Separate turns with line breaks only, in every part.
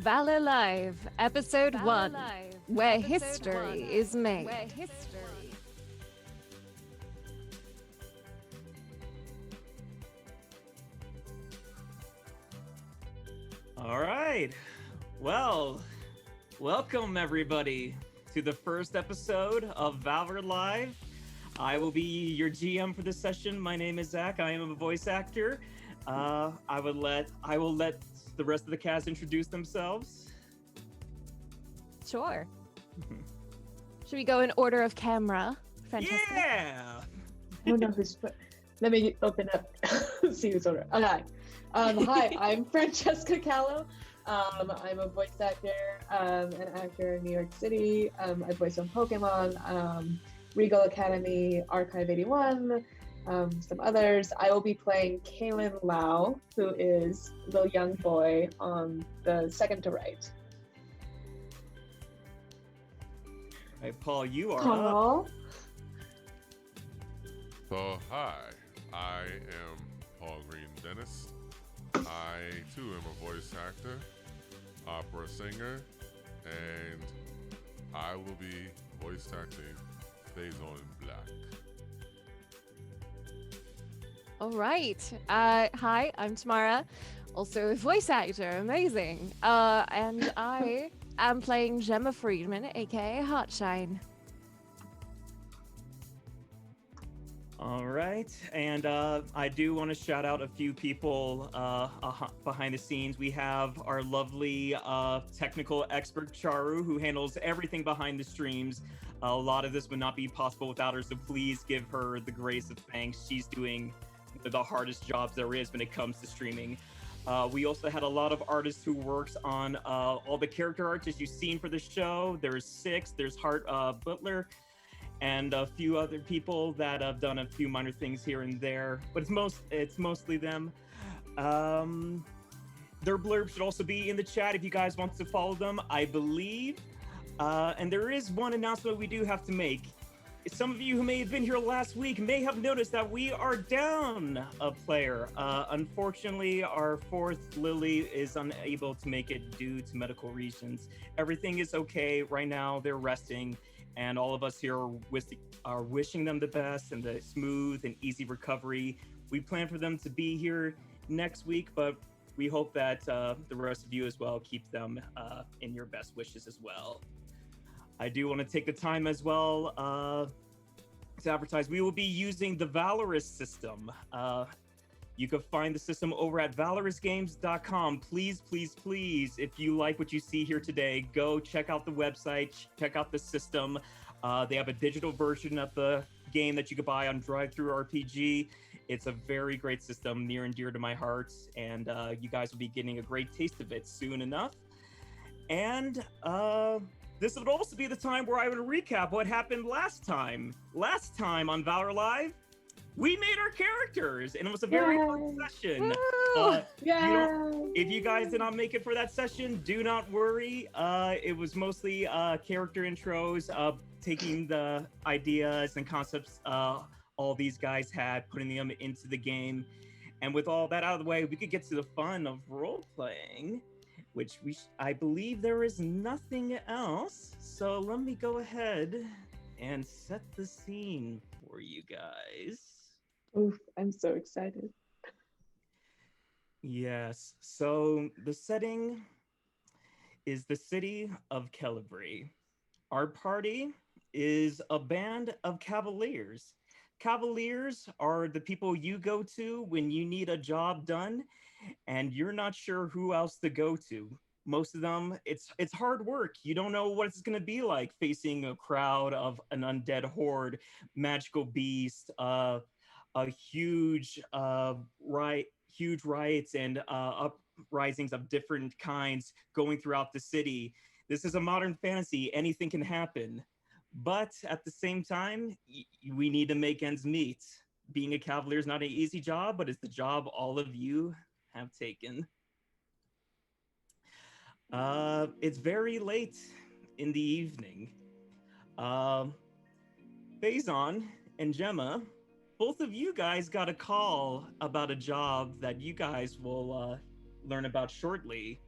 Valor Live, Episode 1, where history is made.
All right. Well, welcome everybody to the first episode of Valor Live. I will be your GM for this session. My name is Zach. I am a voice actor. I will let the rest of the cast introduce themselves.
Sure. Should we go in order of camera, Francesca?
Yeah.
I don't know who's. Let me open up. See who's order. Okay. Hi, I'm Francesca Calo. I'm a voice actor, an actor in New York City. I voice on Pokemon, Regal Academy, Archive 81, some others. I will be playing Callon Lau, who is the young boy on the second to right.
All right, Paul, you are
Paul.
up.
So, hi, I am Paul Greene-Dennis. I, too, am a voice actor, opera singer, and I will be voice acting Faizon in Black.
All right. Hi, I'm Tamara, also a voice actor. Amazing. And I am playing Gemma Friedman, aka HeartShine.
All right, and I do want to shout out a few people behind the scenes. We have our lovely technical expert, Charu, who handles everything behind the streams. A lot of this would not be possible without her, so please give her the grace of thanks. She's doing the hardest jobs there is when it comes to streaming. We also had a lot of artists who works on all the character arts as you've seen for the show. There's 6. There's Hart Butler, and a few other people that have done a few minor things here and there, but it's mostly them. Their blurb should also be in the chat if you guys want to follow them, I believe. And there is one announcement we do have to make. Some of you who may have been here last week may have noticed that we are down a player. Unfortunately, our 4th Lily is unable to make it due to medical reasons. Everything is okay right now. They're resting. And all of us here are wishing them the best and the smooth and easy recovery. We plan for them to be here next week, but we hope that the rest of you as well keep them in your best wishes as well. I do want to take the time as well to advertise. We will be using the Valorous system. You can find the system over at valorousgames.com. Please, please, please, if you like what you see here today, go check out the website, check out the system. They have a digital version of the game that you could buy on DriveThru RPG. It's a very great system, near and dear to my heart, and you guys will be getting a great taste of it soon enough. And this would also be the time where I would recap what happened last time. Last time on Valor Live, we made our characters, and it was a very fun session. If you guys did not make it for that session, do not worry. It was mostly character intros, taking the ideas and concepts all these guys had, putting them into the game. And with all that out of the way, we could get to the fun of role-playing, which I believe there is nothing else. So let me go ahead and set the scene for you guys.
Oof, I'm so excited.
Yes, so the setting is the city of Callon. Our party is a band of cavaliers. Cavaliers are the people you go to when you need a job done and you're not sure who else to go to. Most of them, it's hard work. You don't know what it's going to be like facing a crowd of an undead horde, magical beast, huge riots and uprisings of different kinds going throughout the city. This is a modern fantasy. Anything can happen. But at the same time, we need to make ends meet. Being a cavalier is not an easy job, but it's the job all of you have taken. It's very late in the evening. Faizon and Gemma, both of you guys got a call about a job that you guys will learn about shortly.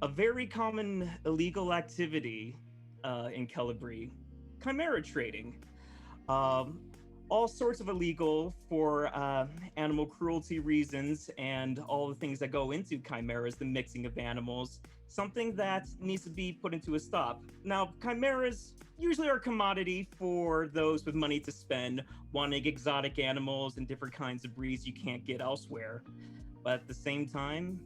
a very common illegal activity in Callabri, chimera trading. Um, all sorts of illegal for animal cruelty reasons and all the things that go into chimeras, the mixing of animals, something that needs to be put into a stop. Now, chimeras usually are a commodity for those with money to spend, wanting exotic animals and different kinds of breeds you can't get elsewhere. But at the same time,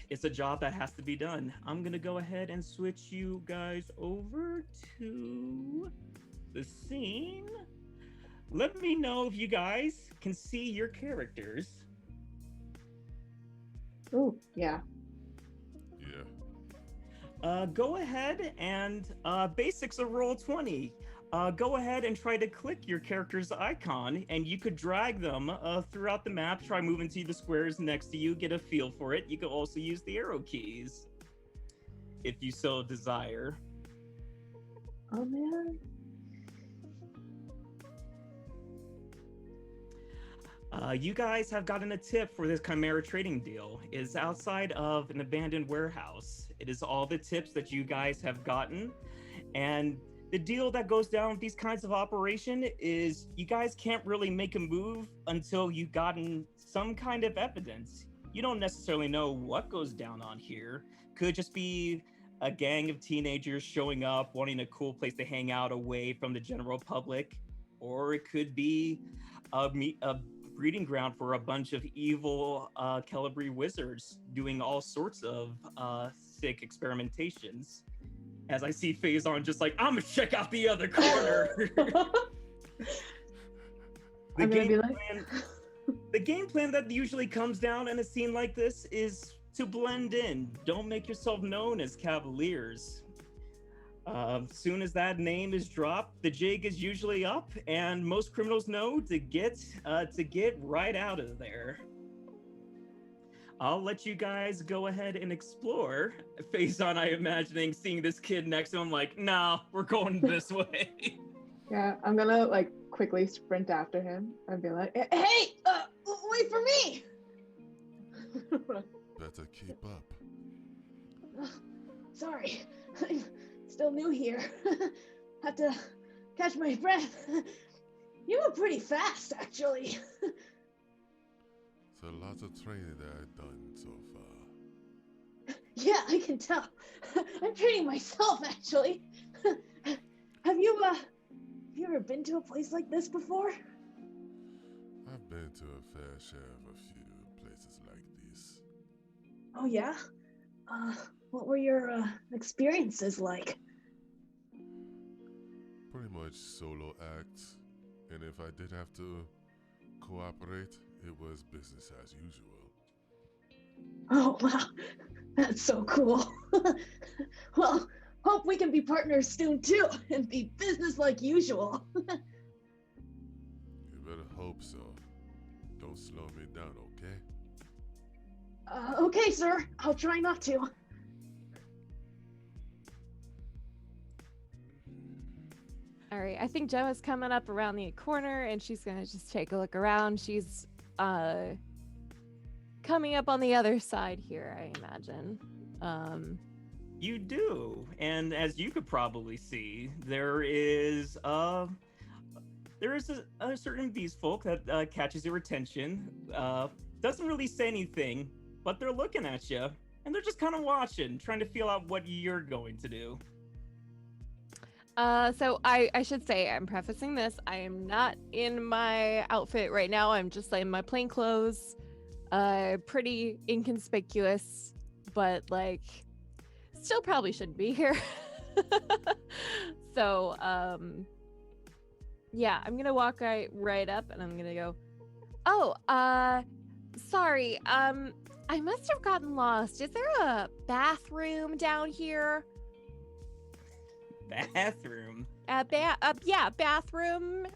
it's a job that has to be done. I'm gonna go ahead and switch you guys over to the scene. Let me know if you guys can see your characters.
Ooh, yeah.
Yeah.
Go ahead and basics of Roll20. Go ahead and try to click your character's icon, and you could drag them throughout the map. Try moving to the squares next to you, get a feel for it. You can also use the arrow keys if you so desire.
Oh man.
You guys have gotten a tip for this Chimera trading deal. It's outside of an abandoned warehouse. It is all the tips that you guys have gotten. And the deal that goes down with these kinds of operation is you guys can't really make a move until you've gotten some kind of evidence. You don't necessarily know what goes down on here. Could just be a gang of teenagers showing up, wanting a cool place to hang out away from the general public. Or it could be a breeding ground for a bunch of evil Callabri wizards doing all sorts of sick experimentations. As I see Faizon just like, I'm gonna check out the other corner. The game plan that usually comes down in a scene like this is to blend in. Don't make yourself known as Cavaliers. Soon as that name is dropped, the jig is usually up, and most criminals know to get right out of there. I'll let you guys go ahead and explore. Faizon, I imagining seeing this kid next to him like, nah, we're going this way.
Yeah, I'm gonna like quickly sprint after him and be like, hey, wait for me.
Better keep up.
Sorry, I'm still new here. Have to catch my breath. You were pretty fast, actually.
So lots of training that I've done so far.
Yeah, I can tell. I'm training myself, actually. Have you ever been to a place like this before?
I've been to a fair share of a few places like this.
Oh yeah? What were your experiences like?
Pretty much solo acts, and if I did have to cooperate, it was business as usual.
Oh wow, that's so cool. Well, hope we can be partners soon too, and be business like usual.
You better hope so. Don't slow me down, okay?
Okay, sir. I'll try not to.
All right, I think Gemma's coming up around the corner and she's gonna just take a look around. She's coming up on the other side here, I imagine.
You do, and as you could probably see, there is a certain beast folk that catches your attention. Doesn't really say anything, but they're looking at you, and they're just kind of watching, trying to feel out what you're going to do.
So I should say, I'm prefacing this, I am not in my outfit right now. I'm just in my plain clothes, pretty inconspicuous, but like, still probably shouldn't be here. So, yeah, I'm gonna walk right up and I'm gonna go, oh, sorry, I must have gotten lost. Is there a bathroom down here?
Bathroom?
Yeah, bathroom.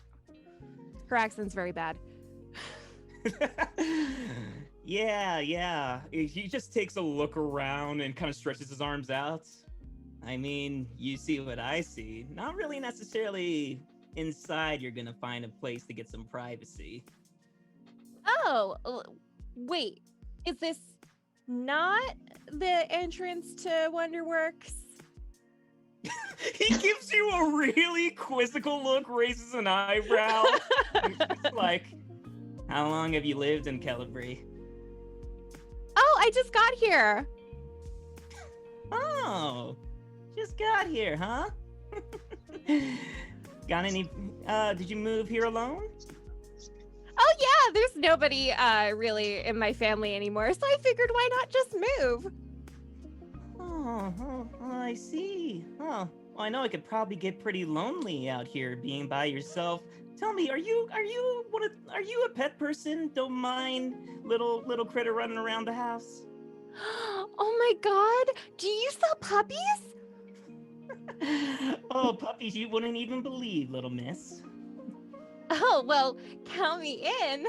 Her accent's very bad.
Yeah. He just takes a look around and kind of stretches his arms out. I mean, you see what I see. Not really necessarily inside you're gonna find a place to get some privacy.
Oh, wait. Is not the entrance to Wonderworks.
He gives you a really quizzical look, raises an eyebrow. It's like, how long have you lived in Callon?
Oh, I just got here.
Oh, just got here, huh? Got any, did you move here alone?
Oh yeah, there's nobody really in my family anymore, so I figured why not just move?
Oh, I see. Oh, well, I know it could probably get pretty lonely out here being by yourself. Tell me, are you a pet person? Don't mind little critter running around the house?
Oh my god, do you sell puppies?
Oh, puppies you wouldn't even believe, little miss.
Oh, well, count me in.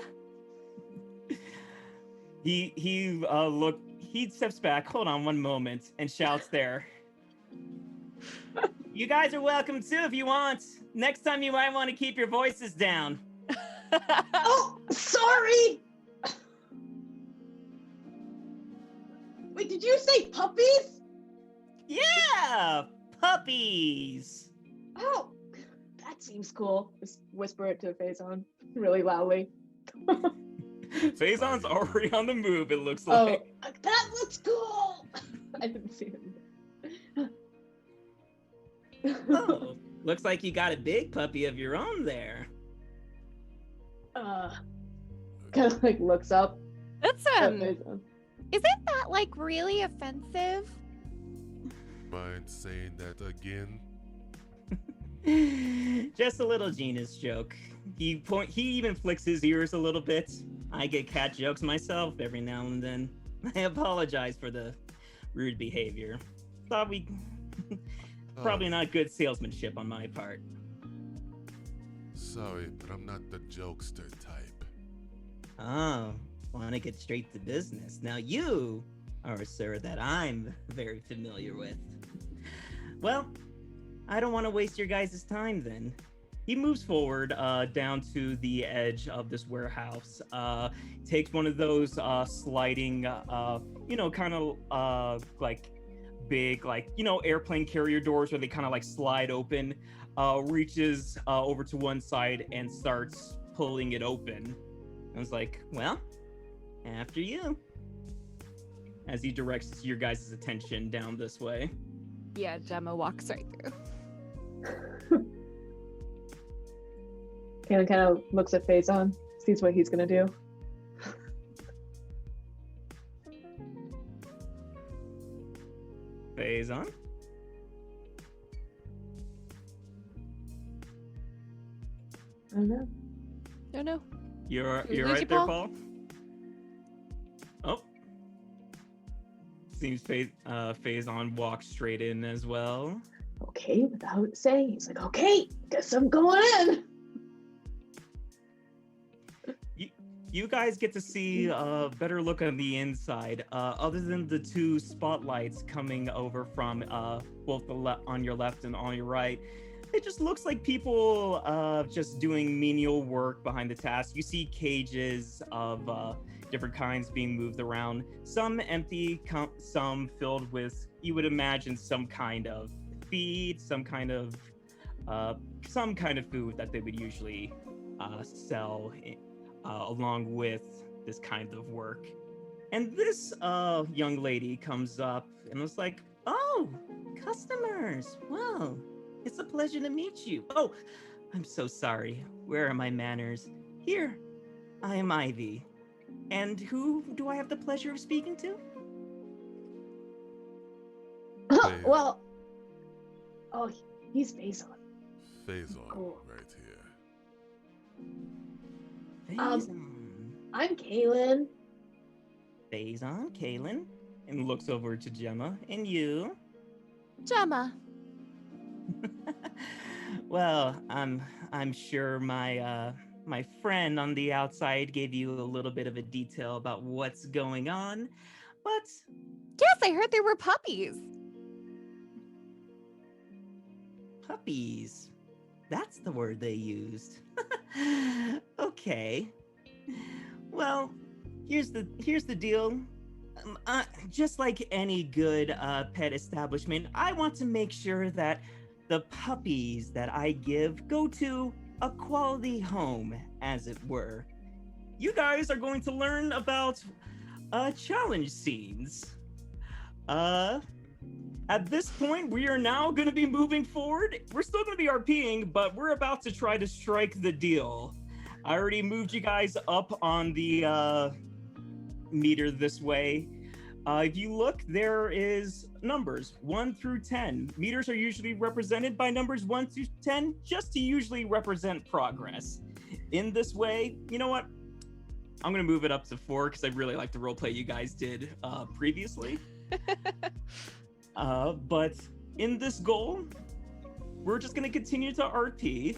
He steps back, hold on one moment, and shouts there. You guys are welcome too if you want. Next time you might want to keep your voices down.
Oh, sorry. Wait, did you say puppies?
Yeah, puppies.
Oh, that seems cool. Just whisper it to Faizon really loudly.
Faison's already on the move, it looks
Oh,
like.
that looks cool. I didn't see him.
Oh, looks like you got a big puppy of your own there.
Kind of like looks up
That's
at Faizon.
isn't that like really offensive?
Mind saying that again?
Just a little Gina's joke. He even flicks his ears a little bit. I get cat jokes myself every now and then. I apologize for the rude behavior. Thought we probably not good salesmanship on my part.
Sorry, but I'm not the jokester type.
Oh, want to get straight to business. Now you are a sir that I'm very familiar with. Well, I don't want to waste your guys' time then. He moves forward down to the edge of this warehouse, takes one of those sliding, kind of like big, airplane carrier doors where they kind of like slide open, reaches over to one side and starts pulling it open. I was like, well, after you. As he directs your guys' attention down this way.
Yeah, Gemma walks right through.
Callon kind of looks at Faizon, sees what he's gonna do.
Faizon?
I don't know.
No, no.
You're
Did we lose
right
you,
there,
Paul?
Paul? Oh. Seems Faizon walks straight in as well.
Okay, without saying, he's like, okay, guess I'm going in.
You guys get to see a better look on the inside. Other than the two spotlights coming over from both on your left and on your right, it just looks like people just doing menial work behind the task. You see cages of different kinds being moved around. Some empty, some filled with, you would imagine, some kind of feed, some kind of food that they would usually sell along with this kind of work. And this young lady comes up and was like, oh, customers. Well, it's a pleasure to meet you. Oh, I'm so sorry. Where are my manners? Here, I am Ivy. And who do I have the pleasure of speaking to?
Well, oh, he's Faizon.
Faizon,
Cool.
right here.
Faizon.
I'm Callon.
Faizon, Callon. And looks over to Gemma. And you?
Gemma.
Well, I'm sure my friend on the outside gave you a little bit of a detail about what's going on, but
Yes, I heard there were puppies.
puppies. That's the word they used. Okay. Well, here's the deal. Just like any good pet establishment, I want to make sure that the puppies that I give go to a quality home, as it were. You guys are going to learn about challenge scenes. At this point, we are now going to be moving forward. We're still going to be RPing, but we're about to try to strike the deal. I already moved you guys up on the meter this way. If you look, there is numbers 1 through 10. Meters are usually represented by numbers 1 through 10, just to usually represent progress. In this way, you know what? I'm gonna move it up to 4 because I really like the roleplay you guys did previously. But in this goal, we're just gonna continue to RP.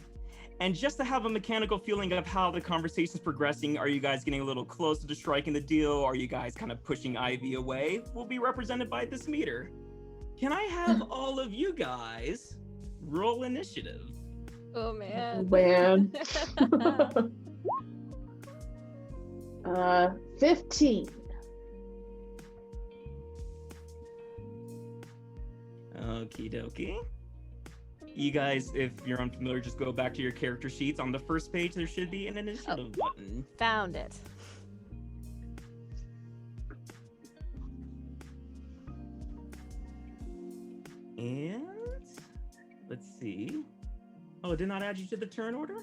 And just to have a mechanical feeling of how the conversation's progressing, are you guys getting a little closer to striking the deal? Are you guys kind of pushing Ivy away? Will be represented by this meter. Can I have all of you guys roll initiative?
Oh man.
Man. 15.
Okie dokie. You guys, if you're unfamiliar, just go back to your character sheets. On the first page, there should be an initiative button.
Found it.
And let's see. Oh, it did not add you to the turn order?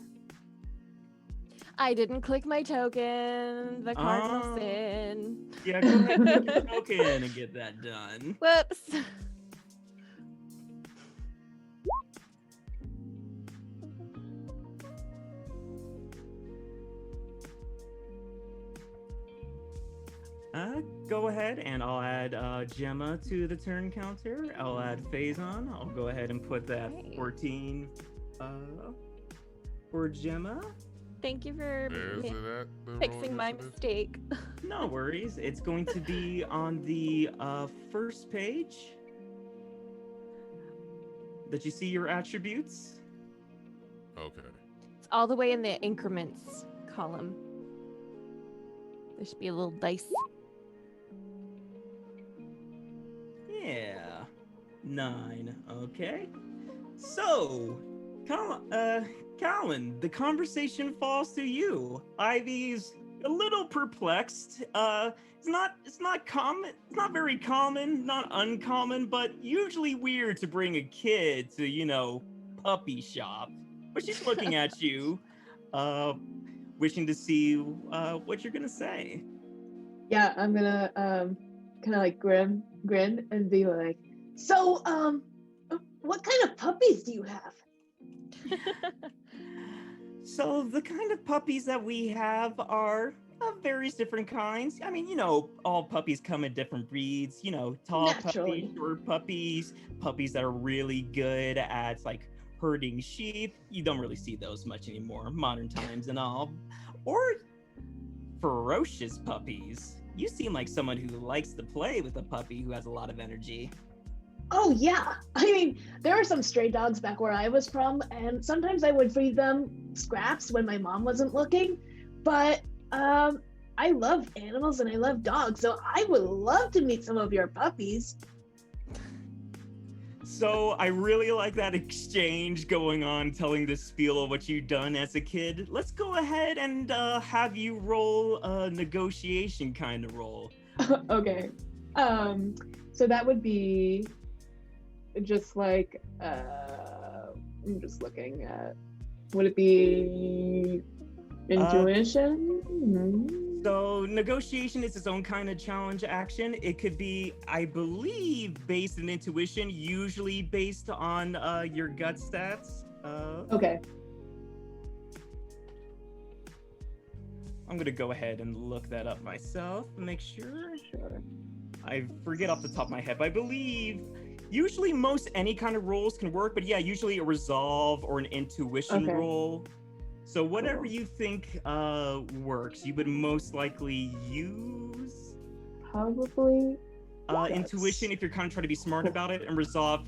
I didn't click my token. The cardinal sin.
Yeah, go ahead and click your token and get that done.
Whoops.
Go ahead and I'll add Gemma to the turn counter. I'll add Faizon. I'll go ahead and put that 14 for Gemma.
Thank you for
Is it at the
fixing my
initiative?
mistake.
No worries. It's going to be on the first page that you see your attributes.
Okay.
It's all the way in the increments column. There should be a little dice.
Yeah. 9. Okay. So, Callon, the conversation falls to you. Ivy's a little perplexed. It's not common. It's not very common, not uncommon, but usually weird to bring a kid to, puppy shop. But she's looking at you, wishing to see what you're gonna say.
Yeah, I'm gonna kind of like grin and be like, so what kind of puppies do you have?
So the kind of puppies that we have are of various different kinds. I mean, all puppies come in different breeds. Tall
Naturally.
puppies, short puppies, puppies that are really good at like herding sheep. You don't really see those much anymore, modern times and all. Or ferocious puppies. You seem like someone who likes to play with a puppy who has a lot of energy.
Oh yeah, I mean, there are some stray dogs back where I was from, and sometimes I would feed them scraps when my mom wasn't looking, but I love animals and I love dogs, so I would love to meet some of your puppies.
So I really like that exchange going on, telling the spiel of what you've done as a kid. Let's go ahead and have you roll a negotiation kind of roll.
Okay, so that would be just like, I'm just looking at, would it be intuition?
So negotiation is its own kind of challenge action. It could be, I believe, based in intuition, usually based on your gut stats.
Okay.
I'm gonna go ahead and look that up myself and make sure.
Sure.
I forget off the top of my head, but I believe usually most any kind of rolls can work, but yeah, usually a resolve or an intuition
Okay.
roll. So whatever you think works, you would most likely use
Probably. Yes.
intuition if you're kind of trying to be smart about it, and resolve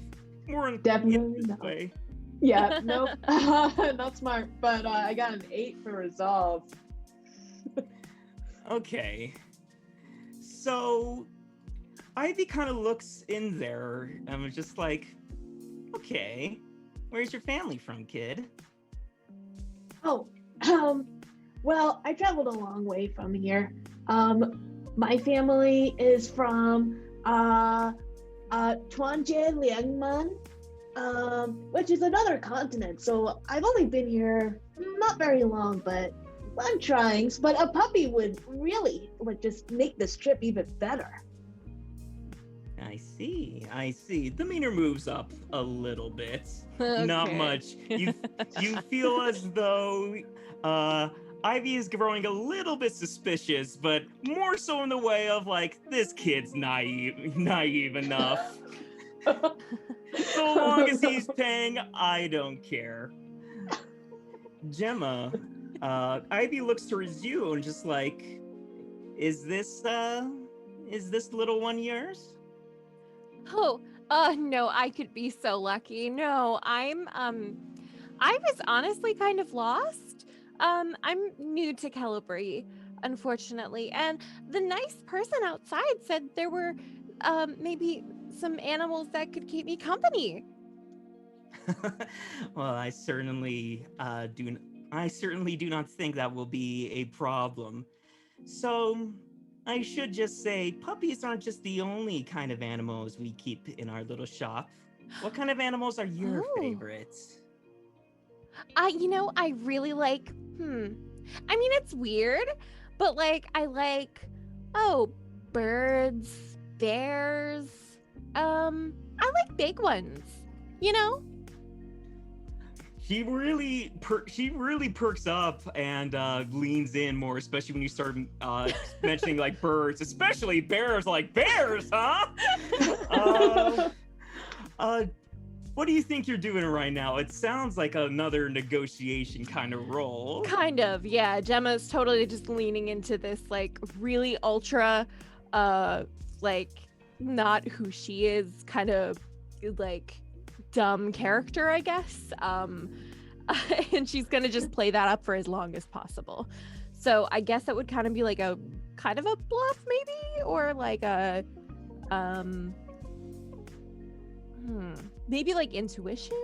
more in
Definitely
this
not.
way.
Yeah, nope. Not smart, but I got an 8 for resolve.
Okay. So Ivy kind of looks in there and was just like, okay, where's your family from, kid?
Oh, well, I traveled a long way from here. My family is from Tuanje Liangman, which is another continent. So I've only been here not very long, but I'm trying. But a puppy would just make this trip even better.
I see. The demeanor moves up a little bit. Not
Okay.
much. You feel as though Ivy is growing a little bit suspicious, but more so in the way of like, this kid's naive enough. So long as he's paying, I don't care. Gemma, Ivy looks towards you and just like, is this little one yours?
Oh, no, I could be so lucky. No, I was honestly kind of lost. I'm new to Calibri, unfortunately, and the nice person outside said there were, maybe some animals that could keep me company.
Well, I certainly do not think that will be a problem. So, I should just say, puppies aren't just the only kind of animals we keep in our little shop. What kind of animals are your
Oh.
favorites?
I really like, I mean, it's weird, but like, I like, birds, bears, I like big ones, you know?
She really perks up and leans in more, especially when you start mentioning like birds, especially bears. Like bears, huh? What do you think you're doing right now? It sounds like another negotiation kind of role.
Kind of, yeah. Gemma's totally just leaning into this like really ultra, like not who she is, kind of like dumb character, I guess. And she's gonna just play that up for as long as possible. So I guess that would kind of be like a kind of a bluff, maybe, or like a maybe like intuition.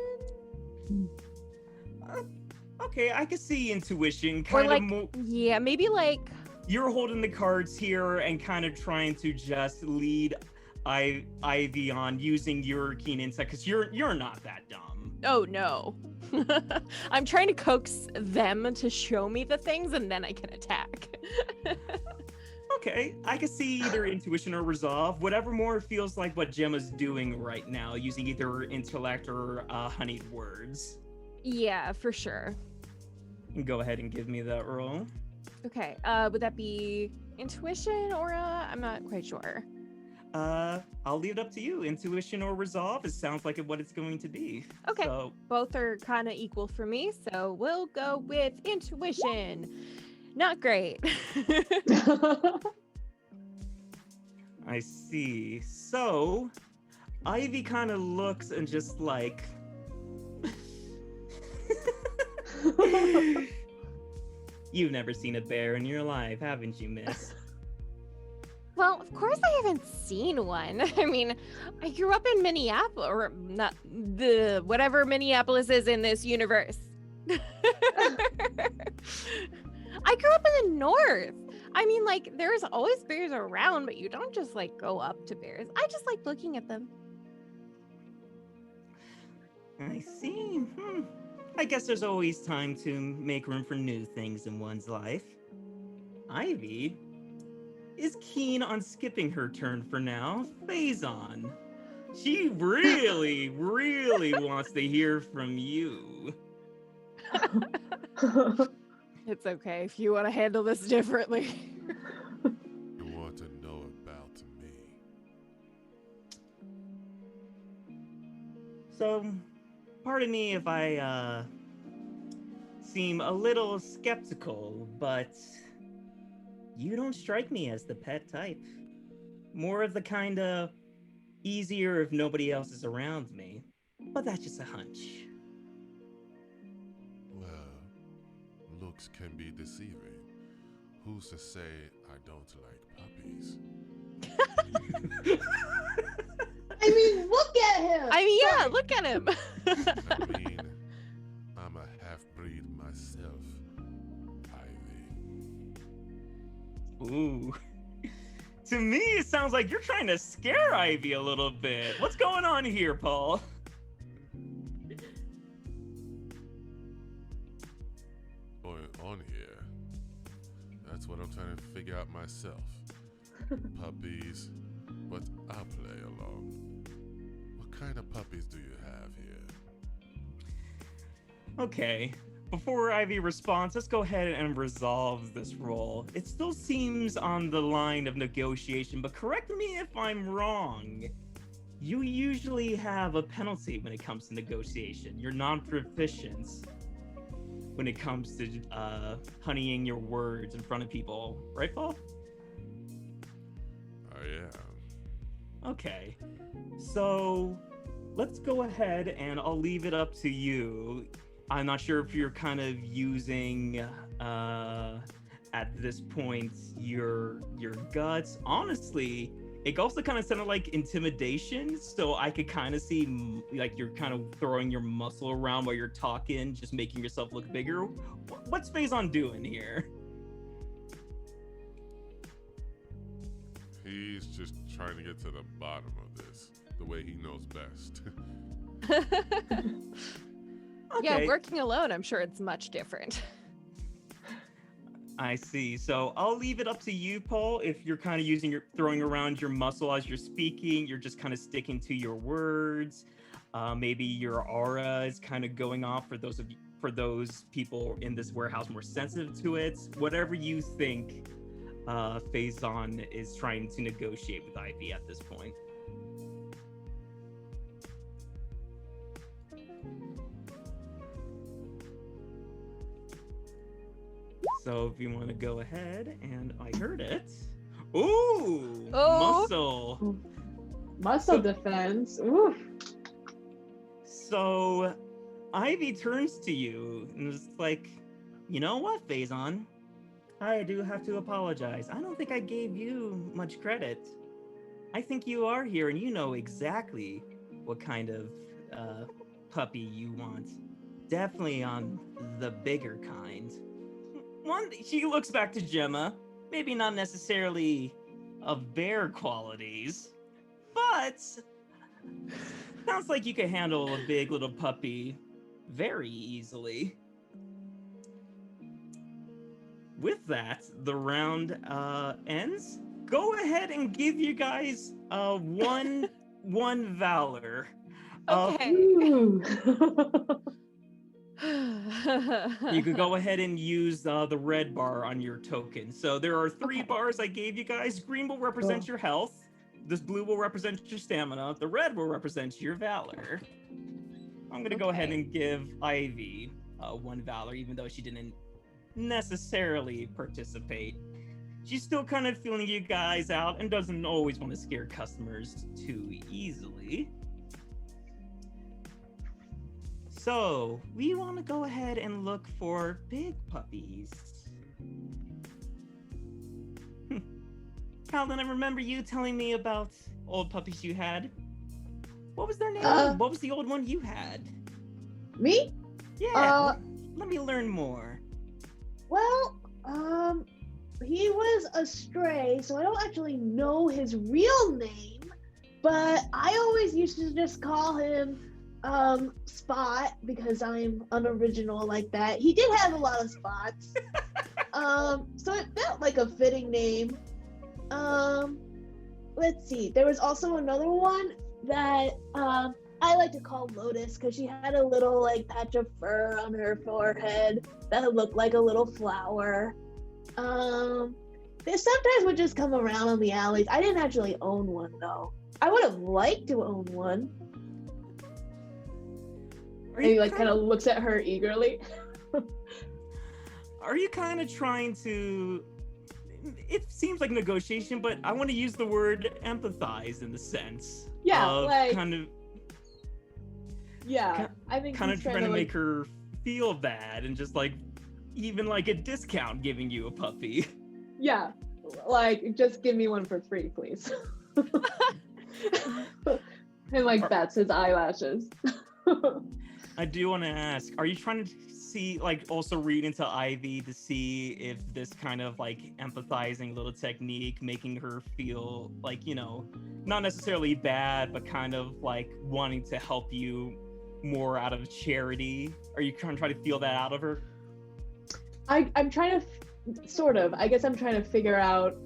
Okay, I can see intuition.
Or like, yeah, maybe like
you're holding the cards here and kind of trying to just lead Ivy on using your keen insight, because you're not that dumb.
Oh no. I'm trying to coax them to show me the things and then I can attack.
Okay, I can see either intuition or resolve, whatever more feels like what Gemma's doing right now, using either intellect or honeyed words.
Yeah, for sure.
Go ahead and give me that roll.
Okay, would that be intuition or I'm not quite sure.
I'll leave it up to you. Intuition or resolve, it sounds like what it's going to be.
Okay,
So,
both are kind of equal for me, so we'll go with intuition. Not great.
I see. So, Ivy kind of looks and just like... You've never seen a bear in your life, haven't you, miss?
Well, of course I haven't seen one. I mean, I grew up in Minneapolis, or not the whatever Minneapolis is in this universe. I grew up in the north. I mean, like, there's always bears around, but you don't just like go up to bears. I just like looking at them.
I see. I guess there's always time to make room for new things in one's life. Ivy is keen on skipping her turn for now. Faizon. She really, really wants to hear from you.
It's okay if you want to handle this differently.
You want to know about me?
So, pardon me if I seem a little skeptical, but you don't strike me as the pet type. More of the kind of easier if nobody else is around me. But that's just a hunch.
Well, looks can be deceiving. Who's to say I don't like puppies?
I mean, look at him.
I mean, yeah,
Sorry.
look at him.
I mean, I'm a half-breed myself, Ivy.
Ooh. To me, it sounds like you're trying to scare Ivy a little bit. What's going on here, Paul?
Going on here? That's what I'm trying to figure out myself. Puppies, but I'll play along. What kind of puppies do you have here?
Okay. Before Ivy responds, let's go ahead and resolve this roll. It still seems on the line of negotiation, but correct me if I'm wrong. You usually have a penalty when it comes to negotiation. You're non-proficient when it comes to honeying your words in front of people. Right, Paul?
Yeah.
Okay. So let's go ahead and I'll leave it up to you. I'm not sure if you're kind of using at this point your guts. Honestly, it also kind of sounded like intimidation, so I could kind of see like you're kind of throwing your muscle around while you're talking, just making yourself look bigger. What's Faizon doing here?
He's just trying to get to the bottom of this, the way he knows best.
Yeah,
Okay.
working alone, I'm sure it's much different.
I see. So I'll leave it up to you, Paul. If you're kind of throwing around your muscle as you're speaking, you're just kind of sticking to your words. Maybe your aura is kind of going off for those people in this warehouse more sensitive to it. Whatever you think Faizon is trying to negotiate with Ivy at this point. So if you want to go ahead, and I heard it. Ooh,
Oh.
muscle.
Muscle defense. Oof.
So Ivy turns to you and is like, you know what, Faizon? I do have to apologize. I don't think I gave you much credit. I think you are here and you know exactly what kind of puppy you want. Definitely on the bigger kind. She looks back to Gemma. Maybe not necessarily of bear qualities, but sounds like you could handle a big little puppy very easily. With that, the round ends. Go ahead and give you guys one Valor.
Okay.
Ooh.
You could go ahead and use the red bar on your token. So there are 3
Okay.
bars I gave you guys. Green will represent your health. This blue will represent your stamina. The red will represent your valor. I'm going to go ahead
Okay.
and give Ivy 1 valor, even though she didn't necessarily participate. She's still kind of feeling you guys out and doesn't always want to scare customers too easily. So, we want to go ahead and look for big puppies. Callon, I remember you telling me about old puppies you had. What was their name? What was the old one you had?
Me?
Yeah, let me learn more.
Well, he was a stray, so I don't actually know his real name, but I always used to just call him Spot because I'm unoriginal like that. He did have a lot of spots. So it felt like a fitting name. Let's see. There was also another one that I like to call Lotus because she had a little like patch of fur on her forehead that looked like a little flower. They sometimes would just come around on the alleys. I didn't actually own one though. I would have liked to own one. And he like kind of looks at her eagerly.
Are you kind of trying to... It seems like negotiation, but I want to use the word empathize in the sense.
Yeah,
of
like...
kind of...
Yeah, I think
kind
he's
of trying to
like,
make her feel bad and just like even like a discount giving you a puppy.
Yeah, like, just give me one for free, please. And like bats his eyelashes.
I do want to ask, are you trying to see, like, also read into Ivy to see if this kind of like empathizing little technique, making her feel like, you know, not necessarily bad, but kind of like wanting to help you more out of charity? Are you trying to feel that out of her?
I'm trying to sort of, I guess I'm trying to figure out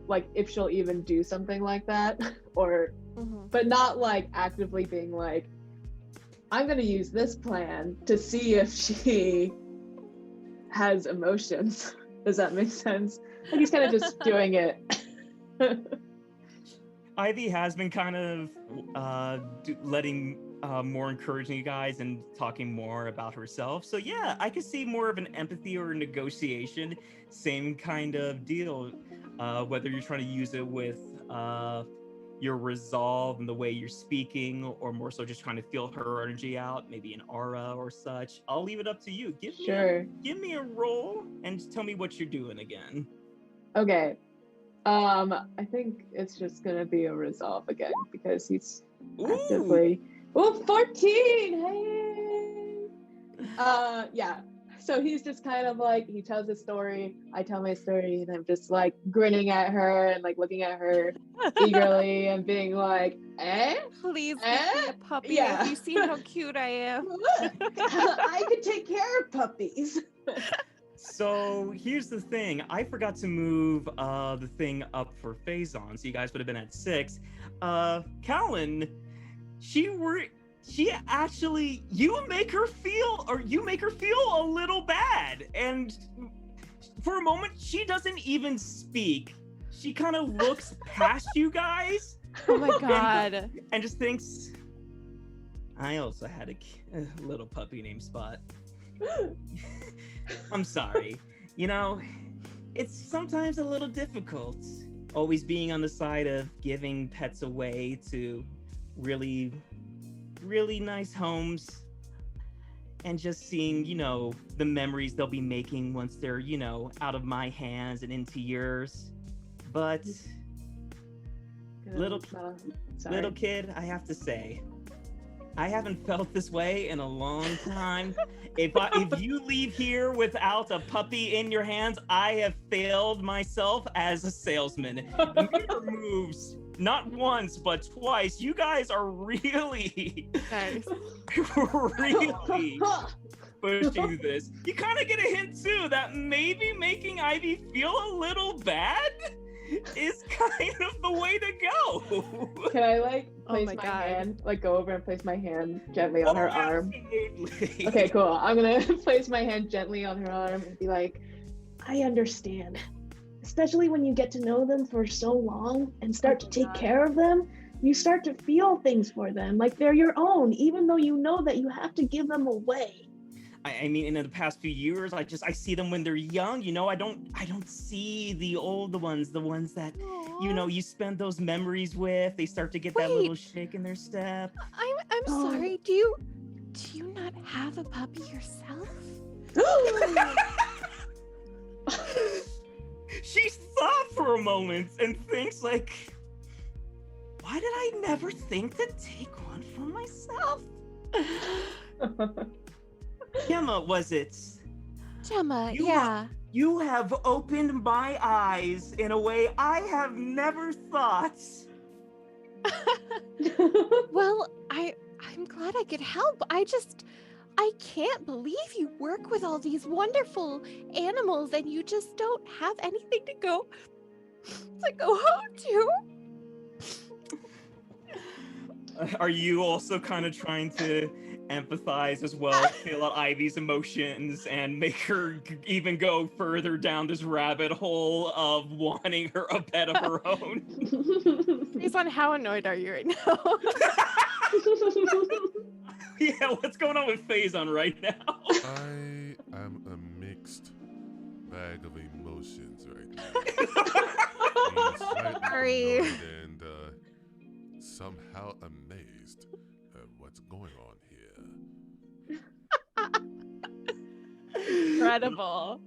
like if she'll even do something like that, or but not like actively being like, I'm gonna use this plan to see if she has emotions. Does that make sense? Like he's kind of just doing it.
Ivy has been kind of letting more encouraging you guys and talking more about herself. So yeah, I could see more of an empathy or negotiation. Same kind of deal. Whether you're trying to use it with your resolve and the way you're speaking, or more so just trying to feel her energy out, maybe an aura or such. I'll leave it up to you. Give me a roll and just tell me what you're doing again.
Okay. I think it's just gonna be a resolve again because he's actively. Oh, 14! Hey! Yeah. So he's just kind of like, he tells his story, I tell my story, and I'm just like grinning at her and like looking at her eagerly and being like,
Please give me a puppy.
Yeah.
Have you seen how cute I am?
Look, I could take care of puppies.
So here's the thing. I forgot to move the thing up for Faizon, so you guys would have been at 6. Callon, she actually, you make her feel a little bad, and for a moment she doesn't even speak. She kind of looks past you guys.
Oh my god.
And just thinks, I also had a little puppy named Spot. I'm sorry. You know, it's sometimes a little difficult always being on the side of giving pets away to really, really nice homes and just seeing, you know, the memories they'll be making once they're, you know, out of my hands and into yours. But little kid, I have to say, I haven't felt this way in a long time. If you leave here without a puppy in your hands, I have failed myself as a salesman. Mirror moves, not once, but twice. You guys are really,
Nice.
really pushing this. You kind of get a hint too that maybe making Ivy feel a little bad is kind of the way to go.
Can I like place
my
my
God.
hand, like go over and place my hand gently on her arm?
Absolutely.
Okay, cool. I'm gonna place my hand gently on her arm and be like, I understand. Especially when you get to know them for so long and start to take care of them, you start to feel things for them like they're your own, even though you know that you have to give them away.
I mean, in the past few years, I see them when they're young. You know, I don't see the old ones, the ones that, you know, you spend those memories with. They start to get that little shake in their step.
I'm sorry. Do you not have a puppy yourself?
She thought for a moment and thinks like, why did I never think to take one for myself? Gemma, was it?
Gemma, yeah.
You have opened my eyes in a way I have never thought.
Well, I'm glad I could help. I can't believe you work with all these wonderful animals and you just don't have anything to go home to.
Are you also kind of trying to empathize as well, feel out Ivy's emotions, and make her even go further down this rabbit hole of wanting her a pet of her own?
Faizon, how annoyed are you right now?
Yeah, what's going on with Faizon right now?
I am a mixed bag of emotions right now. Slightly
Sorry.
annoyed and somehow amazed at what's going on here.
incredible.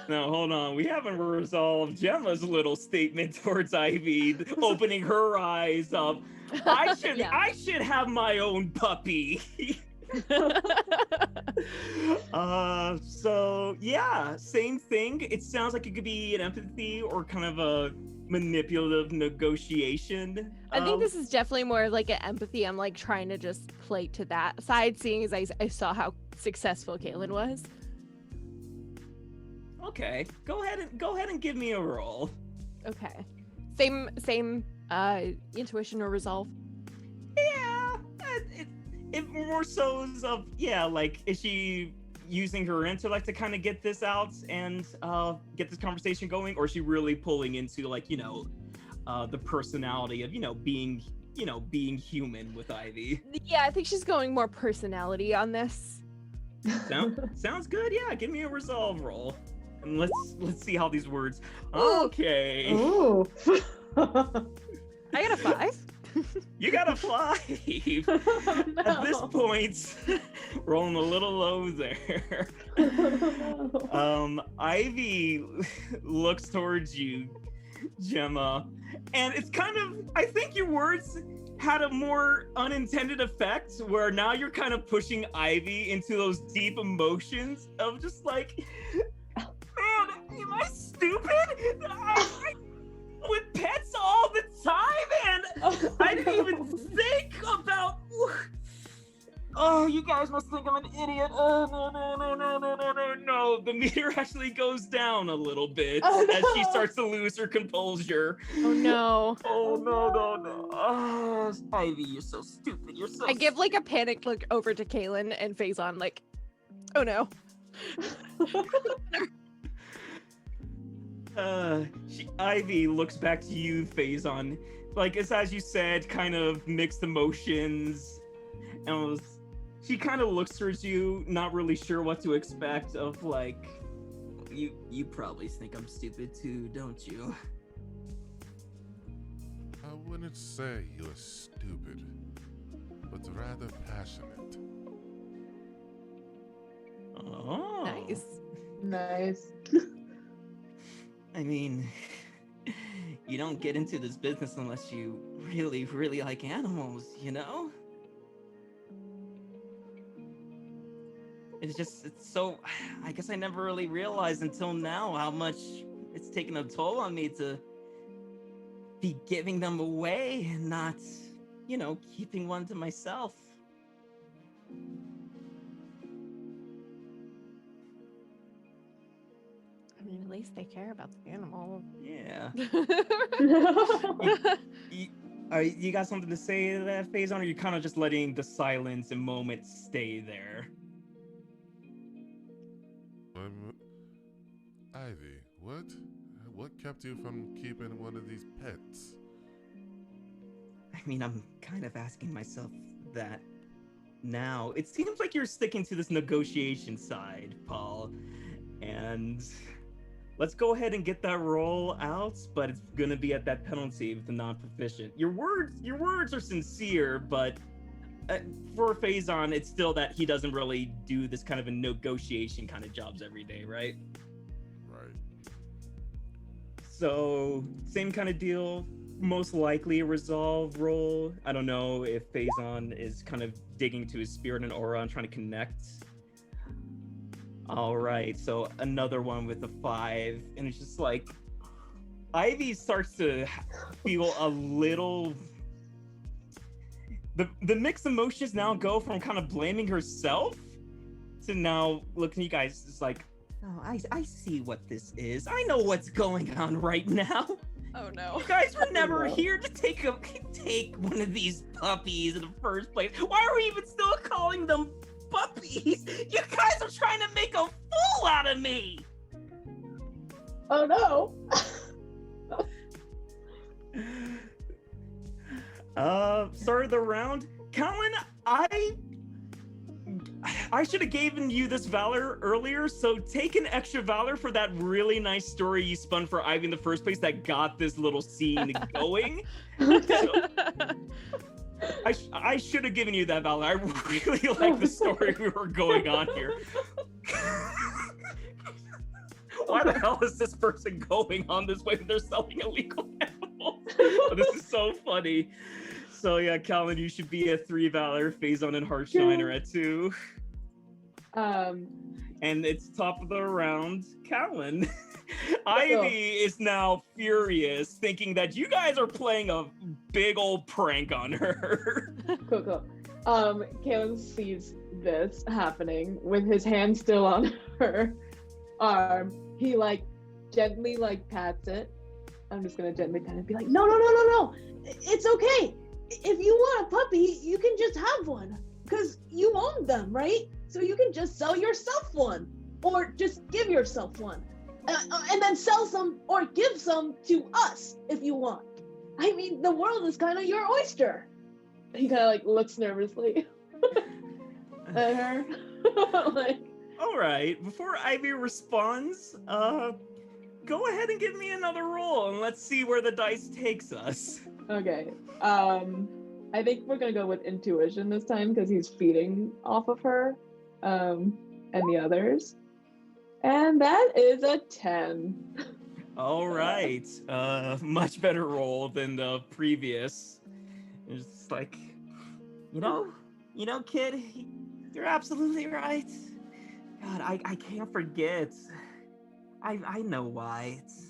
Now, hold on. We haven't resolved Gemma's little statement towards Ivy, opening her eyes up. I should have my own puppy. So yeah, same thing. It sounds like it could be an empathy or kind of a manipulative negotiation.
I think this is definitely more of like an empathy. I'm like trying to just play to that side, seeing as I saw how successful Callon was.
Okay, go ahead and give me a roll.
Okay, same intuition or resolve.
Yeah, it more so is of like, is she using her intellect to kind of get this out and get this conversation going, or is she really pulling into like the personality of being human with Ivy?
Yeah, I think she's going more personality on this.
Sounds good. Yeah, give me a resolve roll, and let's see how these words.
Ooh.
Okay.
Ooh.
I got a 5.
You got a 5.
No.
At this point, rolling a little low there. Ivy looks towards you, Gemma, and it's kind of, I think your words had a more unintended effect, where now you're kind of pushing Ivy into those deep emotions of just like, man, am I stupid? I with pets all the time, and I didn't even think about. Oh, you guys must think I'm an idiot. Oh, no. The meter actually goes down a little bit as she starts to lose her composure.
Oh no.
Oh, no. Oh, Ivy, you're so stupid. You're so
I give like a panicked look over to Callon and Faizon, like, oh no.
Ivy looks back to you, Faizon. Like, it's as you said, kind of mixed emotions. And she kind of looks towards you, not really sure what to expect of, like, you probably think I'm stupid too, don't you?
I wouldn't say you're stupid, but rather passionate.
Oh.
Nice.
Nice.
I mean, you don't get into this business unless you really, really like animals, It's so, I guess I never really realized until now how much it's taken a toll on me to be giving them away and not, keeping one to myself.
I mean, at least they care about the animal.
Yeah. You got something to say to that, Faizon, or are you kind of just letting the silence and moment stay there?
Ivy, what kept you from keeping one of these pets?
I mean, I'm kind of asking myself that now. It seems like you're sticking to this negotiation side, Paul. And let's go ahead and get that roll out, but it's gonna be at that penalty with the non-proficient. Your words are sincere, but for Faizon, it's still that he doesn't really do this kind of a negotiation kind of jobs every day, right?
Right.
So, same kind of deal. Most likely a resolve roll. I don't know if Faizon is kind of digging to his spirit and aura and trying to connect. All right, so another one with a 5, and it's just like Ivy starts to feel a little. The mixed emotions now go from kind of blaming herself to now looking at you guys. It's like, oh, I see what this is. I know what's going on right now.
Oh no.
You guys were never here to take one of these puppies in the first place. Why are we even still calling them puppies? You guys are trying to make a fool out of me.
Oh no.
Start of the round. Callon, I should have given you this Valor earlier, so take an extra Valor for that really nice story you spun for Ivy in the first place that got this little scene going. So, I should have given you that Valor. I really like the story we were going on here. Why the hell is this person going on this way when they're selling illegal animals? Oh, this is so funny. So yeah, Callon, you should be at 3 Valor, Faizon and HeartShine are at 2. And it's top of the round, Callon. Ivy is now furious, thinking that you guys are playing a big old prank on her.
Cool. Callon sees this happening with his hand still on her arm. He gently pats it. I'm just gonna gently pat it and be like, no. It's okay. If you want a puppy, you can just have one. Because you own them, right? So you can just sell yourself one. Or just give yourself one. And then sell some or give some to us if you want. I mean, the world is kind of your oyster. He kind of looks nervously at her.
All right, before Ivy responds, go ahead and give me another roll and let's see where the dice takes us.
Okay. I think we're gonna go with intuition this time because he's feeding off of her, and the others. And that is a 10.
All right, much better roll than the previous. It's like, you know, kid, you're absolutely right. God, I can't forget. I know why. It's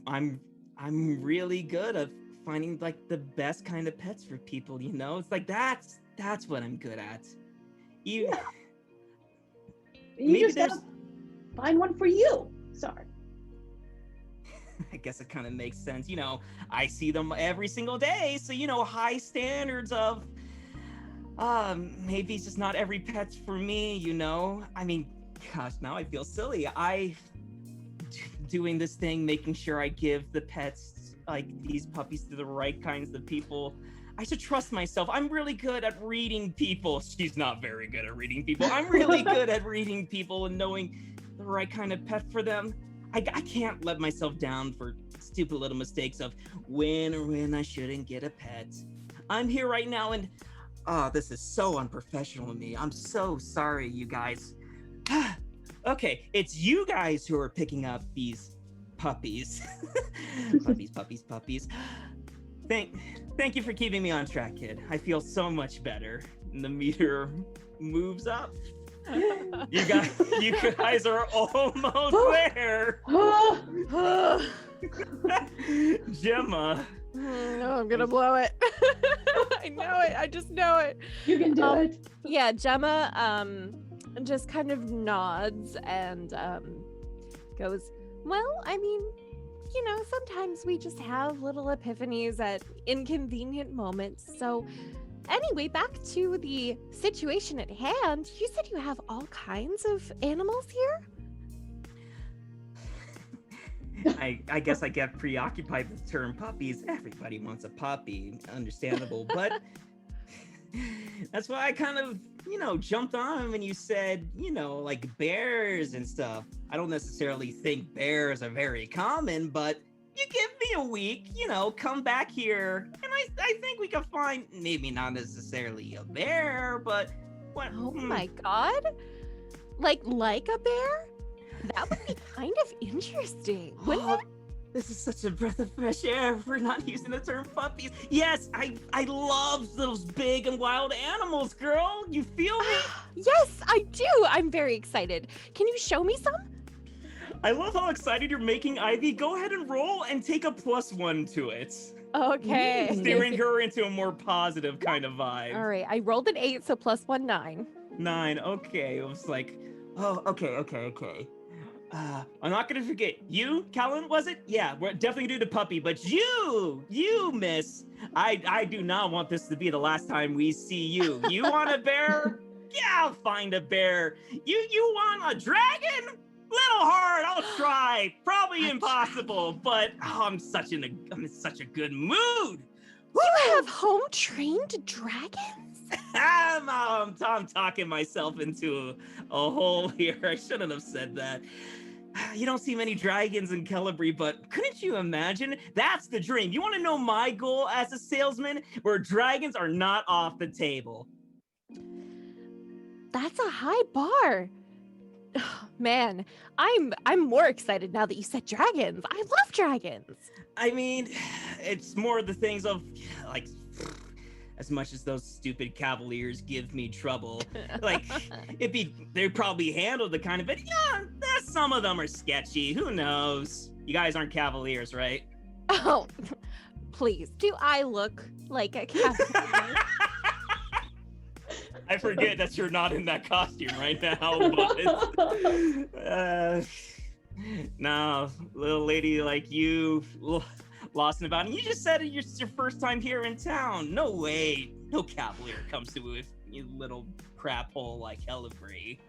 I'm really good at finding the best kind of pets for people, you know? It's that's what I'm good at. You
just gotta find one for you. Sorry.
I guess it kind of makes sense. You know, I see them every single day, so high standards of maybe it's just not every pet's for me, you know? I mean, gosh, now I feel silly. Doing this thing, making sure I give the pets these puppies to the right kinds of people. I should trust myself. I'm really good at reading people. She's not very good at reading people. I'm really good at reading people and knowing the right kind of pet for them. I can't let myself down for stupid little mistakes of when I shouldn't get a pet. I'm here right now and this is so unprofessional of me. I'm so sorry, you guys. Okay, it's you guys who are picking up these puppies. Puppies. Thank you for keeping me on track, kid. I feel so much better. And the meter moves up. You guys are almost there. Gemma.
No, I'm gonna blow it. I know it. I just know it.
You can do it.
Yeah, Gemma just kind of nods and goes, well, I mean, sometimes we just have little epiphanies at inconvenient moments. So anyway, back to the situation at hand. You said you have all kinds of animals here?
I guess I get preoccupied with the term puppies. Everybody wants a puppy, understandable, but that's why I kind of, jumped on when you said, bears and stuff. I don't necessarily think bears are very common, but you give me a week, come back here, and I think we can find, maybe not necessarily a bear, but what?
Oh my God. Like a bear? That would be kind of interesting, wouldn't it?
This is such a breath of fresh air for not using the term puppies. Yes, I love those big and wild animals, girl. You feel me?
Yes, I do. I'm very excited. Can you show me some?
I love how excited you're making, Ivy. Go ahead and roll and take a +1 to it.
Okay.
Steering her into a more positive kind of vibe.
All right, I rolled an 8, so +1, 9.
9, okay. It was like, oh, okay. I'm not gonna forget you, Callon, was it? Yeah, we're definitely gonna do the puppy, but you, miss, I do not want this to be the last time we see you. You want a bear? Yeah, I'll find a bear. You want a dragon? Little hard, I'll try. Probably impossible, but I'm in such a good mood.
You have home-trained dragons?
I'm talking myself into a hole here. I shouldn't have said that. You don't see many dragons in Callabri, but couldn't you imagine? That's the dream. You want to know my goal as a salesman? Where dragons are not off the table.
that's a high bar. Man, I'm more excited now that you said dragons. I love dragons.
I mean, it's more the things of, like, as much as those stupid cavaliers give me trouble, like, they'd probably handle the kind of it. Yeah, some of them are sketchy. Who knows? You guys aren't cavaliers, right?
Oh, please. Do I look like a cavalier?
I forget that you're not in that costume right now, but no, little lady like you, lost and about. And you just said it's your first time here in town. No way. No cavalier comes to with you little crap hole like Hellebray.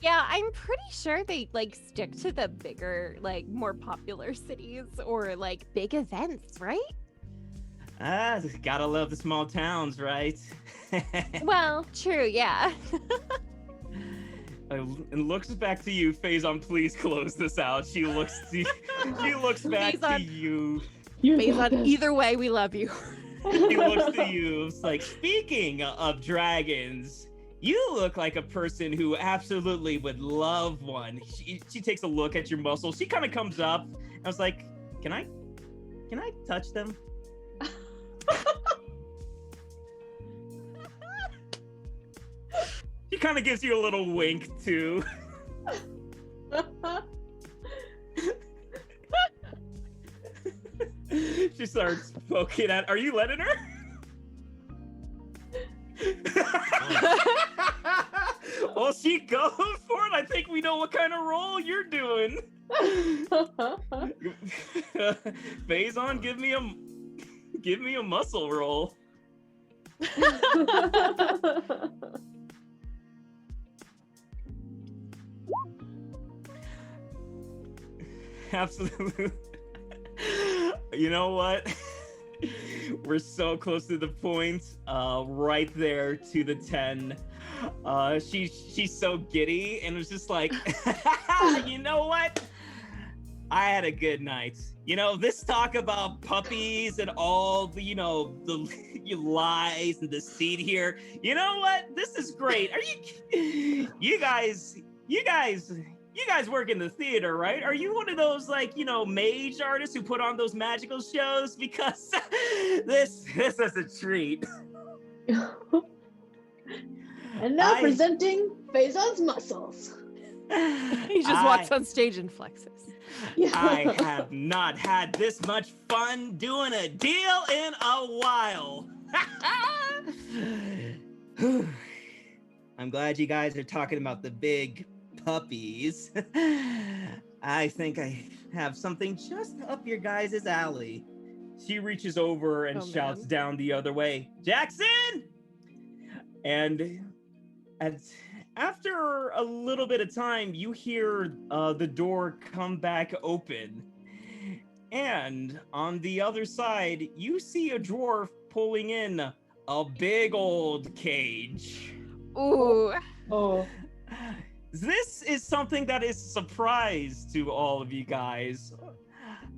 Yeah, I'm pretty sure they like stick to the bigger, like more popular cities or like big events, right?
Gotta love the small towns, right?
Well, true, yeah.
And looks back to you, Faizon. Please close this out. She looks back
Faizon,
to you.
Faizon, either way, we love you.
He looks to you. It's like, speaking of dragons, you look like a person who absolutely would love one. She takes a look at your muscles. She kind of comes up. I was like, can I touch them? She kind of gives you a little wink too. She starts poking at. Are you letting her? Well, she goes for it. I think we know what kind of role you're doing. Faizon, give me a muscle roll. Absolutely. You know what? We're so close to the point. Right there to the 10. She's so giddy and was just like, you know what? I had a good night. You know, this talk about puppies and all the, the lies and deceit here. You know what? This is great. Are you guys work in the theater, right? Are you one of those mage artists who put on those magical shows? Because this is a treat.
And now presenting Faizon's muscles.
He just walks on stage and flexes.
Yeah.
I have not had this much fun doing a deal in a while. I'm glad you guys are talking about the big puppies. I think I have something just up your guys' alley. She reaches over and shouts down the other way, Jackson! And after a little bit of time, you hear the door come back open. And on the other side, you see a dwarf pulling in a big old cage.
Ooh.
Oh.
This is something that is a surprise to all of you guys.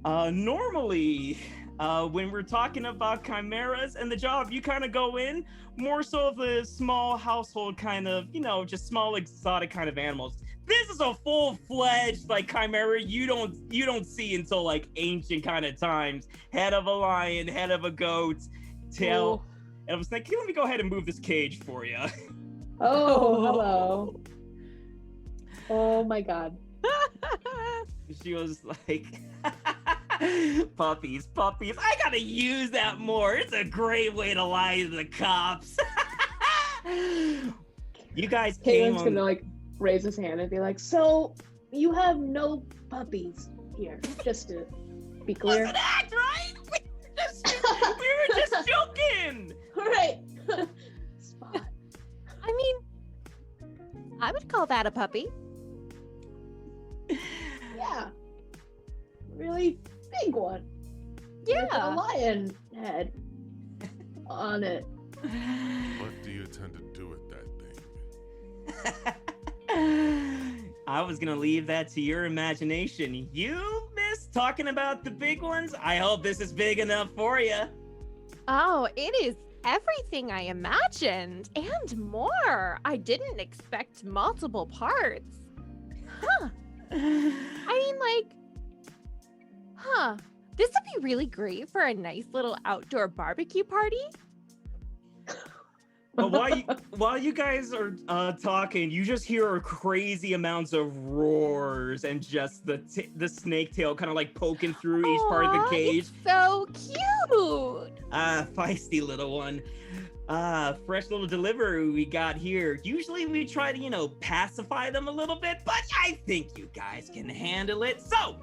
Normally, when we're talking about chimeras and the job, you kind of go in more so of the small household kind of, just small exotic kind of animals. This is a full-fledged chimera you don't see until ancient kind of times. Head of a lion, head of a goat, tail. Ooh. And I was thinking, let me go ahead and move this cage for you.
Oh, hello. Oh my God.
She was like, puppies. I gotta use that more. It's a great way to lie to the cops. You guys came
Caleb's gonna raise his hand and be like, so you have no puppies here, just to be clear.
Wasn't that right? We were just joking.
All right. Spot.
I mean, I would call that a puppy.
Yeah. Really big one.
Yeah.
With a lion head on it.
What do you intend to do with that thing?
I was gonna leave that to your imagination. You, miss, talking about the big ones? I hope this is big enough for you.
Oh, it is everything I imagined and more. I didn't expect multiple parts. Huh. This would be really great for a nice little outdoor barbecue party.
But while you guys are talking, you just hear crazy amounts of roars and just the snake tail kind of like poking through each part of the cage.
It's so cute.
Feisty little one. Fresh little delivery we got here. Usually we try to, pacify them a little bit, but I think you guys can handle it. So,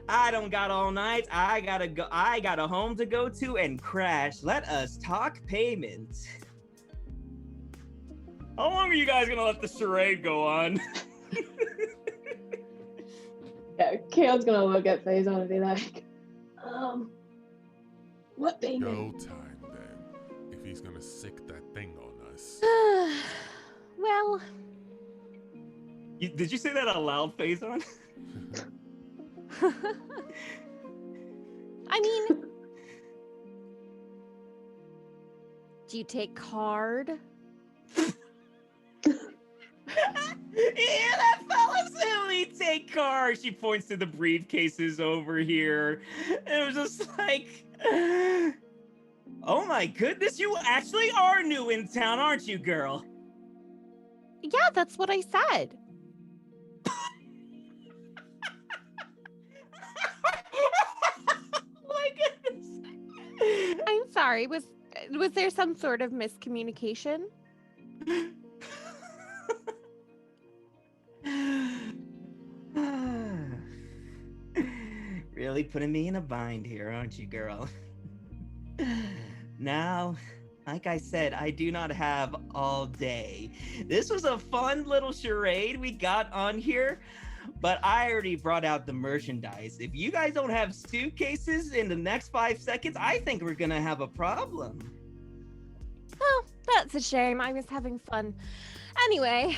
I don't got all night. I got a home to go to and crash. Let us talk payment. How long are you guys gonna let the charade go on?
Yeah, Kale's gonna look at Faizon and be like, what payment?
Go time then, if he's gonna sick that thing on us.
Well,
Did you say that out loud, Faizon?
I mean, do you take card?
Yeah, that fella's silly. Take cars. She points to the briefcases over here. And it was just like, oh my goodness, you actually are new in town, aren't you, girl?
Yeah, that's what I said.
My goodness.
I'm sorry. Was there some sort of miscommunication?
Really putting me in a bind here, aren't you, girl? Now, like I said, I do not have all day. This was a fun little charade we got on here, but I already brought out the merchandise. If you guys don't have suitcases in the next 5 seconds, I think we're gonna have a problem.
Oh, that's a shame. I was having fun. Anyway,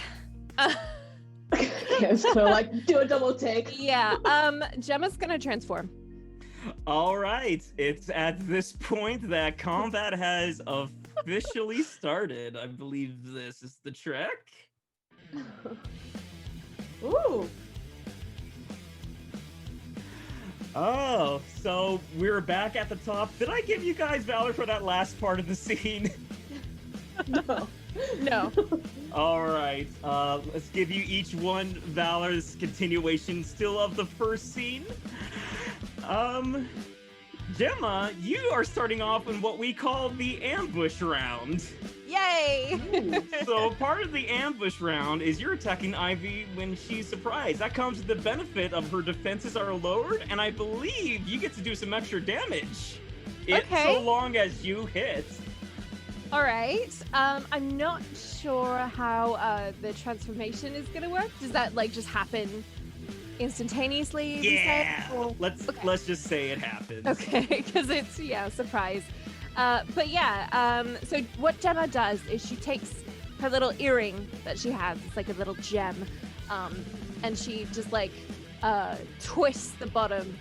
Kale's gonna do a double take.
yeah, Gemma's gonna transform.
All right, it's at this point that combat has officially started. I believe this is the track.
Ooh.
Oh, so we're back at the top. Did I give you guys Valor for that last part of the scene?
No.
No.
All right, let's give you each one Valor's continuation still of the first scene. Gemma, you are starting off in what we call the ambush round.
Yay!
So part of the ambush round is you're attacking Ivy when she's surprised. That comes with the benefit of her defenses are lowered, and I believe you get to do some extra damage.
Okay.
So long as you hit.
All right. I'm not sure how the transformation is gonna work. Does that just happen instantaneously?
Yeah.
Or...
Let's just say it happens.
Okay, because it's surprise. But yeah. So what Gemma does is she takes her little earring that she has. It's like a little gem, and she just twists the bottom,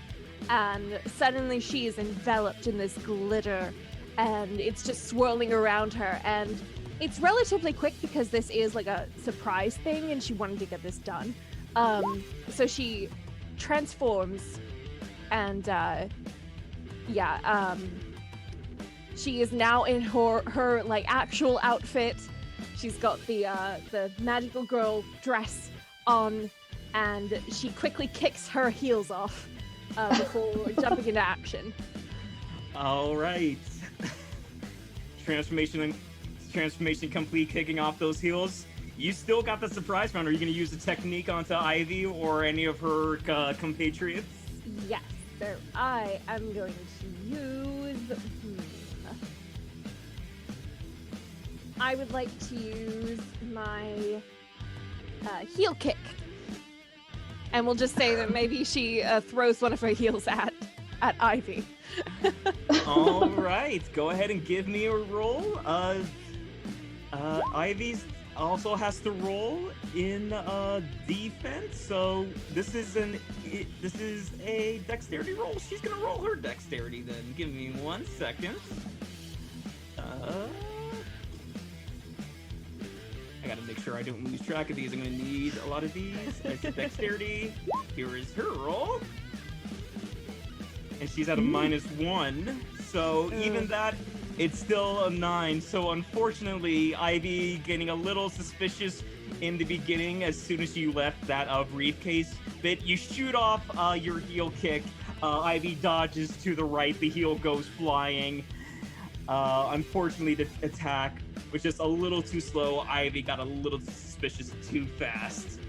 and suddenly she is enveloped in this glitter. And it's just swirling around her, and it's relatively quick because this is like a surprise thing and she wanted to get this done. So she transforms, and she is now in her actual outfit. She's got the magical girl dress on, and she quickly kicks her heels off before jumping into action.
All right. Transformation complete, kicking off those heels. You still got the surprise round. Are you going to use the technique onto Ivy or any of her compatriots?
Yes, so I am going to use... I would like to use my heel kick. And we'll just say that maybe she throws one of her heels at Ivy.
All right, go ahead and give me a roll. Ivy's also has to roll in defense, so this is a dexterity roll. She's gonna roll her dexterity then. Give me 1 second. I gotta make sure I don't lose track of these. I'm gonna need a lot of these. There's the dexterity. Here is her roll. And she's at a -1. So even that, it's still a 9. So unfortunately, Ivy getting a little suspicious in the beginning as soon as you left that briefcase bit. You shoot off your heel kick. Ivy dodges to the right. The heel goes flying. Unfortunately, the attack was just a little too slow. Ivy got a little suspicious too fast.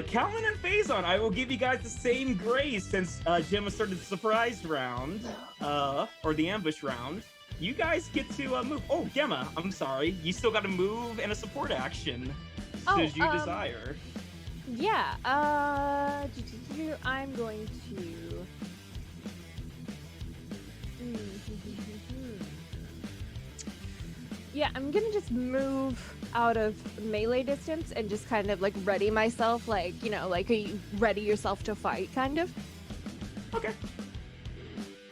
Callon and Faizon, I will give you guys the same grace since Gemma started the surprise round, or the ambush round. You guys get to move. Oh, Gemma, I'm sorry. You still got to move and a support action as you desire.
Yeah, I'm going to... Yeah, I'm gonna just move out of melee distance and just kind of like ready myself, like, you know, like ready yourself to fight, kind of.
Okay.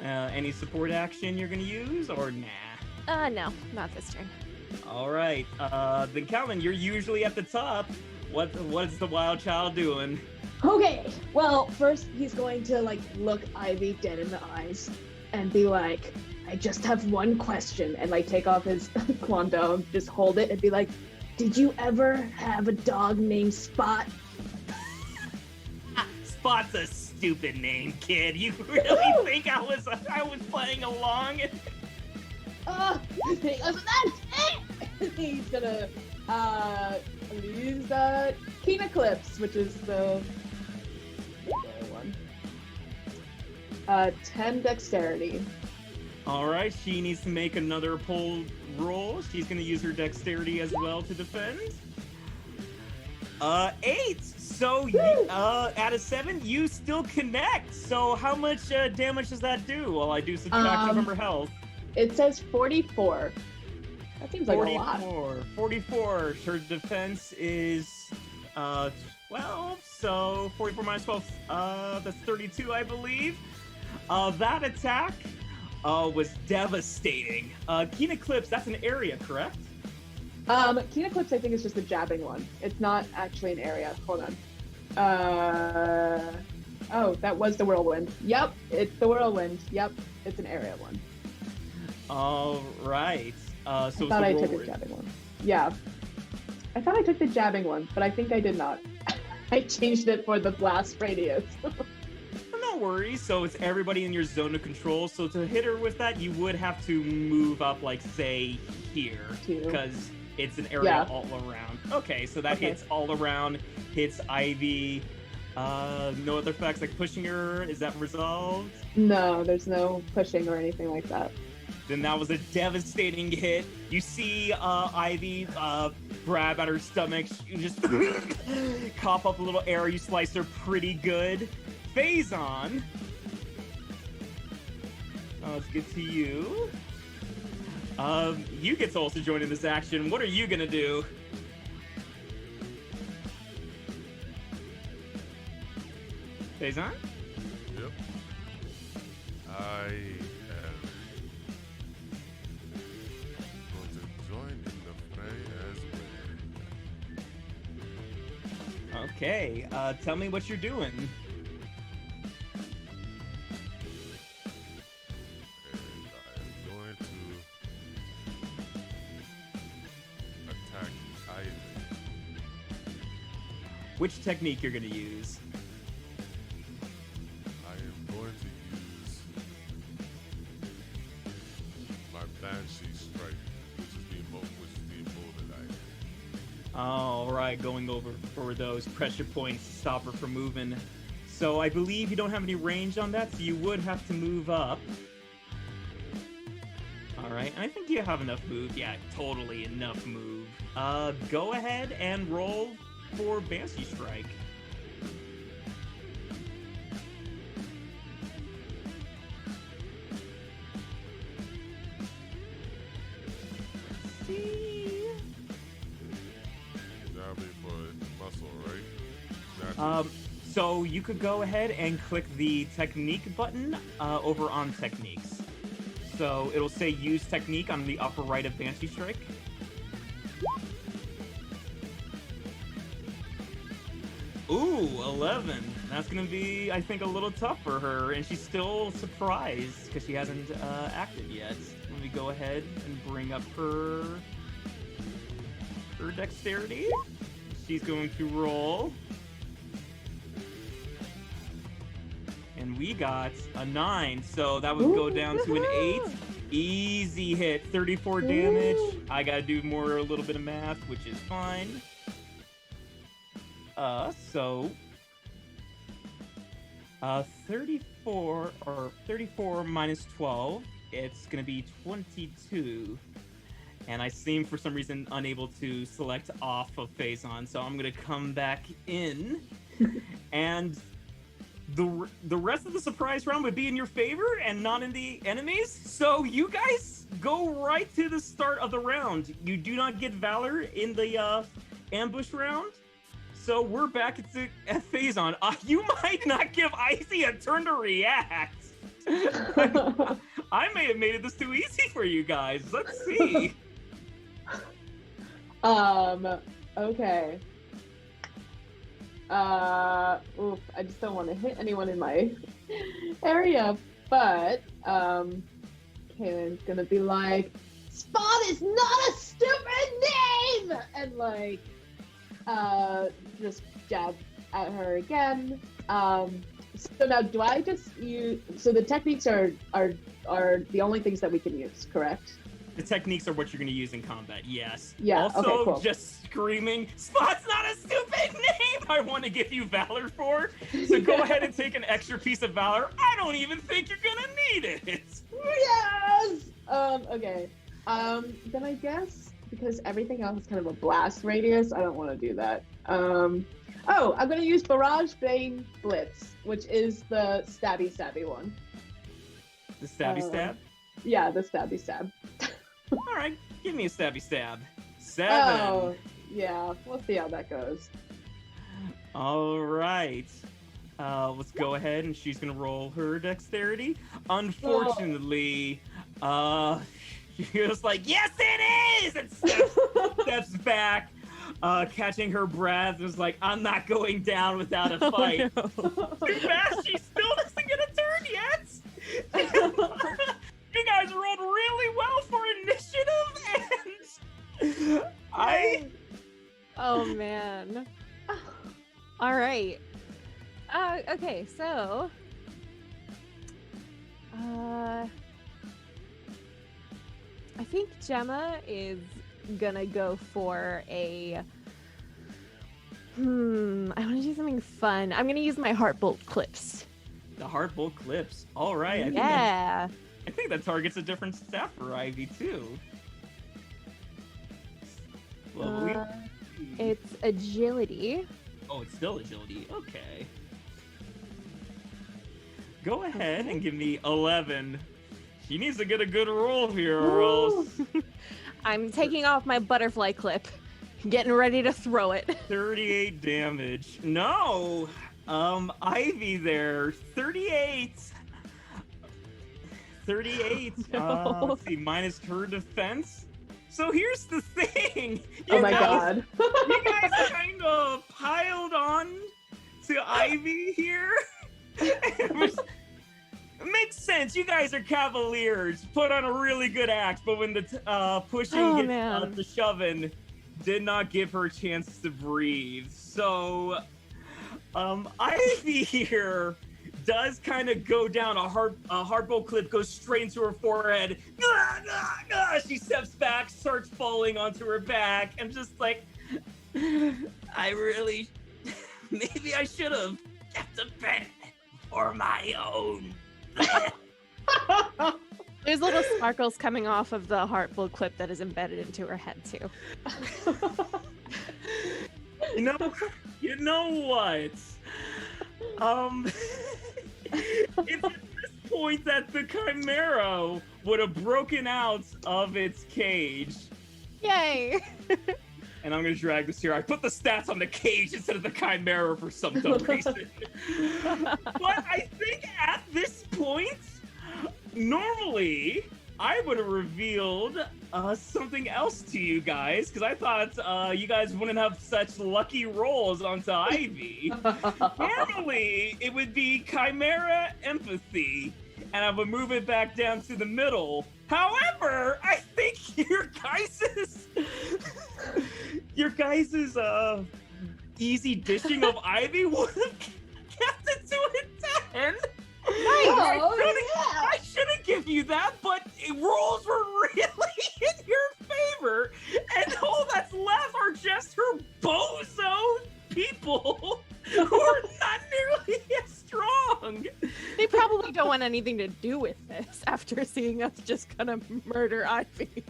Any support action you're gonna use, or nah?
No, not this turn.
All right. Then Callon, you're usually at the top. What's the wild child doing?
Okay, well, first he's going to like look Ivy dead in the eyes and be like, I just have one question, and like take off his quandong, just hold it and be like, did you ever have a dog named Spot?
Spot's a stupid name, kid. You really think I was playing along?
Because of that, he's gonna use that Keen Eclipse, which is the other one. 10 dexterity.
All right, she needs to make another pull roll. She's going to use her dexterity as well to defend. 8. So out of 7, you still connect. So how much damage does that do? Well, I do subtract from her health.
It says 44. That seems like
44.
a lot.
44. Her defense is 12. So 44 minus 12. That's 32, I believe. That attack was devastating. Keen Eclipse, that's an area, correct?
Keen Eclipse, I think, is just a jabbing one. It's not actually an area. Hold on. Oh, that was the whirlwind. Yep, it's the whirlwind. Yep, it's an area one.
All right. So
I thought I took a jabbing one. Yeah. I thought I took the jabbing one, but I think I did not. I changed it for the blast radius.
No worries. So it's everybody in your zone of control. So to hit her with that, you would have to move up, like, say, here. Because it's an area all around. Okay, so that hits all around. Hits Ivy. No other effects, like pushing her? Is that resolved?
No, there's no pushing or anything like that.
Then that was a devastating hit. You see Ivy grab at her stomach. You just cough up a little air. You slice her pretty good. Faizon. Let's get to you. You get to also join in this action. What are you gonna do? Faizon?
Yep. I am going to join in the fray as well.
Okay, tell me what you're doing.
And I am going to attack Ivy.
Which technique you're gonna use?
I am going to use my Banshee Strike, which is the emboldened item.
All right, going over for those pressure points to stop her from moving. So I believe you don't have any range on that, so you would have to move up. All right, and I think you have enough move. Yeah, totally enough move. Go ahead and roll for Banshee Strike. Let's see.
That'll be for muscle, right? Natural.
So you could go ahead and click the technique button over on techniques. So it'll say use technique on the upper right of Banshee Strike. Ooh, 11. That's gonna be, I think, a little tough for her, and she's still surprised because she hasn't acted yet. Let me go ahead and bring up her dexterity. She's going to roll. And we got a 9, so that would go down to an 8. Easy hit, 34 damage. I gotta do a little bit of math, which is fine. So 34 minus 12, it's gonna be 22. And I seem for some reason unable to select off of Faizon, so I'm gonna come back in, and the rest of the surprise round would be in your favor and not in the enemies. So you guys go right to the start of the round. You do not get Valor in the ambush round. So we're back at Faizon. You might not give Icy a turn to react. I may have made this too easy for you guys. Let's see.
Okay. I just don't want to hit anyone in my area, but Callon's gonna be like, Spot is not a stupid name, and like just jab at her again. So now do I just use, so the techniques are the only things that we can use, correct?
The techniques are what you're going to use in combat, yes.
Yeah,
also,
okay, cool.
Just screaming, Spot's not a stupid name! I want to give you Valor for. So go ahead and take an extra piece of Valor. I don't even think you're going to need it.
Yes! Okay. Then I guess, because everything else is kind of a blast radius, I don't want to do that. I'm going to use Barrage Bane Blitz, which is the stabby one.
The stabby stab?
Yeah, the stabby stab.
All right, give me a stabby stab. 7.
Oh, yeah. We'll see how that goes.
All right. Let's go ahead, and she's gonna roll her dexterity. Unfortunately, she was like, "Yes, it is!" And steps back, catching her breath. Was like, "I'm not going down without a fight."
Oh, no.
Too fast. She still doesn't get a turn yet. You guys rolled really well for initiative, and
Oh man. All right. Okay, so I think Gemma is gonna go for a I want to do something fun. I'm gonna use my Heartbolt clips.
the Heartbolt clips. All right. I think that targets a different staff variety too.
It's agility.
Oh, it's still agility. Okay. Go ahead and give me 11. She needs to get a good roll here, or else.
I'm taking off my butterfly clip, getting ready to throw it.
38 damage. No! Ivy there. 38. 38.
No.
Let's see, minus her defense. So here's the thing.
Oh my god.
You guys kind of piled on to Ivy here. It makes sense. You guys are cavaliers. Put on a really good act, but when the pushing gets the shoving, did not give her a chance to breathe. So, Ivy here does kind of go down a hardbolt clip, goes straight into her forehead. She steps back, starts falling onto her back, and just like, I really, maybe I should have kept a pet for my own.
There's little sparkles coming off of the Heartbolt clip that is embedded into her head too.
You know what? It's at this point that the Chimera would have broken out of its cage.
Yay!
And I'm gonna drag this here. I put the stats on the cage instead of the Chimera for some dumb reason. But I think at this point, normally, I would have revealed something else to you guys, because I thought you guys wouldn't have such lucky rolls onto Ivy. Normally, it would be Chimera Empathy, and I would move it back down to the middle. However, I think your guys's easy dishing of Ivy would have kept it to a 10. I shouldn't give you that, but rolls were really in your favor, and all that's left are just her bozo people who are not nearly as strong.
They probably don't want anything to do with this after seeing us just kind of murder Ivy.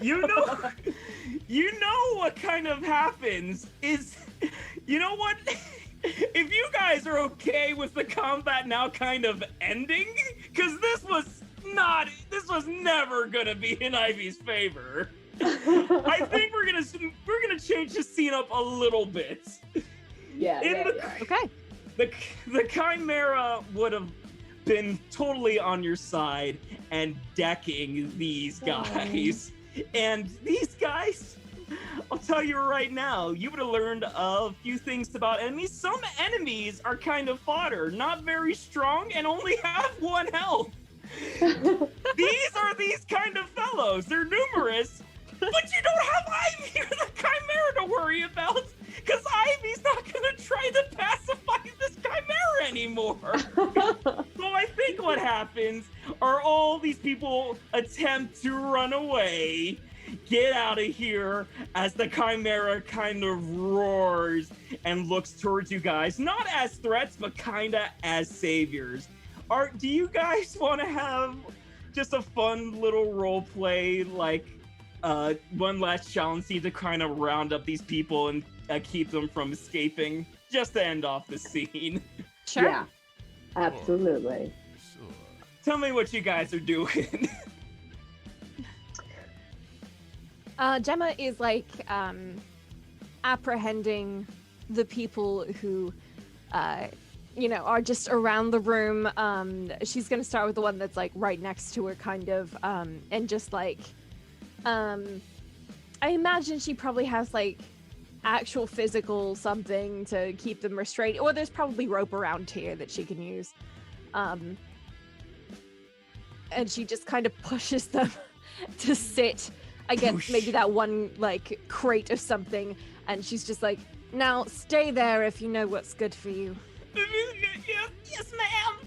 You know what kind of happens is, you know what? If you guys are okay with the combat now kind of ending, because this was never gonna be in Ivy's favor. I think we're gonna change the scene up a little bit.
Yeah.
Okay.
The Chimera would have been totally on your side and decking these guys. And these guys, I'll tell you right now, you would have learned a few things about enemies. Some enemies are kind of fodder, not very strong, and only have 1 health. These are these kind of fellows. They're numerous, but you don't have Ivy or the Chimera to worry about, because Ivy's not going to try to pacify this Chimera anymore. So I think what happens are all these people attempt to run away, get out of here, as the Chimera kind of roars and looks towards you guys, not as threats, but kind of as saviors. Do you guys want to have just a fun little role play, like one last challenge scene to kind of round up these people and keep them from escaping, just to end off the scene?
Sure.
Yeah, absolutely.
Sure.
Tell me what you guys are doing.
Gemma is like apprehending the people who are just around the room. She's gonna start with the one that's like right next to her, kind of, and just like I imagine she probably has like actual physical something to keep them restrained, or there's probably rope around here that she can use, and she just kind of pushes them to sit against maybe that one like crate of something, and she's just like, now stay there if you know what's good for you.
Yes, ma'am.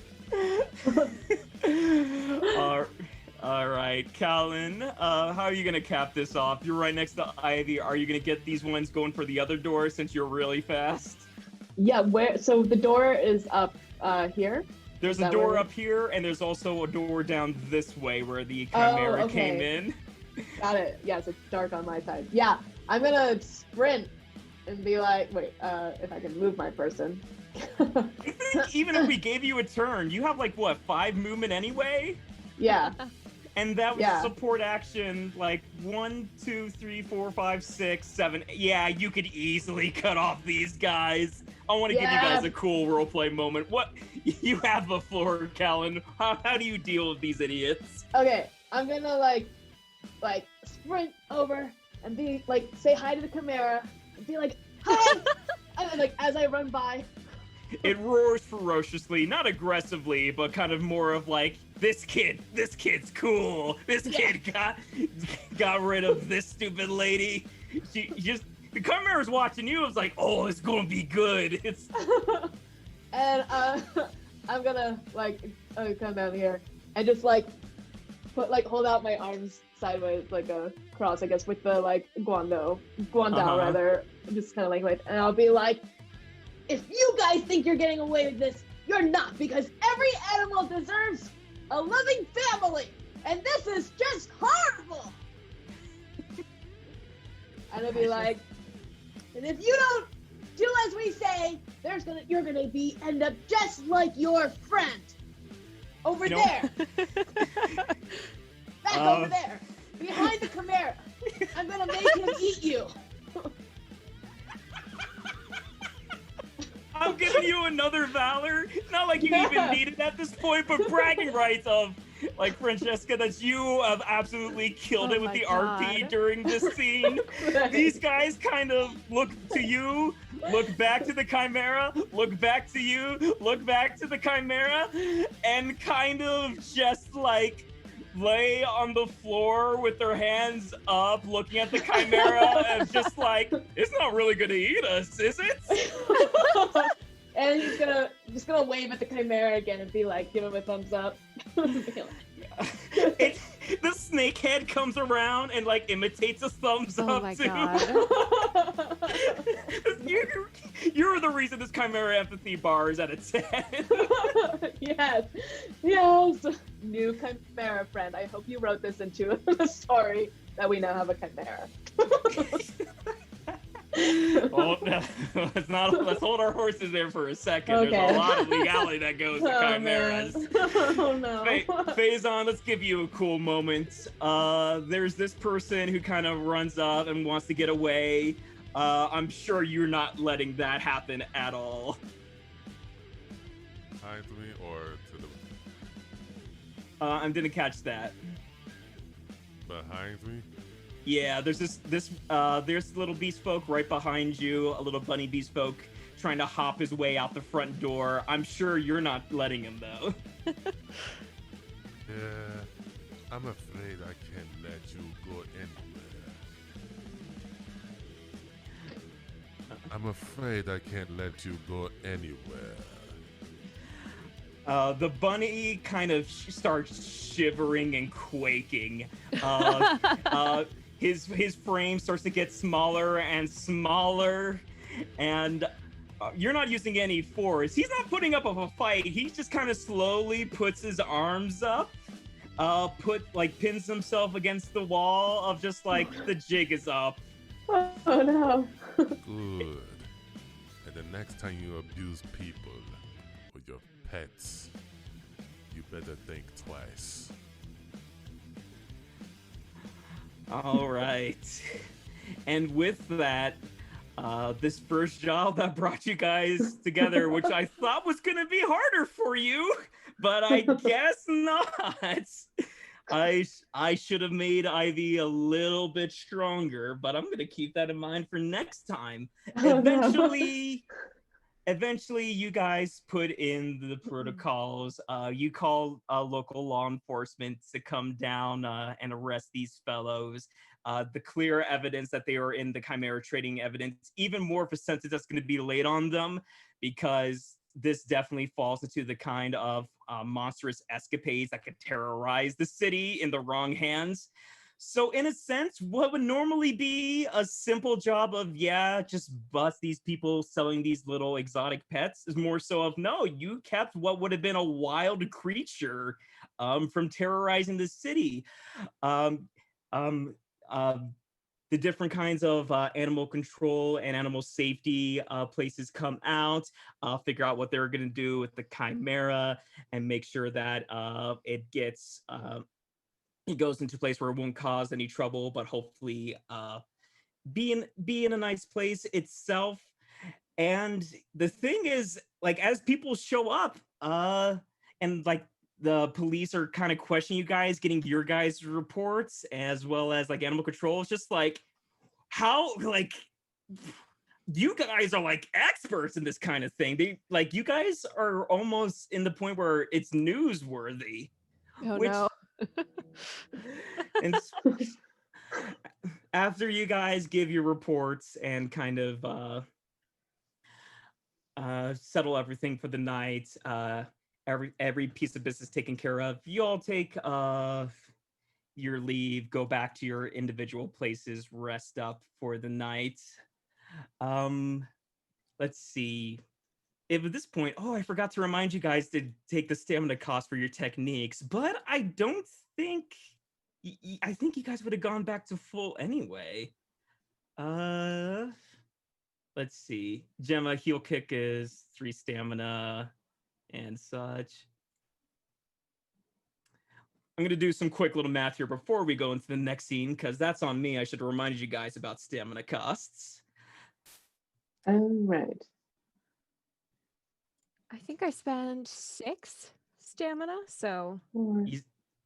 All right, Callon, how are you gonna cap this off? You're right next to Ivy. Are you gonna get these ones going for the other door since you're really fast?
Yeah, so the door is up here?
There's a door up here, and there's also a door down this way where the Chimera came in.
Got it. Yes, it's dark on my side. Yeah, I'm gonna sprint and be like, wait, if I can move my person.
I think even if we gave you a turn, you have like, what, 5 movement anyway?
Yeah.
And that was support action, like 1, 2, 3, 4, 5, 6, 7. Yeah, you could easily cut off these guys. I want to give you guys a cool roleplay moment. What? You have the floor, Callon. How do you deal with these idiots?
Okay, I'm gonna like sprint over and be like, say hi to the Chimera and be like, hi! And then like as I run by,
it roars ferociously, not aggressively, but kind of more of like, this kid's cool. This kid got rid of this stupid lady. The Chimera's watching you. It's like, oh, it's gonna be good.
And I'm gonna like come down here and just like hold out my arms sideways like a cross, I guess, with the like guandao rather, just kind of like, and I'll be like, if you guys think you're getting away with this, you're not, because every animal deserves a loving family, and this is just horrible. And I'll be like, and if you don't do as we say, you're gonna end up just like your friend over there. Back over there, behind the Chimera. I'm gonna make him eat you.
I'm giving you another Valor. Not like you even need it at this point, but bragging rights of, like Francesca, that you have absolutely killed it with
my
the RP
God.
during this scene. These guys kind of look to you, look back to the Chimera, look back to you, look back to the Chimera, and kind of just like lay on the floor with their hands up, looking at the Chimera, and just like, it's not really gonna eat us, is it?
And he's just gonna wave at the Chimera again and be like, give him a thumbs up.
The snake head comes around and like imitates a thumbs
Oh
up
my
too.
God.
You're the reason this Chimera empathy bar is at a 10.
Yes. New Chimera friend. I hope you wrote this into the story that we now have a Chimera.
Oh, no. Let's hold our horses there for a second.
Okay.
There's a lot of legality that goes to
Oh,
chimeras.
man. Oh no.
Faizon, let's give you a cool moment. There's this person who kind of runs up and wants to get away. I'm sure you're not letting that happen at all.
Behind me or to the
I didn't catch that.
behind me?
Yeah, there's there's little beast folk right behind you, a little bunny beast folk trying to hop his way out the front door. I'm sure you're not letting him though.
Yeah, I'm afraid I can't let you go anywhere. I'm afraid I can't let you go anywhere.
The bunny kind of starts shivering and quaking. His frame starts to get smaller and smaller, and you're not using any force. He's not putting up a fight. He just kind of slowly puts his arms up, pins himself against the wall of just like the jig is up.
Oh no.
Good. And the next time you abuse people or your pets, you better think twice.
All right. And with that, this first job that brought you guys together, which I thought was going to be harder for you, but I guess not. I should have made Ivy a little bit stronger, but I'm going to keep that in mind for next time.
Oh, no.
Eventually, you guys put in the protocols. You call local law enforcement to come down and arrest these fellows. The clear evidence that they are in the Chimera trading evidence, even more of a sentence that's going to be laid on them, because this definitely falls into the kind of monstrous escapades that could terrorize the city in the wrong hands. So in a sense, what would normally be a simple job of, just bust these people selling these little exotic pets is more so of, no, you kept what would have been a wild creature from terrorizing the city. The different kinds of animal control and animal safety places come out, figure out what they're going to do with the Chimera, and make sure that it gets... it goes into a place where it won't cause any trouble, but hopefully be in a nice place itself. And the thing is, like, as people show up, and like the police are kind of questioning you guys, getting your guys' reports, as well as like animal control, it's just like, how, like, you guys are like experts in this kind of thing. You guys are almost in the point where it's newsworthy.
Oh no.
And after you guys give your reports and kind of settle everything for the night, every piece of business taken care of, you all take your leave, go back to your individual places, rest up for the night. Let's see. If at this point, I forgot to remind you guys to take the stamina cost for your techniques, but I don't think, I think you guys would have gone back to full anyway. Let's see. Gemma, heal kick is 3 stamina and such. I'm going to do some quick little math here before we go into the next scene, because that's on me. I should have reminded you guys about stamina costs.
Right.
I think I spend 6 stamina, so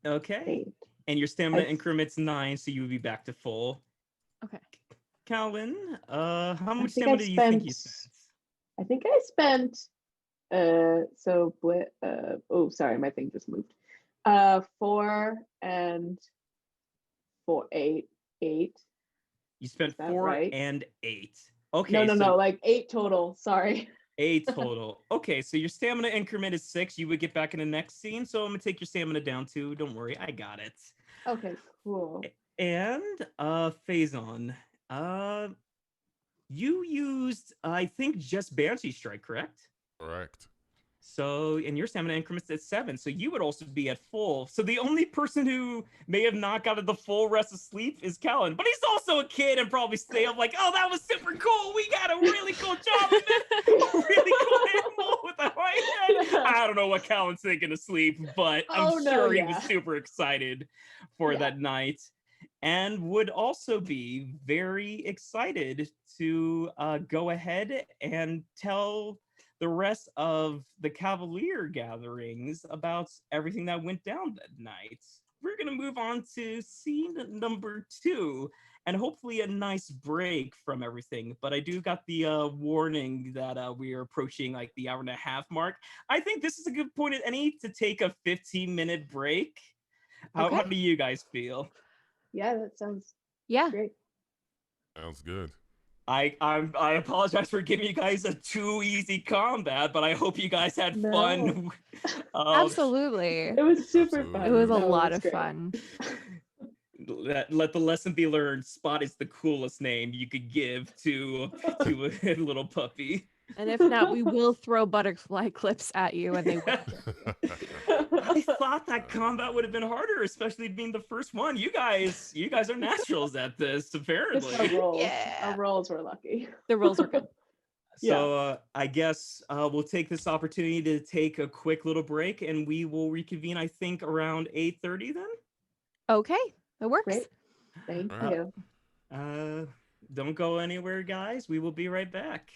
Okay.
8.
And your stamina
I-
increments 9, so you would be back to full.
Okay.
Calvin, how much
think I
stamina do you think you
spent-
spent?
I think I spent oh sorry, my thing just moved. 4 and 4, 8.
You spent
Is that
4
right?
and 8. Okay,
No,
so
like 8 total. Sorry.
8 total. Okay, so your stamina increment is 6. You would get back in the next scene, so I'm gonna take your stamina down too. Don't worry, I got it.
Okay, cool.
And Faizon, uh, you used I think just Banshee Strike, correct?
Correct.
So, and your stamina increments at 7, so you would also be at full. So the only person who may have not gotten the full rest of sleep is Callon, but he's also a kid and probably stay up like, oh, that was super cool. We got a really cool job and then a really cool animal with a white head. I don't know what Callon's thinking of sleep, but I'm
Oh, no,
sure he
yeah.
was super excited for
Yeah.
that night. And would also be very excited to go ahead and tell the rest of the Cavalier gatherings about everything that went down that night. We're going to move on to scene number 2 and hopefully a nice break from everything. But I do got the warning that we are approaching like the hour and a half mark. I think this is a good point at any to take a 15-minute break. How
Okay.
do you guys feel?
Yeah, that sounds
Yeah.
great.
Sounds good.
I apologize for giving you guys a too easy combat, but I hope you guys had
No.
fun.
Absolutely.
It was super
Absolutely.
fun.
It was a
No,
lot of
great.
fun.
Let the lesson be learned. Spot is the coolest name you could give to a little puppy.
And if not, we will throw butterfly clips at you and they will.
I thought that combat would have been harder, especially being the first one. You guys are naturals at this,
Just our
apparently.
rolls.
Yeah.
Our rolls were lucky.
The rolls are good.
So I guess we'll take this opportunity to take a quick little break, and we will reconvene. I think around 8:30 then.
Okay. It works.
Great. Thank
All right.
you.
Don't go anywhere, guys. We will be right back.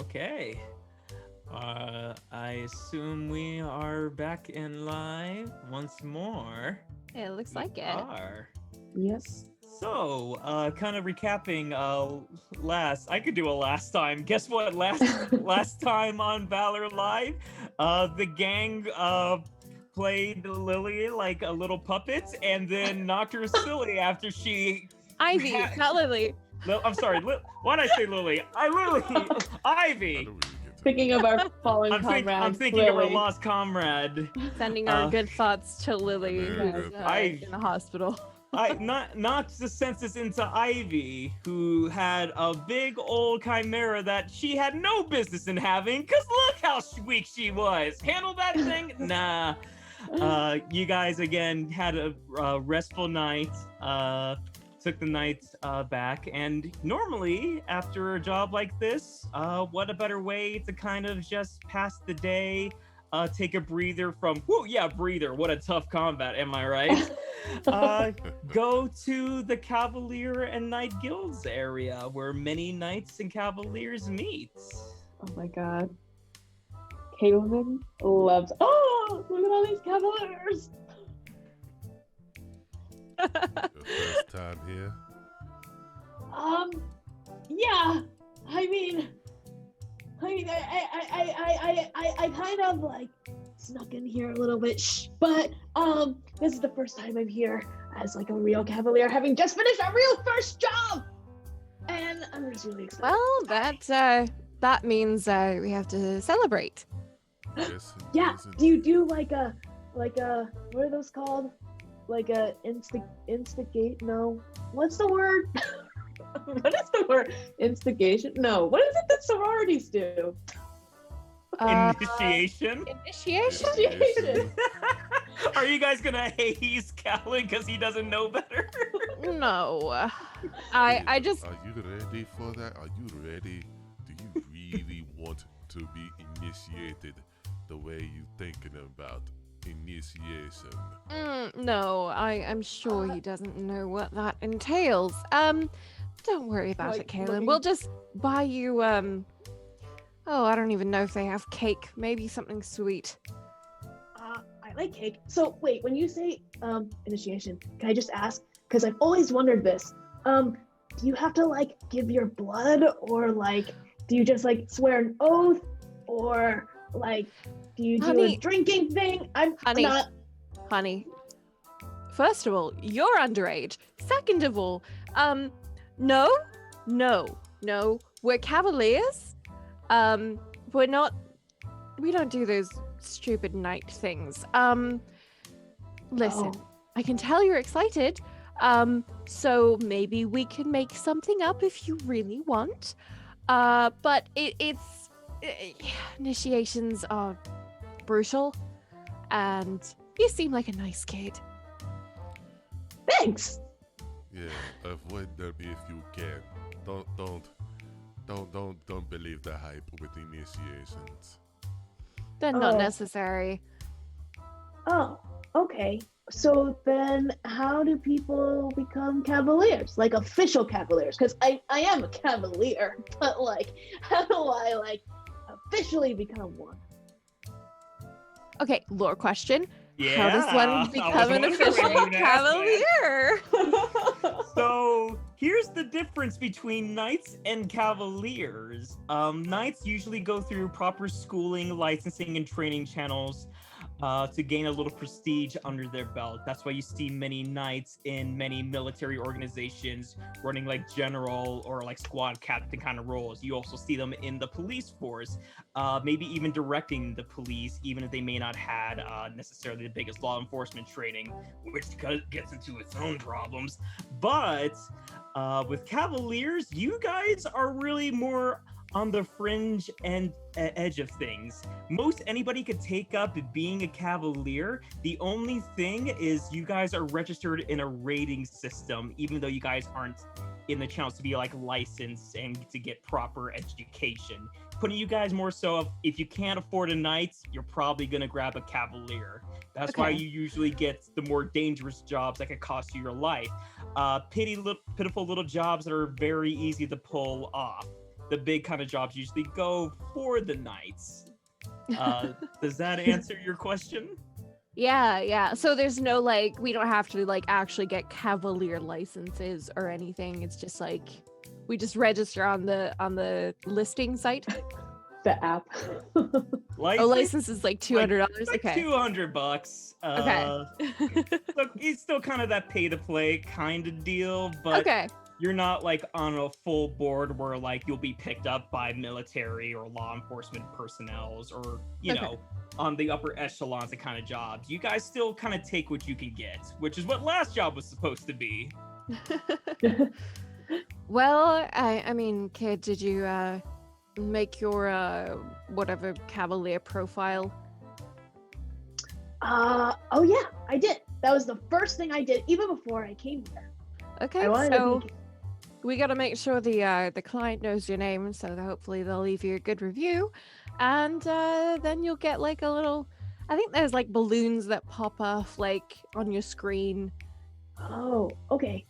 Okay. I assume we are back in live once more.
It looks
We
like it.
are.
Yes.
So, kind of recapping, I could do a last time. Guess what? Last time on Valor Live, the gang played Lily like a little puppet and then knocked her silly after she.
Ivy, not Lily.
I'm sorry. Why did I say Lily? Ivy.
How do we get to
Thinking of our fallen comrade.
I'm thinking of our
Lily.
lost comrade.
Sending our good thoughts to Lily,
Very
who's
good.
in the hospital.
Not to sense this into Ivy, who had a big old chimera that she had no business in having, because look how weak she was. Handle that thing? Nah. You guys, again, had a restful night. Took the night back, and normally after a job like this, what a better way to kind of just pass the day, take a breather from, breather, what a tough combat, am I right? Go to the Cavalier and Knight Guilds area, where many knights and cavaliers meet.
Oh my god. Callon loves. Oh, look at all these cavaliers.
Your first time here?
Yeah. I mean, I kind of like snuck in here a little bit, but this is the first time I'm here as like a real cavalier, having just finished a real first job, and I'm just really excited.
Well, that means we have to celebrate.
Yes,
Yeah.
isn't-
Do you do like a what are those called? Like a instigate? No. What's the word? What is the word? Instigation? No. What is it that sororities do?
Initiation?
Initiation?
Initiation.
Are you guys gonna haze Callon because he doesn't know better?
No. I just.
Are you ready for that? Are you ready? Do you really want to be initiated the way you thinking about initiation?
No, I'm sure he doesn't know what that entails. Don't worry about it,
Like,
Callon.
looking-
We'll just buy you, oh, I don't even know if they have cake. Maybe something sweet.
I like cake. So wait, when you say initiation, can I just ask? Because I've always wondered this. Do you have to like give your blood, or like do you just like swear an oath, or like do you do
Honey.
a drinking thing? I'm
Honey.
not.
Honey, first of all, you're underage. Second of all, no, we're cavaliers. We don't do those stupid knight things. Listen,
Oh.
I can tell you're excited. So maybe we can make something up if you really want. But it's initiations are brutal, and you seem like a nice kid.
Thanks.
Yeah, avoid them if you can. Don't believe the hype with initiations.
They're not
Oh.
necessary.
Oh, okay. So then how do people become cavaliers? Like official cavaliers? Because I am a cavalier, but like how do I like officially become one?
Okay, lore question.
Yeah.
How does one
I was
become an
wondering
official
you would ask that.
cavalier?
So here's the difference between knights and cavaliers. Knights usually go through proper schooling, licensing, and training channels to gain a little prestige under their belt. That's why you see many knights in many military organizations running like general or like squad captain kind of roles. You also see them in the police force, maybe even directing the police, even if they may not had necessarily the biggest law enforcement training, which gets into its own problems. But with cavaliers, you guys are really more on the fringe and edge of things. Most anybody could take up being a cavalier. The only thing is you guys are registered in a rating system, even though you guys aren't in the chance to be like licensed and to get proper education. Putting you guys more so of, if you can't afford a knight, you're probably gonna grab a cavalier. That's why
Okay.
you usually get the more dangerous jobs that could cost you your life. Pitiful little jobs that are very easy to pull off. the big kind of jobs usually go for the knights. Does that answer your question?
Yeah. So there's no like, we don't have to like actually get cavalier licenses or anything. It's just like we just register on the listing site.
The app.
License
is like $200.
like
Okay.
$200.
Okay.
Look, it's still kind of that pay to play kind of deal, but
Okay.
you're not like on a full board where like you'll be picked up by military or law enforcement personnels or you
Okay.
know on the upper echelons of kind of jobs. You guys still kind of take what you can get, which is what last job was supposed to be.
Well, I mean, kid, did you make your whatever cavalier profile?
Oh yeah, I did. That was the first thing I did, even before I came here.
Okay,
I wanted
so
to be...
we got to make sure the client knows your name, so that hopefully they'll leave you a good review, and then you'll get like a little. I think there's like balloons that pop off like on your screen.
Oh, okay.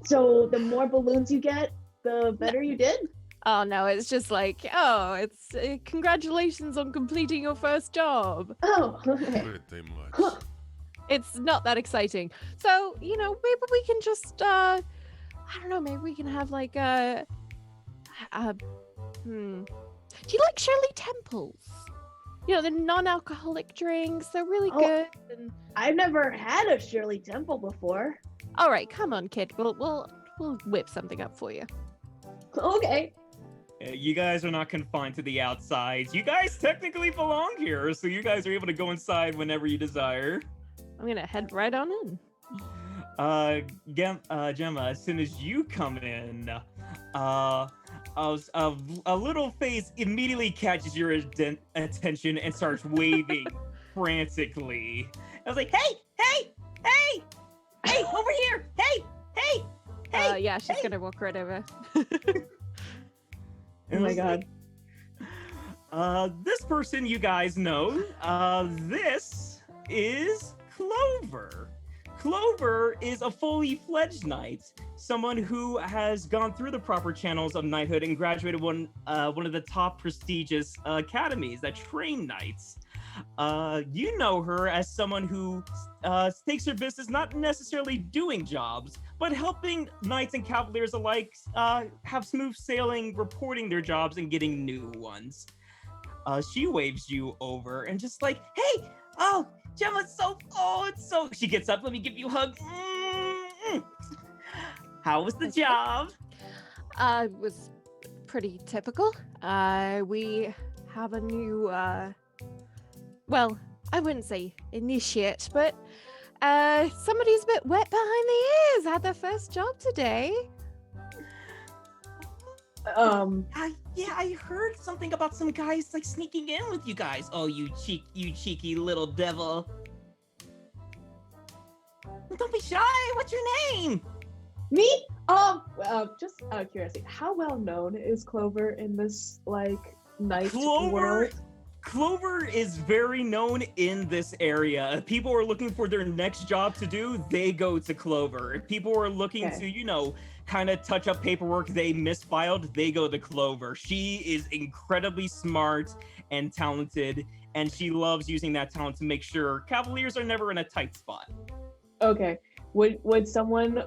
So the more balloons you get, the better you did?
Oh no, it's just like, oh, it's congratulations on completing your first job.
Oh, okay.
Pretty much.
Huh.
It's not that exciting. So, you know, maybe we can just I don't know, maybe we can have like do you like Shirley Temples? You know, the non-alcoholic drinks, they're really
Oh.
good. And...
I've never had a Shirley Temple before.
All right, come on, kid. We'll whip something up for you.
Okay.
You guys are not confined to the outsides. You guys technically belong here, so you guys are able to go inside whenever you desire.
I'm gonna head right on in.
Gemma, as soon as you come in, a little face immediately catches your attention and starts waving frantically. I was like, hey, over here, hey.
Yeah, she's gonna walk right over.
Oh my god.
This person you guys know, this is Clover. Clover is a fully fledged knight, someone who has gone through the proper channels of knighthood and graduated one of the top prestigious academies that train knights. You know her as someone who takes her business not necessarily doing jobs, but helping knights and cavaliers alike have smooth sailing, reporting their jobs and getting new ones. She waves you over and just like, hey, oh, Gemma, it's so. She gets up, let me give you a hug. How was the job?
It was pretty typical. We have a new, well, I wouldn't say initiate, but somebody's a bit wet behind the ears. Had their first job today.
Yeah, I heard something about some guys like sneaking in with you guys. Oh, you cheeky little devil. Don't be shy. What's your name?
Me? Just out of curiosity, how well known is Clover in this like knight world?
Clover is very known in this area. If people are looking for their next job to do, they go to Clover. If people are looking to, you know, kind of touch up paperwork they misfiled, they go to Clover. She is incredibly smart and talented, and she loves using that talent to make sure cavaliers are never in a tight spot.
Okay. Would someone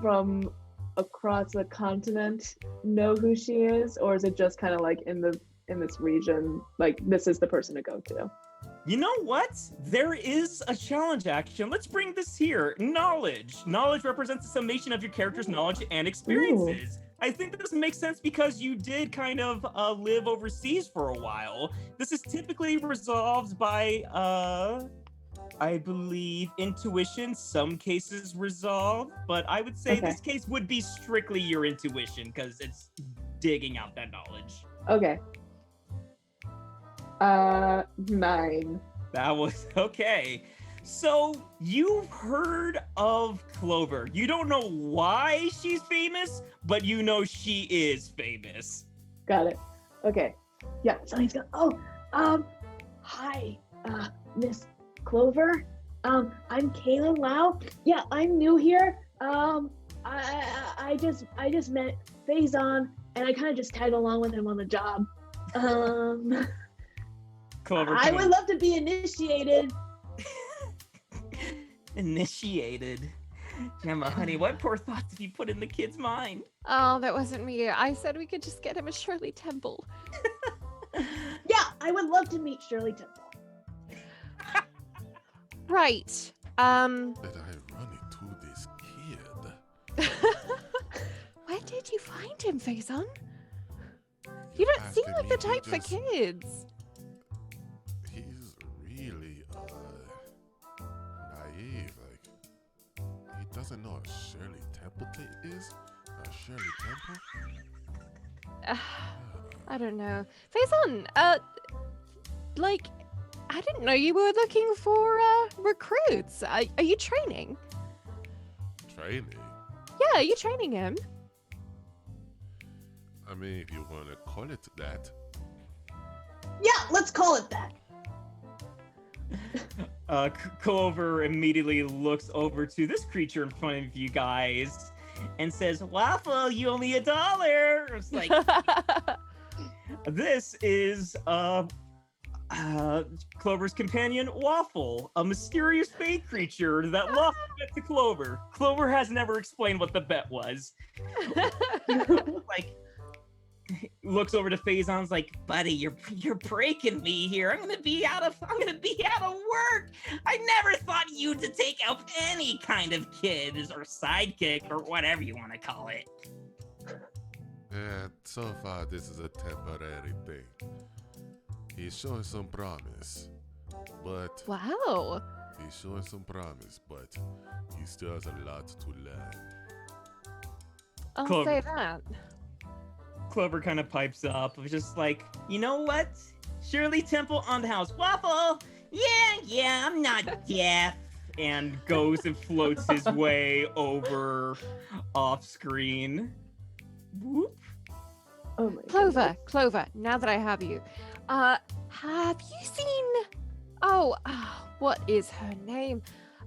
from across the continent know who she is, or is it just kind of like in this region, like this is the person to go to?
You know what? There is a challenge action. Let's bring this here. Knowledge. Knowledge represents a summation of your character's knowledge and experiences. Ooh. I think this makes sense because you did kind of live overseas for a while. This is typically resolved by, I believe, intuition. Some cases resolve, but I would say this case would be strictly your intuition because it's digging out that knowledge.
Okay. 9.
That was okay. So you've heard of Clover. You don't know why she's famous, but you know she is famous.
Got it. Okay. Yeah. So he's going, hi, Miss Clover. I'm Callon Lau. Yeah, I'm new here. I just met Faizon and I kind of just tag along with him on the job.
Clover,
I would love to be initiated.
Initiated. Gemma, honey, what poor thoughts have you put in the kid's mind?
Oh, that wasn't me. I said we could just get him a Shirley Temple.
Yeah, I would love to meet Shirley Temple.
Right.
That I run into this kid.
Where did you find him, Faizon? You don't seem like the type for kids.
He's really naive. Like, he doesn't know what Shirley Temple is. Shirley Temple.
I don't know. Faizon, like, I didn't know you were looking for recruits. Are you training?
Training?
Yeah, are you training him?
I mean, if you want to call it that.
Yeah, let's call it that.
Clover immediately looks over to this creature in front of you guys and says, "Waffle, you owe me $1." It's like, this is Clover's companion, Waffle, a mysterious fey creature that lost the bet to Clover. Clover has never explained what the bet was. Like, looks over to Faizon's like, "Buddy, you're breaking me here. I'm gonna be out of work. I never thought you to take up any kind of kids or sidekick or whatever you want to call it."
Yeah, so far this is a temporary thing. He's showing some promise, but
Wow.
he still has a lot to learn.
I'll
Clover.
say that.
Clover kind of pipes up, just like, "You know what? Shirley Temple on the house. Waffle! Yeah, I'm not deaf." And goes and floats his way over off screen. Whoop.
Oh my
Clover, now that I have you, have you seen, what is her name?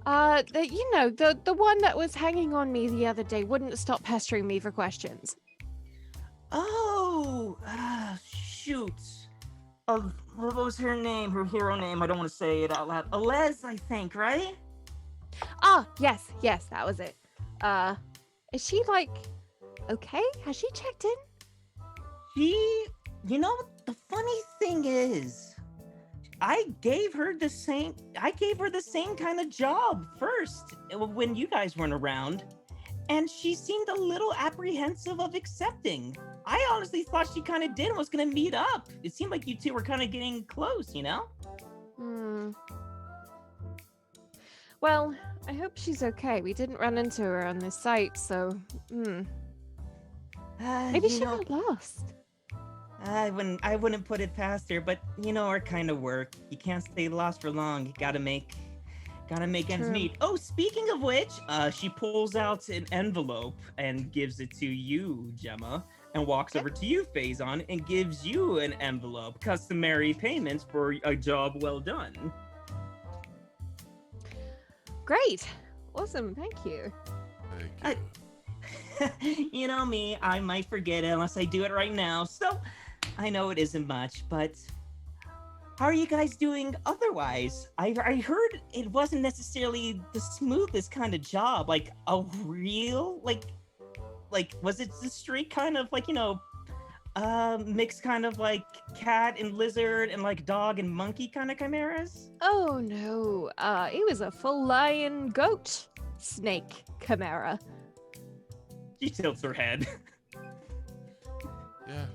The one that was hanging on me the other day, wouldn't stop pestering me for questions.
Oh, shoot. What was her name? Her hero name? I don't want to say it out loud. Allez, I think, right?
Yes, that was it. Is she like, okay? Has she checked in?
The funny thing is, I gave her the same kind of job first when you guys weren't around, and she seemed a little apprehensive of accepting. I honestly thought she kind of did and was going to meet up. It seemed like you two were kind of getting close, you know?
Well, I hope she's okay. We didn't run into her on this site, so, maybe she got lost.
I wouldn't put it past her, but you know our kind of work. You can't stay lost for long. You gotta make ends meet. Oh, speaking of which, she pulls out an envelope and gives it to you, Gemma, and walks over to you, Faizon, and gives you an envelope. Customary payments for a job well done.
Great. Awesome. Thank you.
Thank you.
You know me, I might forget it unless I do it right now. So I know it isn't much, but how are you guys doing otherwise? I heard it wasn't necessarily the smoothest kind of job, like a real, like was it the straight kind of like, mixed kind of like cat and lizard and like dog and monkey kind of chimeras?
Oh no, it was a full lion goat snake chimera.
She tilts her head.
Yeah.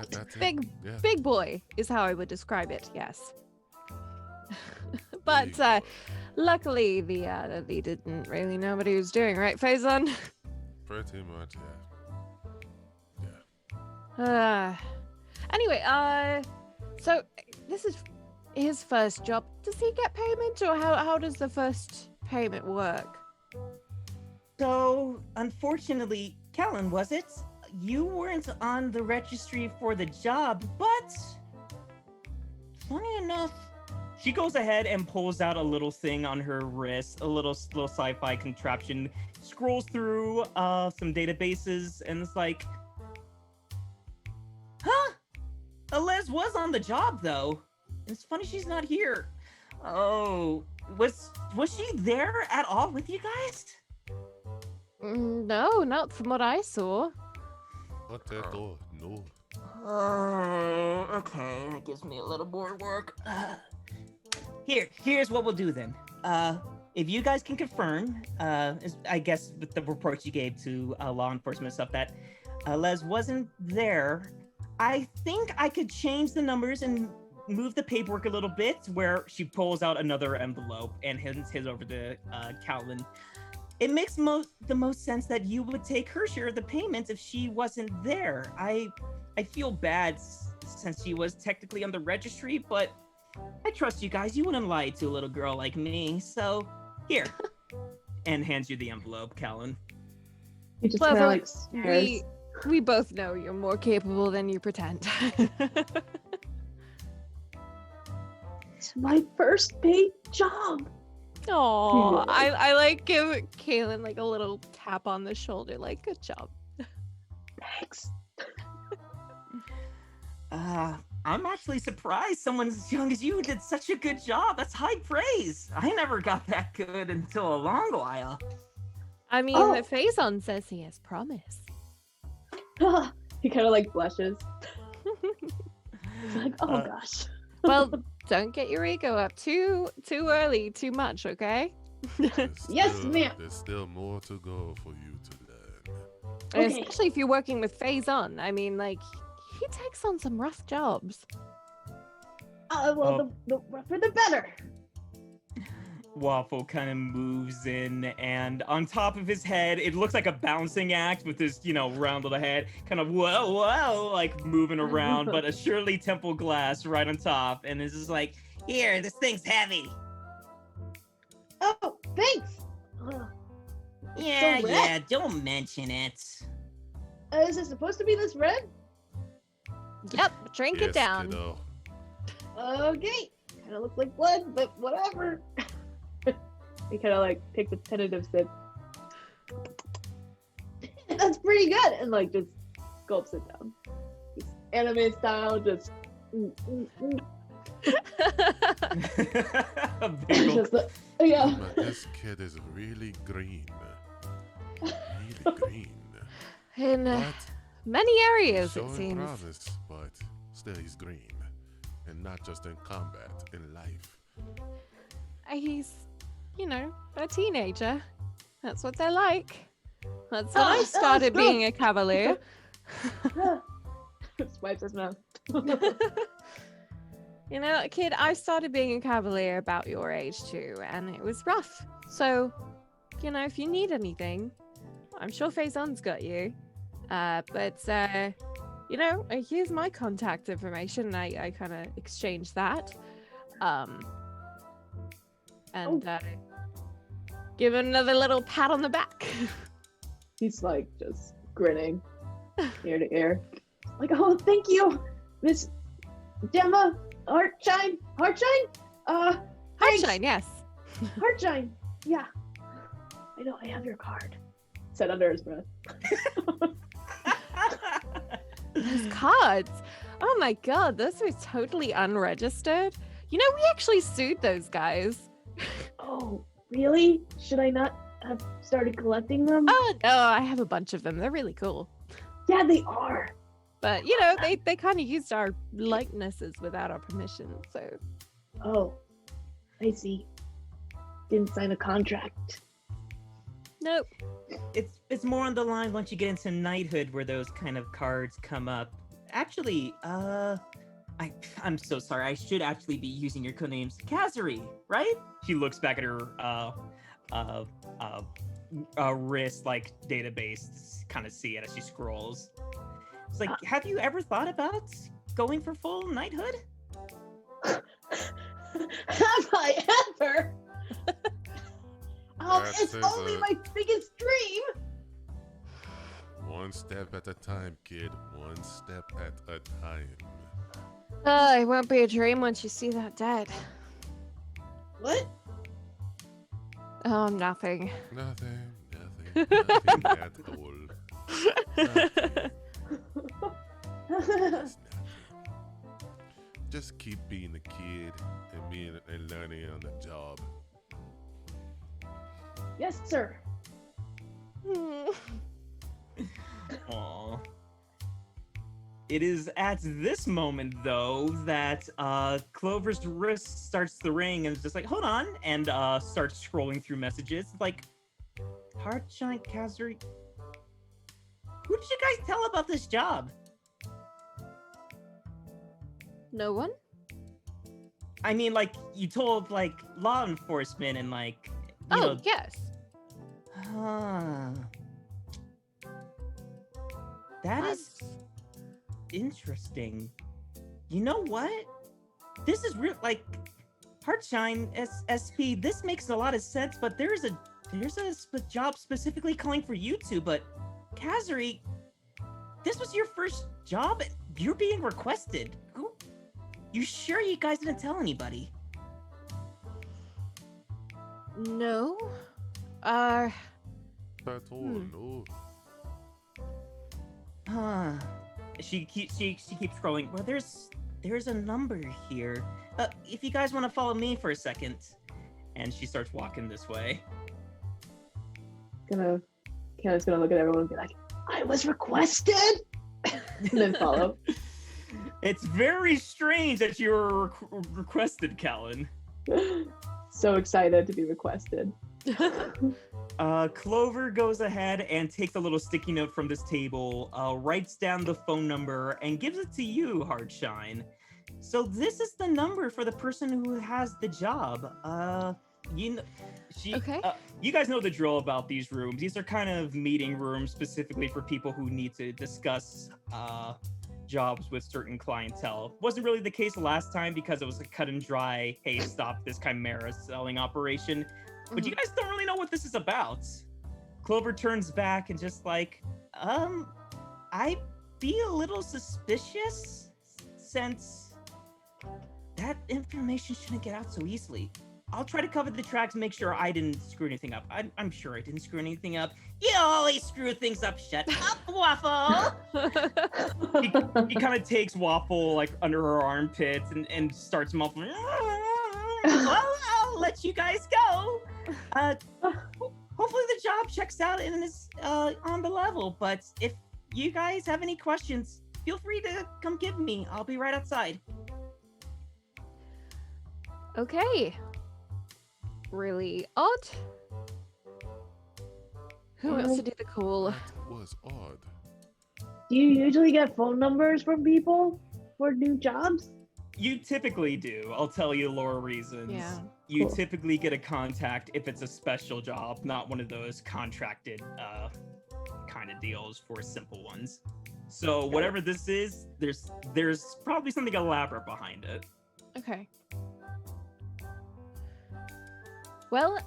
That's it.
Big boy is how I would describe it, yes. But
Big boy.
luckily the didn't really know what he was doing, right, Faizon?
Pretty much, yeah.
Anyway, so this is his first job. Does he get payment, or how does the first payment work?
So, unfortunately, Callon, was it? You weren't on the registry for the job, but funny enough, she goes ahead and pulls out a little thing on her wrist, a little sci-fi contraption, scrolls through some databases, and it's like, Les was on the job though. It's funny she's not here. Oh, was she there at all with you guys?
No, not from what I saw.
Not at all, no.
Oh, okay. That gives me a little more work. Here's what we'll do then. If you guys can confirm, I guess with the reports you gave to law enforcement and stuff that Les wasn't there, I think I could change the numbers and move the paperwork a little bit where she pulls out another envelope and hands his over to Callon. It makes the most sense that you would take her share of the payments if she wasn't there. I feel bad since she was technically on the registry, but I trust you guys. You wouldn't lie to a little girl like me, so here. And hands you the envelope, Callon.
He just kind of like stares.
We both know you're more capable than you pretend.
It's my first paid job.
Oh, I like give Kaylin like a little tap on the shoulder, like good job.
Thanks.
I'm actually surprised someone as young as you did such a good job. That's high praise. I never got that good until a long while.
I mean, Faizon says he has promise.
He kind of like blushes. He's like, oh gosh.
Well, don't get your ego up too early, too much, okay?
Yes, ma'am.
There's still more to go for you to learn.
And
Okay.
especially if you're working with Faizon. I mean, like, he takes on some rough jobs.
Well, the rougher the better.
Waffle kind of moves in, and on top of his head, it looks like a bouncing act with his, round little head, kind of whoa, like moving around, but a Shirley Temple glass right on top, and it's just like, here, this thing's heavy.
Oh, thanks.
Yeah,
so red.
yeah, don't mention it.
Is it supposed to be this red?
Yep, drink it down.
Kiddo.
Okay. Kind of looks like blood, but whatever. He kind of like takes a tentative sip. That's pretty good, and like just gulps it down. Just anime style, just.
A big ol'-
Just yeah.
But this kid is really green. Really green.
In
But
many areas, it
showing
seems.
promise, but still he's green. And not just in combat, in life.
He's, a teenager. That's what they're like. That's when I started
good.
being a cavalier.
Swipes his mouth.
Kid, I started being a cavalier about your age too, and it was rough. So, if you need anything, I'm sure Faizon's got you. Here's my contact information. I kind of exchanged that. Give him another little pat on the back.
He's like just grinning ear to ear. Like, oh, thank you, Miss Gemma. HeartShine. Thanks.
HeartShine, yes.
HeartShine. Yeah. I know. I have your card. Said under his breath.
Those cards. Oh my god, those are totally unregistered. We actually sued those guys.
Oh, really? Should I not have started collecting them?
Oh no, I have a bunch of them. They're really cool.
Yeah, they are.
But they kind of used our likenesses without our permission, so.
Oh, I see. Didn't sign a contract.
Nope.
It's more on the line once you get into knighthood where those kind of cards come up. Actually, I'm so sorry. I should actually be using your codenames. Kazhri, right? She looks back at her wrist like database to kind of see it as she scrolls. It's like, have you ever thought about going for full knighthood?
Have I ever? It's
That is
only
a-
my biggest dream.
One step at a time, kid. One step at a time.
It won't be a dream once you see that dead.
What?
Oh, nothing.
Nothing at all. Nothing. It's nothing.
Aw. It is at this moment, though, that Clover's wrist starts to ring and is just like, hold on, and starts scrolling through messages. Like, HeartShine, Kazhri, who did you guys tell about this job?
No one?
I mean, like, you told, like, law enforcement and, like, you
Oh,
know...
yes.
That is interesting. You know what? This is real, like, HeartShine, SP, this makes a lot of sense, but there's a job specifically calling for you two, but Kazhri, this was your first job? You're being requested. Who? You sure you guys didn't tell anybody?
No.
That's all. No.
She keeps scrolling. Well, there's a number here. If you guys want to follow me for a second. And she starts walking this way.
Kiana's gonna look at everyone and be like, I was requested! And then follow.
It's very strange that you were requested, Callon.
So excited to be requested.
Clover goes ahead and takes a little sticky note from this table, writes down the phone number, and gives it to you, HeartShine. So this is the number for the person who has the job.
Okay.
You guys know the drill about these rooms. These are kind of meeting rooms specifically for people who need to discuss jobs with certain clientele. Wasn't really the case last time because it was a cut and dry, hey, stop this chimera selling operation. But you guys don't really know what this is about. Clover turns back and just like, I'd be a little suspicious since that information shouldn't get out so easily. I'll try to cover the tracks and make sure I didn't screw anything up. I'm sure I didn't screw anything up. You always screw things up. Shut up, Waffle! He kind of takes Waffle like under her armpits and starts muffling. Well, I'll let you guys go. Hopefully the job checks out and is on the level. But if you guys have any questions, feel free to come get me. I'll be right outside.
Okay. Really odd. Who wants to do the call?
That was odd.
Do you usually get phone numbers from people for new jobs?
You typically do. I'll tell you lore reasons.
Yeah.
You
Cool.
typically get a contact if it's a special job, not one of those contracted kind of deals for simple ones. So whatever this is, there's probably something elaborate behind it.
Okay. Well,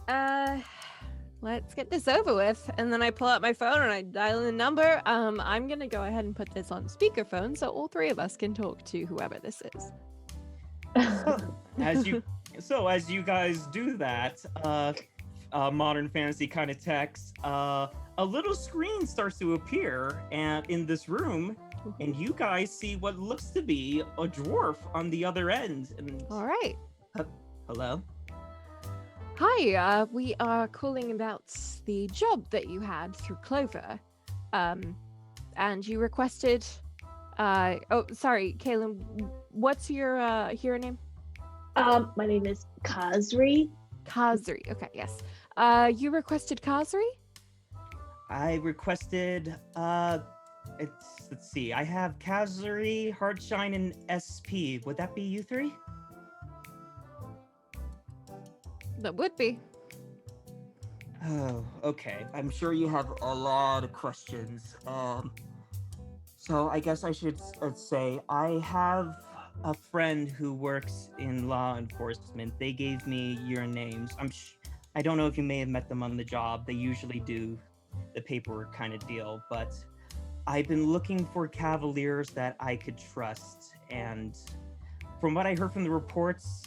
let's get this over with. And then I pull out my phone and I dial in the number. I'm gonna go ahead and put this on speakerphone so all three of us can talk to whoever this is.
As you guys do that, modern fantasy kind of text, a little screen starts to appear in this room, and you guys see what looks to be a dwarf on the other end. And
All right.
hello.
Hi, we are calling about the job that you had through Clover. And you requested, oh, sorry, Callon, what's your hero name?
My name is Kazhri.
Kazhri, okay, yes. You requested Kazhri?
I requested, let's see, I have Kazhri, HeartShine, and SP. Would that be you three?
That would be.
Oh, okay. I'm sure you have a lot of questions. So I guess I should say I have a friend who works in law enforcement. They gave me your names. I don't know if you may have met them on the job. They usually do the paperwork kind of deal, but I've been looking for cavaliers that I could trust. And from what I heard from the reports,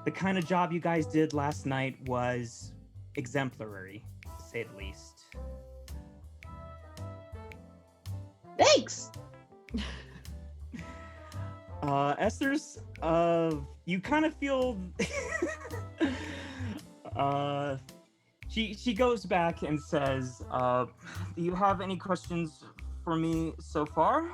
the kind of job you guys did last night was exemplary, to say the least.
Thanks.
Esther's, you kind of feel, she goes back and says, do you have any questions for me so far?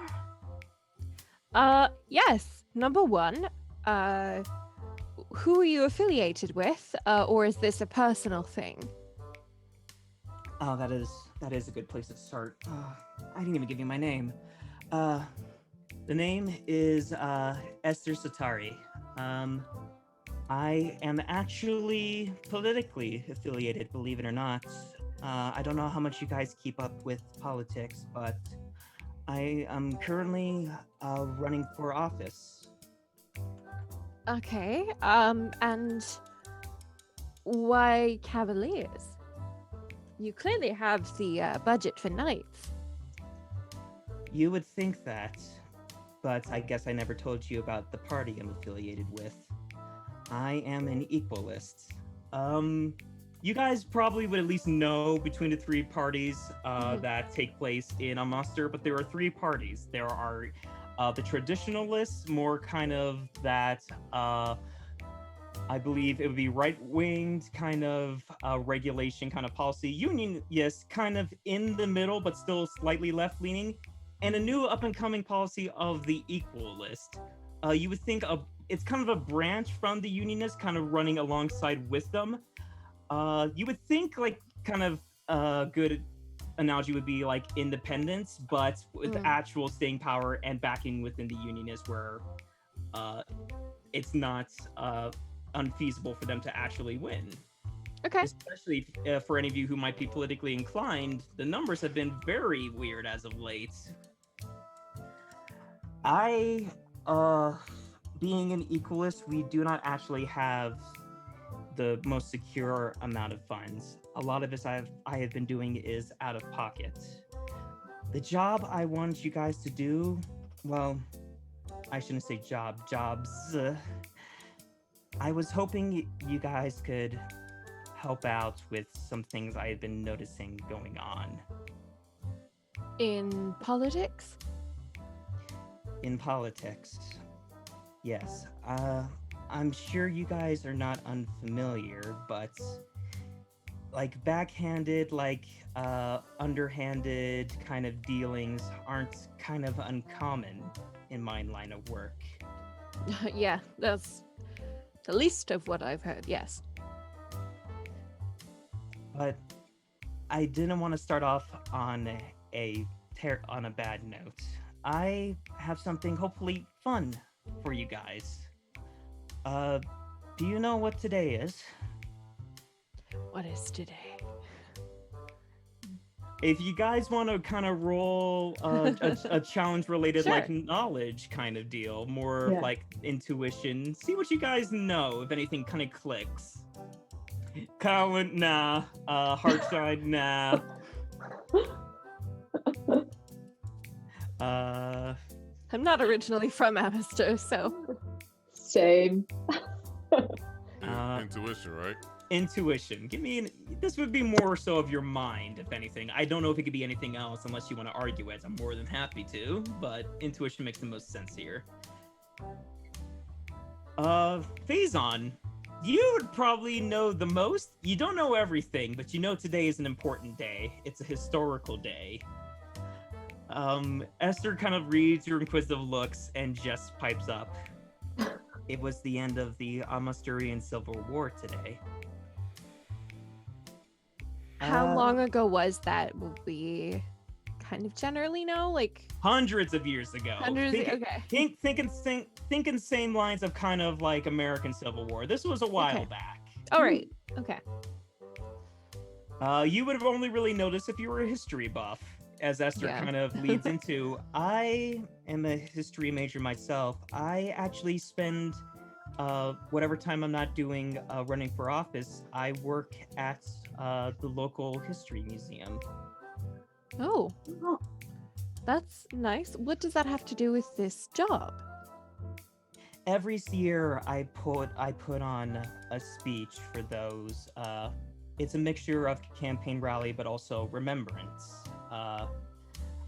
Yes. Number one, who are you affiliated with, or is this a personal thing?
Oh, that is a good place to start. I didn't even give you my name. The name is Esther Satari. I am actually politically affiliated, believe it or not. I don't know how much you guys keep up with politics, but I am currently running for office.
Okay. And why Cavaliers? You clearly have the budget for knights.
You would think that, but I guess I never told you about the party I'm affiliated with. I am an equalist. You guys probably would at least know between the three parties that take place in a muster, but there are three parties. There are the traditionalists, more kind of that, I believe it would be right-winged kind of regulation kind of policy. Union, yes, kind of in the middle, but still slightly left-leaning. And a new up-and-coming policy of the equalist. You would think it's kind of a branch from the unionists, kind of running alongside with them. You would think like kind of a good analogy would be like independence, but with actual staying power and backing within the unionists, where it's not unfeasible for them to actually win.
Okay.
Especially for any of you who might be politically inclined, the numbers have been very weird as of late. Being an equalist, we do not actually have the most secure amount of funds. A lot of this I have been doing is out of pocket. The job I want you guys to do, well, I shouldn't say jobs. I was hoping you guys could help out with some things I have been noticing going on.
In politics?
In politics, yes. I'm sure you guys are not unfamiliar, but like backhanded, like underhanded kind of dealings aren't kind of uncommon in my line of work.
Yeah, that's the least of what I've heard, yes.
But I didn't want to start off on a bad note. I have something hopefully fun for you guys. Do you know what today is?
What is today?
If you guys want to kind of roll a challenge related
Sure.
like knowledge kind of deal, more
Yeah.
like intuition, see what you guys know, if anything kind of clicks. Callon, nah. HeartShine, nah.
I'm not originally from Amherst, so.
Same.
Intuition, right?
Intuition. This would be more so of your mind, if anything. I don't know if it could be anything else unless you want to argue it. I'm more than happy to, but intuition makes the most sense here. Faizon, you would probably know the most. You don't know everything, but you know today is an important day. It's a historical day. Esther kind of reads your inquisitive looks and just pipes up. It was the end of the Amasturian Civil War today.
How long ago was that? Will we kind of generally know? Like
Hundreds of years ago.
okay.
Think in same lines of kind of like American Civil War. This was a while
Okay.
back.
All right. Okay.
You would have only really noticed if you were a history buff, as Esther
Yeah.
kind of leads into. I am a history major myself. I actually spend whatever time I'm not doing running for office, I work at the local history museum.
Oh, that's nice. What does that have to do with this job?
Every year I put on a speech for those. It's a mixture of campaign rally, but also remembrance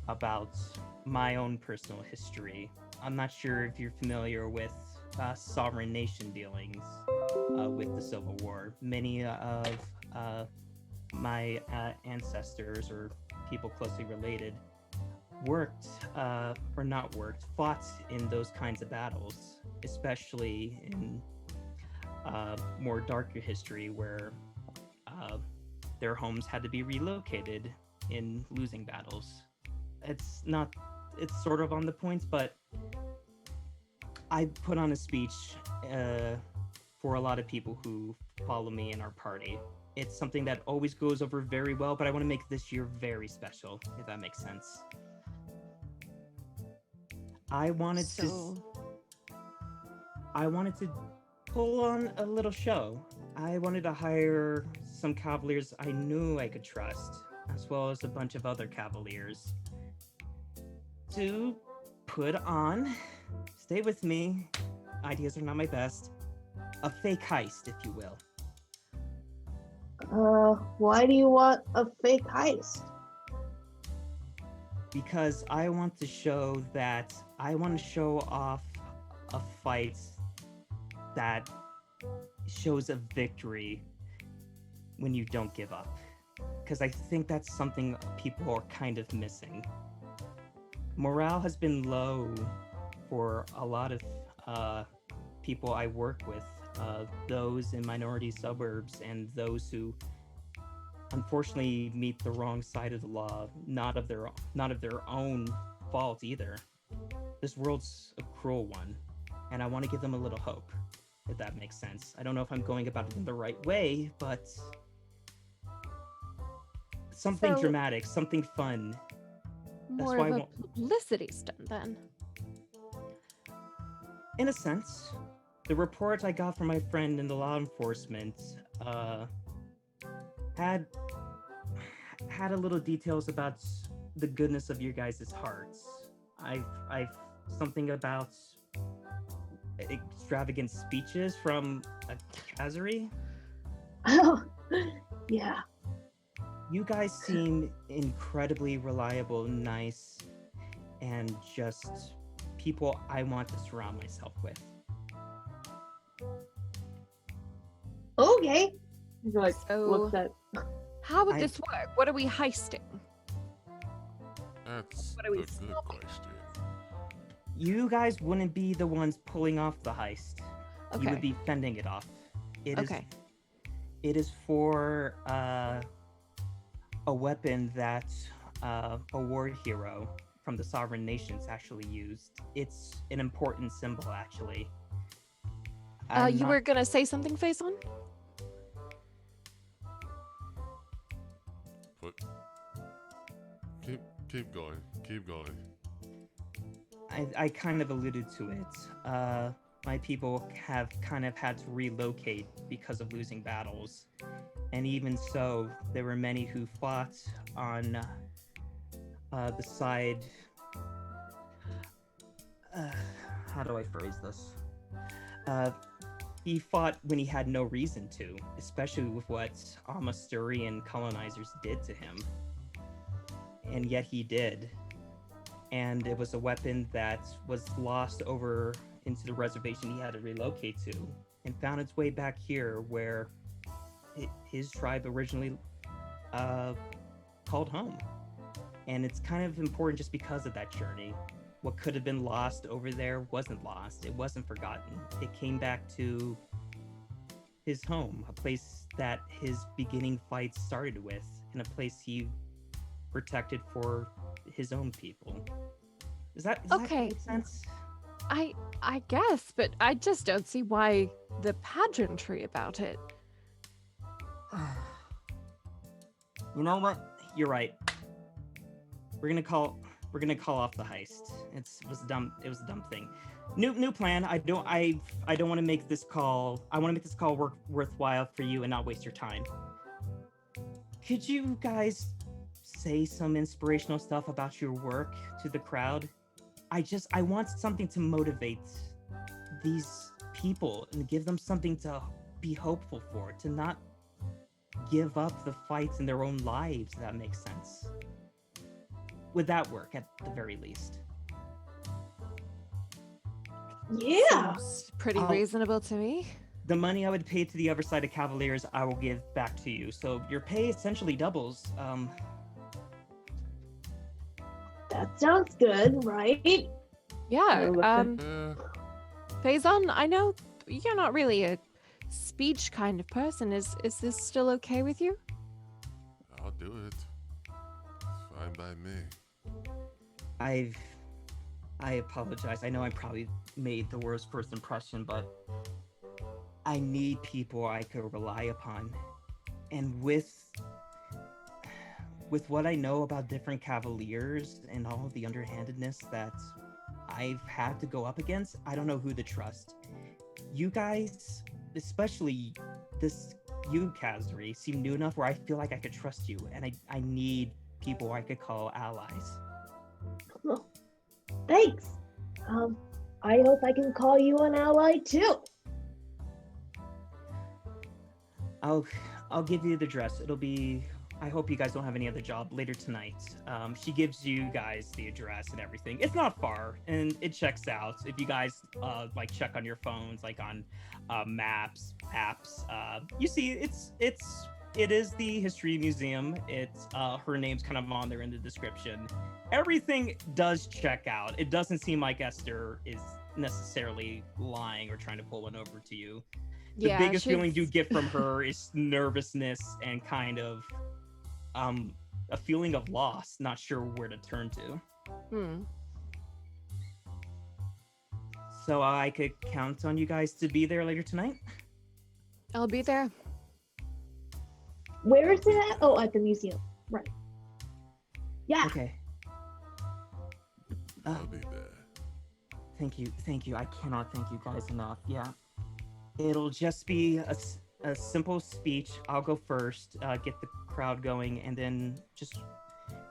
about my own personal history. I'm not sure if you're familiar with sovereign nation dealings with the Civil War. Many of my ancestors or people closely related fought in those kinds of battles, especially in more darker history where their homes had to be relocated in losing battles. It's sort of on the points, but I put on a speech for a lot of people who follow me in our party. It's something that always goes over very well, but I want to make this year very special, if that makes sense. I wanted to pull on a little show. I wanted to hire some cavaliers I knew I could trust, as well as a bunch of other cavaliers, to put on, stay with me, ideas are not my best, a fake heist, if you will.
Why do you want a fake heist?
Because I want to show off a fight that shows a victory when you don't give up. Because I think that's something people are kind of missing. Morale has been low for a lot of people I work with, those in minority suburbs and those who unfortunately meet the wrong side of the law, not of their own fault either. This world's a cruel one, and I want to give them a little hope, if that makes sense. I don't know if I'm going about it in the right way, but something dramatic, something fun. That's
More
why
of a publicity stunt then.
In a sense, the report I got from my friend in the law enforcement had a little details about the goodness of your guys' hearts. I've something about extravagant speeches from a Kazhri.
Oh, yeah.
You guys seem incredibly reliable, nice, and just people I want to surround myself with.
Okay. He's like,
So-
looks at.
How would this work? What are we heisting?
That's
What
a
are we
good
smoking?
question.
You guys wouldn't be the ones pulling off the heist. You
Okay.
would be fending it off. It is for a weapon that a war hero from the sovereign nations actually used. It's an important symbol, actually.
You were gonna say something, Faizon?
But keep going. Keep going.
I kind of alluded to it. My people have kind of had to relocate because of losing battles. And even so, there were many who fought on the side... how do I phrase this? He fought when he had no reason to, especially with what Amasturian colonizers did to him. And yet he did. And it was a weapon that was lost over into the reservation he had to relocate to, and found its way back here where his tribe originally called home. And it's kind of important just because of that journey. What could have been lost over there wasn't lost. It wasn't forgotten. It came back to his home, a place that his beginning fight started with, and a place he protected for his own people. Does that make sense?
I guess, but I just don't see why the pageantry about it.
You know what? You're right. We're gonna call off the heist. It was dumb. It was a dumb thing. New plan. I don't want to make this call. I want to make this call worthwhile for you and not waste your time. Could you guys say some inspirational stuff about your work to the crowd? I want something to motivate these people and give them something to be hopeful for, to not give up the fights in their own lives, if that makes sense. Would that work at the very least?
Yeah.
Seems pretty reasonable to me.
The money I would pay to the other side of Cavaliers, I will give back to you. So your pay essentially doubles.
That sounds good, right?
Yeah.
Yeah,
Faizon, I know you're not really a speech kind of person. Is this still okay with you?
I'll do it. It's fine by me.
I apologize. I know I probably made the worst first impression, but I need people I could rely upon. And with what I know about different Cavaliers and all of the underhandedness that I've had to go up against, I don't know who to trust. You guys, especially you, Kazhri, seem new enough where I feel like I could trust you, and I need people I could call allies.
Oh, thanks. I hope I can call you an ally too.
I'll give you the address. It'll be. I hope you guys don't have any other job later tonight. She gives you guys the address and everything. It's not far, and it checks out. If you guys like check on your phones, like on maps, apps, you see it is the History Museum. It's her name's kind of on there in the description. Everything does check out. It doesn't seem like Esther is necessarily lying or trying to pull one over to you. The biggest feeling you get from her is nervousness and kind of a feeling of loss, not sure where to turn to. So I could count on you guys to be there later tonight?
I'll be there.
Where is it at? Oh, at the museum. Right. Yeah.
Okay.
I'll be there.
Thank you. I cannot thank you guys enough. Yeah. It'll just be a simple speech. I'll go first, get the crowd going, and then just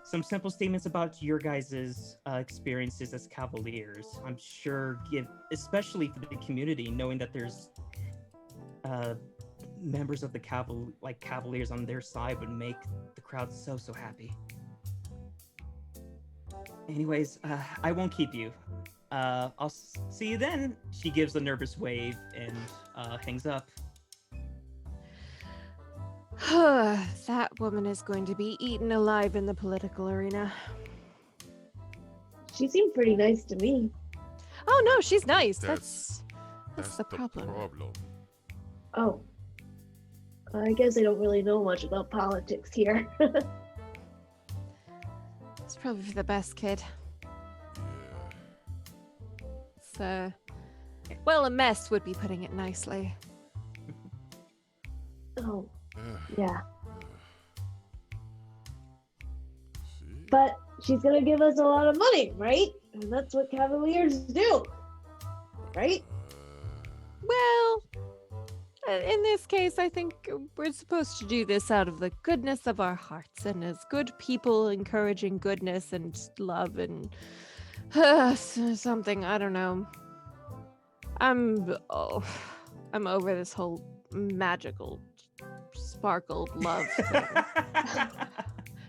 some simple statements about your guys' experiences as Cavaliers. I'm sure especially for the community, knowing that there's members of the Cavaliers on their side would make the crowd so happy. Anyways, I won't keep you. I'll see you then. She gives a nervous wave and hangs up.
That woman is going to be eaten alive in the political arena.
She seemed pretty nice to me.
Oh no, she's nice.
That's
That's the problem.
Oh. I guess I don't really know much about politics here.
It's probably for the best, kid.
Yeah.
It's well, a mess would be putting it nicely.
Oh,
Yeah.
yeah.
See?
But she's gonna give us a lot of money, right? And that's what Cavaliers do, right?
Well, in this case, I think we're supposed to do this out of the goodness of our hearts and as good people encouraging goodness and love and something. I don't know. I'm over this whole magical sparkled love thing.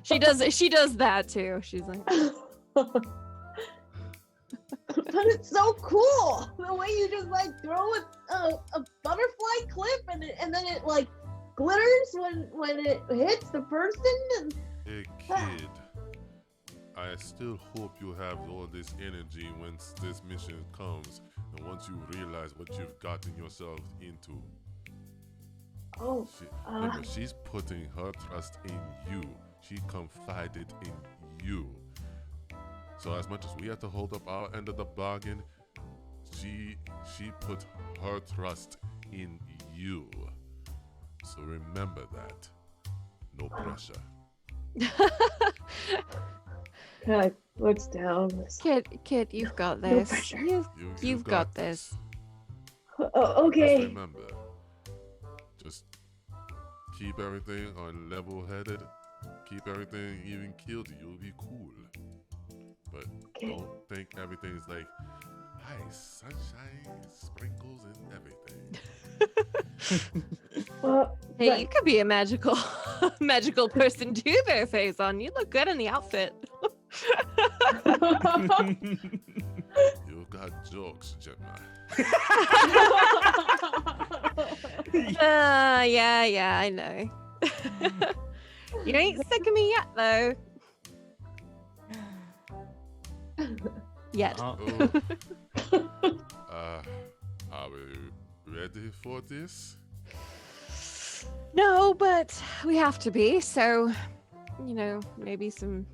She does that too. She's like,
But it's so cool the way you just like throw a butterfly clip and then it like glitters when it hits the person. And
Hey kid, I still hope you have all this energy once this mission comes and once you realize what you've gotten yourself into.
oh,
Remember, she's putting her trust in you. She confided in you. So as much as we have to hold up our end of the bargain, she put her trust in you. So remember that. No pressure.
God, looks down.
Kid, you've got
No
this.
pressure.
You've got this.
Oh, okay.
Just remember, just keep everything on level-headed. Keep everything even keeled. You'll be cool. But
Okay.
don't think everything's like ice, sunshine, sprinkles, and everything.
Hey,
But-
you could be a magical person too there, Faizon. You look good in the outfit.
You got jokes, Gemma.
Yeah, I know. You ain't sick of me yet, though. Yet.
Oh,
Are we ready for this?
No, but we have to be. So, maybe some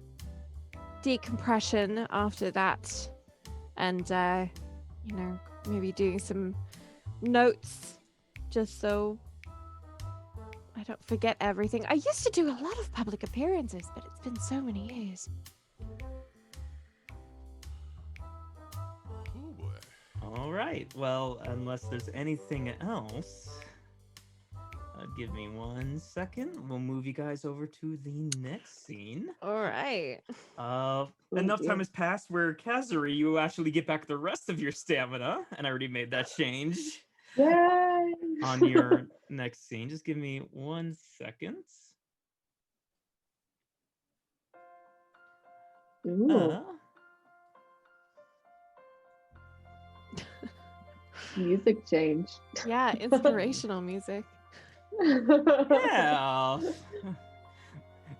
decompression after that. And, maybe doing some notes just so I don't forget everything. I used to do a lot of public appearances, but it's been so many years.
Oh boy.
all right. Well, unless there's anything else, give me 1 second. We'll move you guys over to the next scene.
All right.
Enough
dear.
time has passed where Kazhri, you actually get back the rest of your stamina, and I already made that change
Yay!
on your next scene. Just give me 1 second.
Ooh, music change.
Yeah, inspirational music.
Yeah.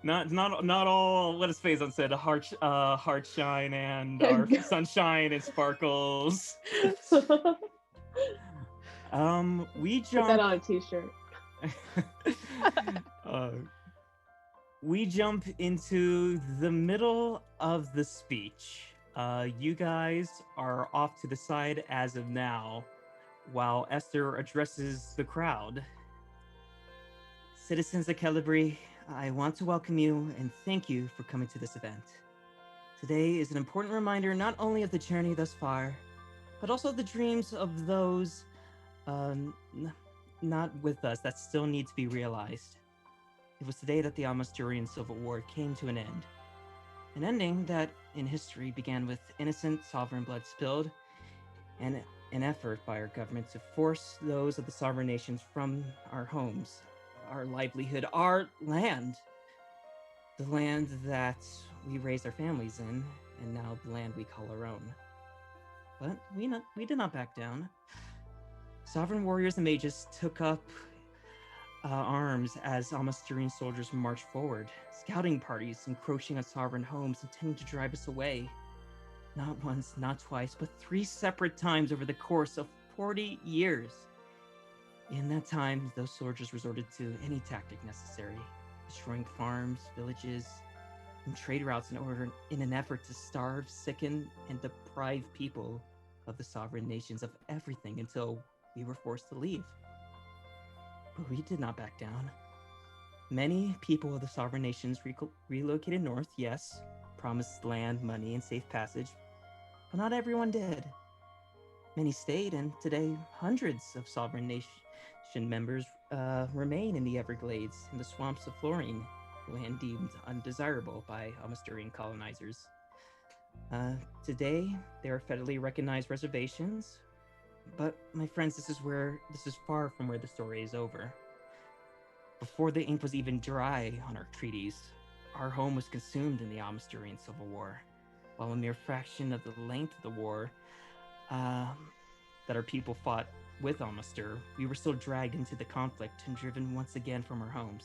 Not all. What does Faizon said? HeartShine and our sunshine and sparkles. We
Put that
jump.
on a t-shirt.
We jump into the middle of the speech. You guys are off to the side as of now, while Esther addresses the crowd. Citizens of Callon, I want to welcome you and thank you for coming to this event. Today is an important reminder not only of the journey thus far, but also the dreams of those not with us that still need to be realized. It was today that the Almasturian Civil War came to an end. An ending that, in history, began with innocent sovereign blood spilled and an effort by our government to force those of the sovereign nations from our homes, our livelihood, our land. The land that we raised our families in, and now the land we call our own. But we did not back down. Sovereign warriors and mages took up arms as Almasturian soldiers marched forward, scouting parties encroaching on sovereign homes, intending to drive us away. Not once, not twice, but 3 separate times over the course of 40 years. In that time, those soldiers resorted to any tactic necessary, destroying farms, villages, and trade routes in an effort to starve, sicken, and deprive people of the sovereign nations of everything until we were forced to leave. But we did not back down. Many people of the sovereign nations relocated north, yes, promised land, money, and safe passage, but not everyone did. Many stayed, and today hundreds of sovereign nation members remain in the Everglades and the swamps of Florine, land deemed undesirable by Almasturian colonizers. Today, they are federally recognized reservations, but my friends, this is far from where the story is over. Before the ink was even dry on our treaties, our home was consumed in the Almasturian Civil War, while a mere fraction of the length of the war that our people fought with Almastur, we were still dragged into the conflict and driven once again from our homes.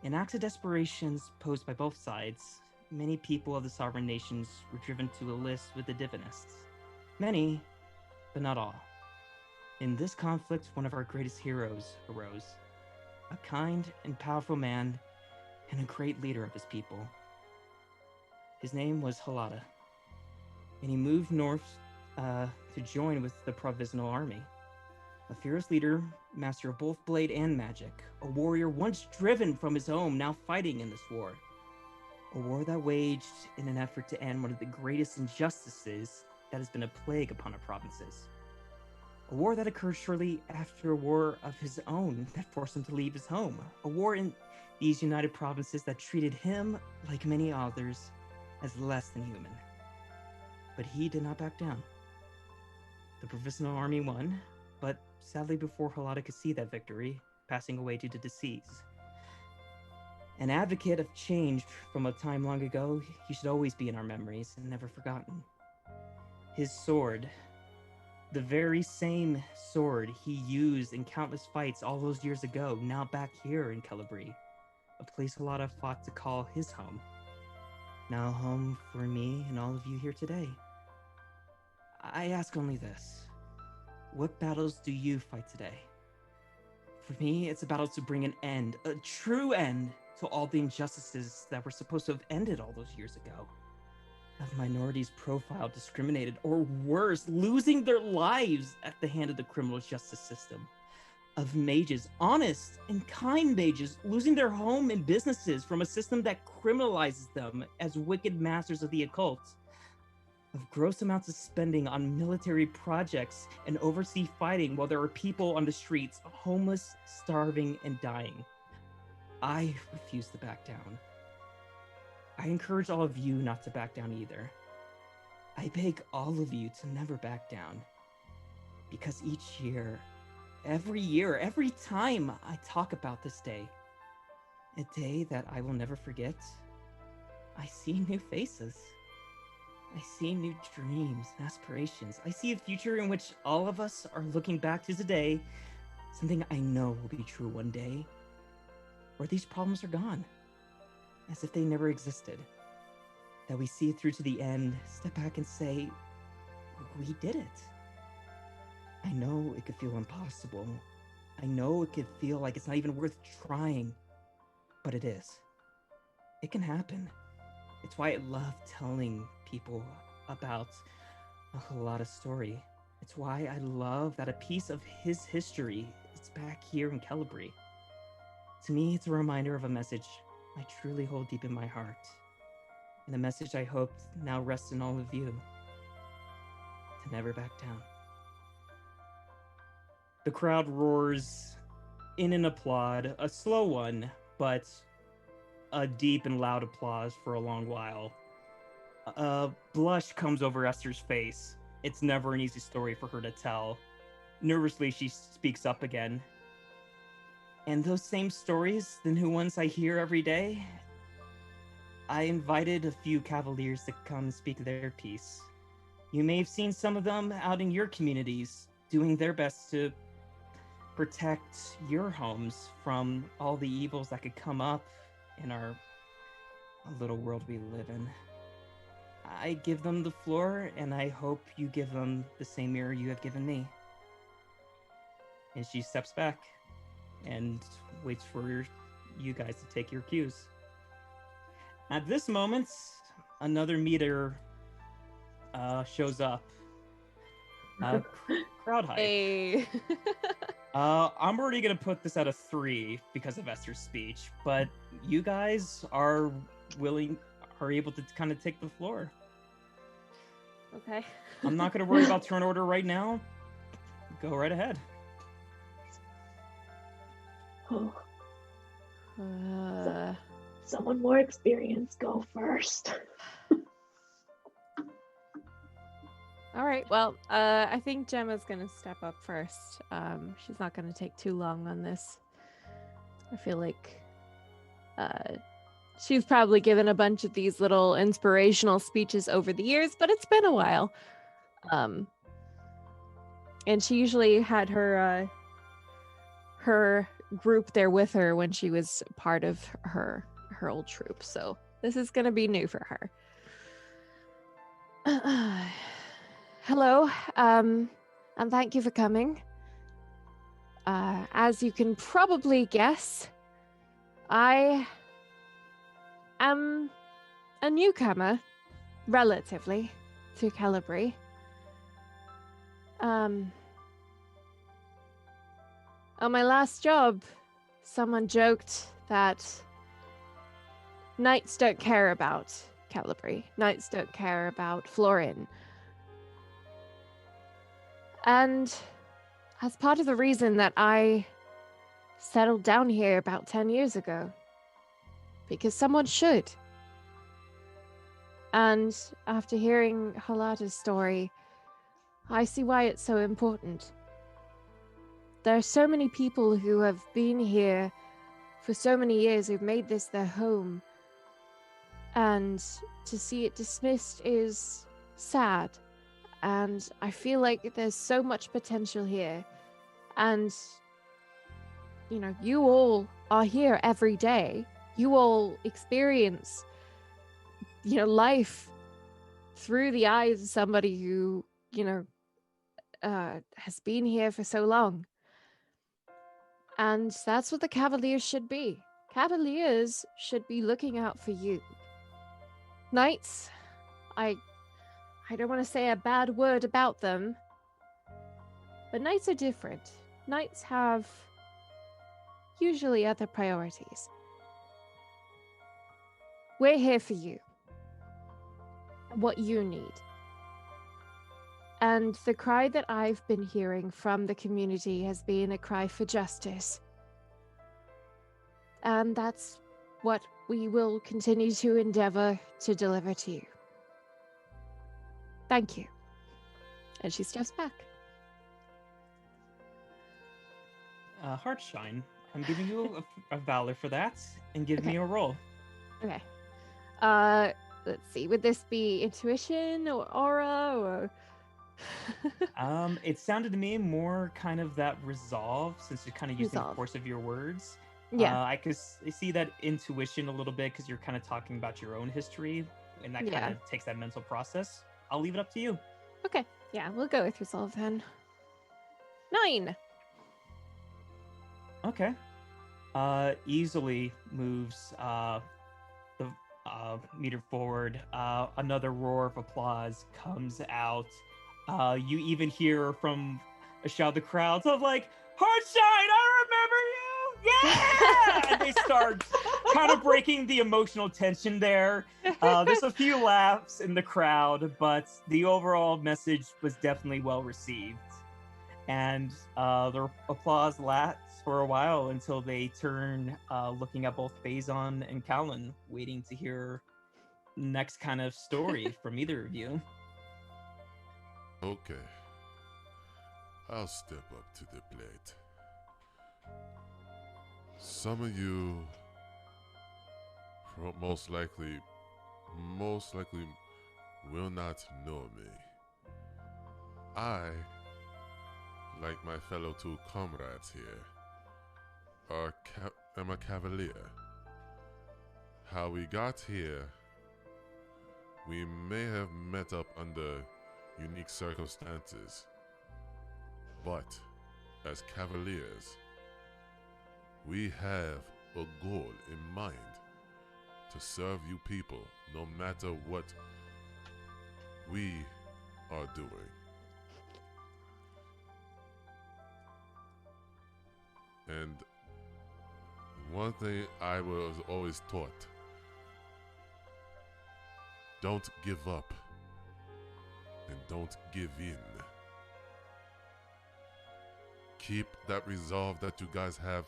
In acts of desperation posed by both sides, many people of the sovereign nations were driven to enlist with the divinists. Many, but not all. In this conflict, one of our greatest heroes arose, a kind and powerful man and a great leader of his people. His name was Halada, and he moved north to join with the Provisional Army. A fearless leader, master of both blade and magic, a warrior once driven from his home, now fighting in this war. A war that waged in an effort to end one of the greatest injustices that has been a plague upon our provinces. A war that occurred shortly after a war of his own that forced him to leave his home. A war in these united provinces that treated him, like many others, as less than human. But he did not back down. The Provisional Army won, but sadly before Halada could see that victory, passing away due to disease. An advocate of change from a time long ago, he should always be in our memories and never forgotten. His sword, the very same sword he used in countless fights all those years ago, now back here in Callon, a place Halada fought to call his home. now home for me and all of you here today. I ask only this. What battles do you fight today? For me, it's a battle to bring an end, a true end, to all the injustices that were supposed to have ended all those years ago. Of minorities profiled, discriminated, or worse, losing their lives at the hand of the criminal justice system. Of mages, honest and kind mages, losing their home and businesses from a system that criminalizes them as wicked masters of the occult. Of gross amounts of spending on military projects and overseas fighting while there are people on the streets, homeless, starving, and dying. I refuse to back down. I encourage all of you not to back down either. I beg all of you to never back down. Because each year, every time I talk about this day, a day that I will never forget, I see new faces. I see new dreams and aspirations. I see a future in which all of us are looking back to today, something I know will be true one day, where these problems are gone, as if they never existed. That we see it through to the end, step back and say, we did it. I know it could feel impossible. I know it could feel like it's not even worth trying, but it is. It can happen. It's why I love telling people about a lot of story. It's why I love that a piece of his history is back here in Callon. To me, it's a reminder of a message I truly hold deep in my heart, and a message I hope now rests in all of you, to never back down. The crowd roars in an applaud, a slow one, but a deep and loud applause for a long while. A blush comes over Esther's face. It's never an easy story for her to tell. Nervously, she speaks up again. And those same stories, the new ones I hear every day, I invited a few cavaliers to come and speak their piece. You may have seen some of them out in your communities, doing their best to protect your homes from all the evils that could come up in our little world we live in. I give them the floor, and I hope you give them the same mirror you have given me. And she steps back and waits for you guys to take your cues. At this moment, another meter shows up. Crowd hype.
Hey.
I'm already gonna put this at a 3 because of Esther's speech, but you guys are able to kind of take the floor.
Okay.
I'm not gonna worry about turn order right now. Go right ahead.
Oh,
Uh,
someone more experienced, go first.
all right. Well, I think Gemma's gonna step up first. She's not gonna take too long on this. I feel like she's probably given a bunch of these little inspirational speeches over the years, but it's been a while. And she usually had her group there with her when she was part of her old troop. So this is going to be new for her. Hello, and thank you for coming. As you can probably guess, I am a newcomer, relatively, to Callon. On my last job, someone joked that knights don't care about Callon. Knights don't care about Florin. And as part of the reason that I settled down here about 10 years ago, because someone should. And after hearing Halata's story, I see why it's so important. There are so many people who have been here for so many years, who've made this their home. And to see it dismissed is sad. And I feel like there's so much potential here. And, you know, you all are here every day. You all experience life through the eyes of somebody who, has been here for so long. And that's what the Cavaliers should be. Cavaliers should be looking out for you. Knights, I don't want to say a bad word about them, but knights are different. Knights have usually other priorities. We're here for you. What you need. And the cry that I've been hearing from the community has been a cry for justice. And that's what we will continue to endeavor to deliver to you. Thank you. And she steps back.
HeartShine, I'm giving you a Valor for that, and give me
Okay.
a roll.
Okay. Let's see. Would this be intuition or aura or?
It sounded to me more kind of that resolve, since you're kind of using the
Resolve.
course of your words.
Yeah.
I could see that intuition a little bit because you're kind of talking about your own history, and that kind
Yeah.
of takes that mental process. I'll leave it up to you.
Okay. Yeah, we'll go with resolve then. 9.
Okay. Easily moves the meter forward. Another roar of applause comes out. You even hear from a shout of the crowds of like, HeartShine, I remember you! Yeah! And they start kind of breaking the emotional tension there. There's a few laughs in the crowd, but the overall message was definitely well received. And the applause lasts for a while until they turn looking at both Faizon and Callon, waiting to hear next kind of story from either of you.
Okay. I'll step up to the plate. Some of you most likely will not know me. I, like my fellow two comrades here, am a cavalier. How we got here, we may have met up under unique circumstances, but as cavaliers, we have a goal in mind to serve you people no matter what we are doing. And one thing I was always taught, don't give up and don't give in. Keep that resolve that you guys have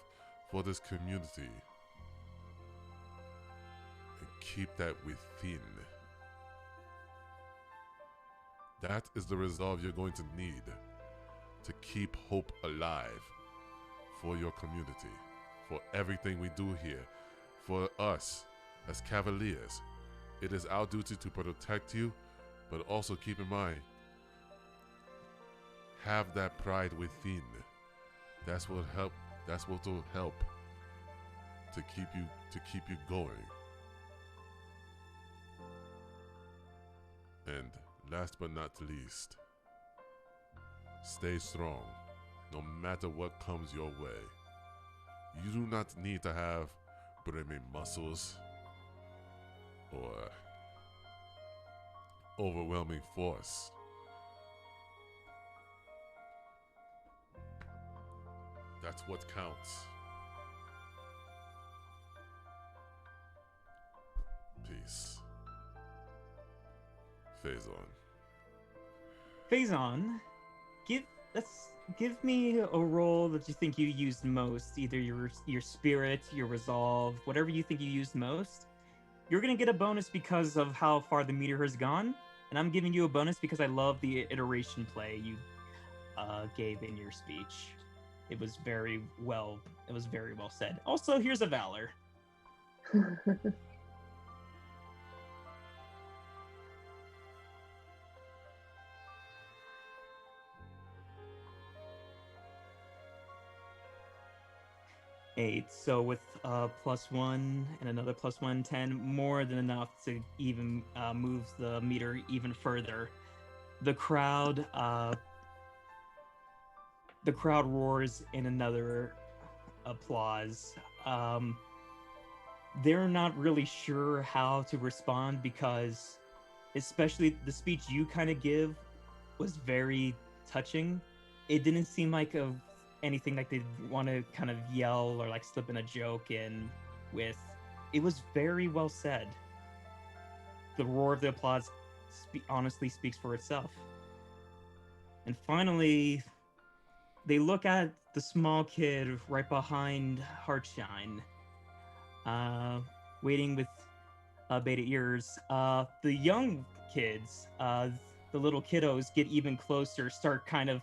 for this community and keep that within. That is the resolve you're going to need to keep hope alive for your community, for everything we do here, for us as Cavaliers. It is our duty to protect you, but also keep in mind, have that pride within. That's what will help to keep you going. And last but not least, stay strong no matter what comes your way. You do not need to have brimming muscles or overwhelming force. That's what counts. Peace. Faizon.
Faizon, give me a role that you think you used most, either your spirit, your resolve, whatever you think you used most. You're gonna get a bonus because of how far the meter has gone, and I'm giving you a bonus because I love the iteration play you gave in your speech. It was very well said. Also, here's a Valor. 8. So with +1 and another +1, 10, more than enough to even move the meter even further. The crowd roars in another applause. They're not really sure how to respond because, especially the speech you kind of give was very touching. It didn't seem like anything like they'd want to kind of yell or like slip in a joke in with. It was very well said. The roar of the applause honestly speaks for itself. And finally, they look at the small kid right behind HeartShine, waiting with bated ears. The young kids, the little kiddos, get even closer, start kind of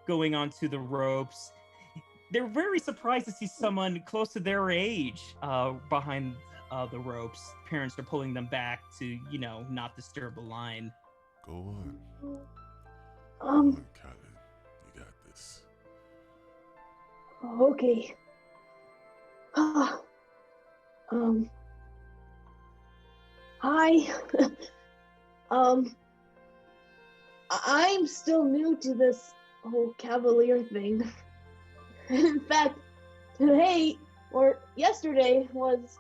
going onto the ropes. They're very surprised to see someone close to their age behind the ropes. Parents are pulling them back to, not disturb the line.
Go on. Go
Um,
on, Callon. You got this.
okay. Hi. I'm still new to this whole Cavalier thing. In fact, today or yesterday was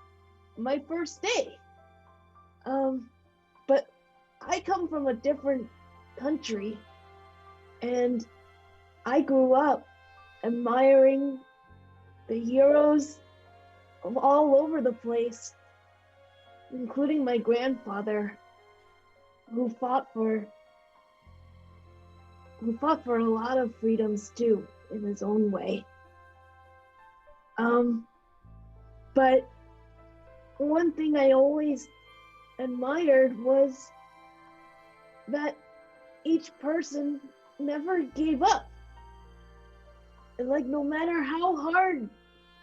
my first day. But I come from a different country, and I grew up admiring the heroes of all over the place, including my grandfather, who fought for a lot of freedoms too, in his own way. But one thing I always admired was that each person never gave up. And like, no matter how hard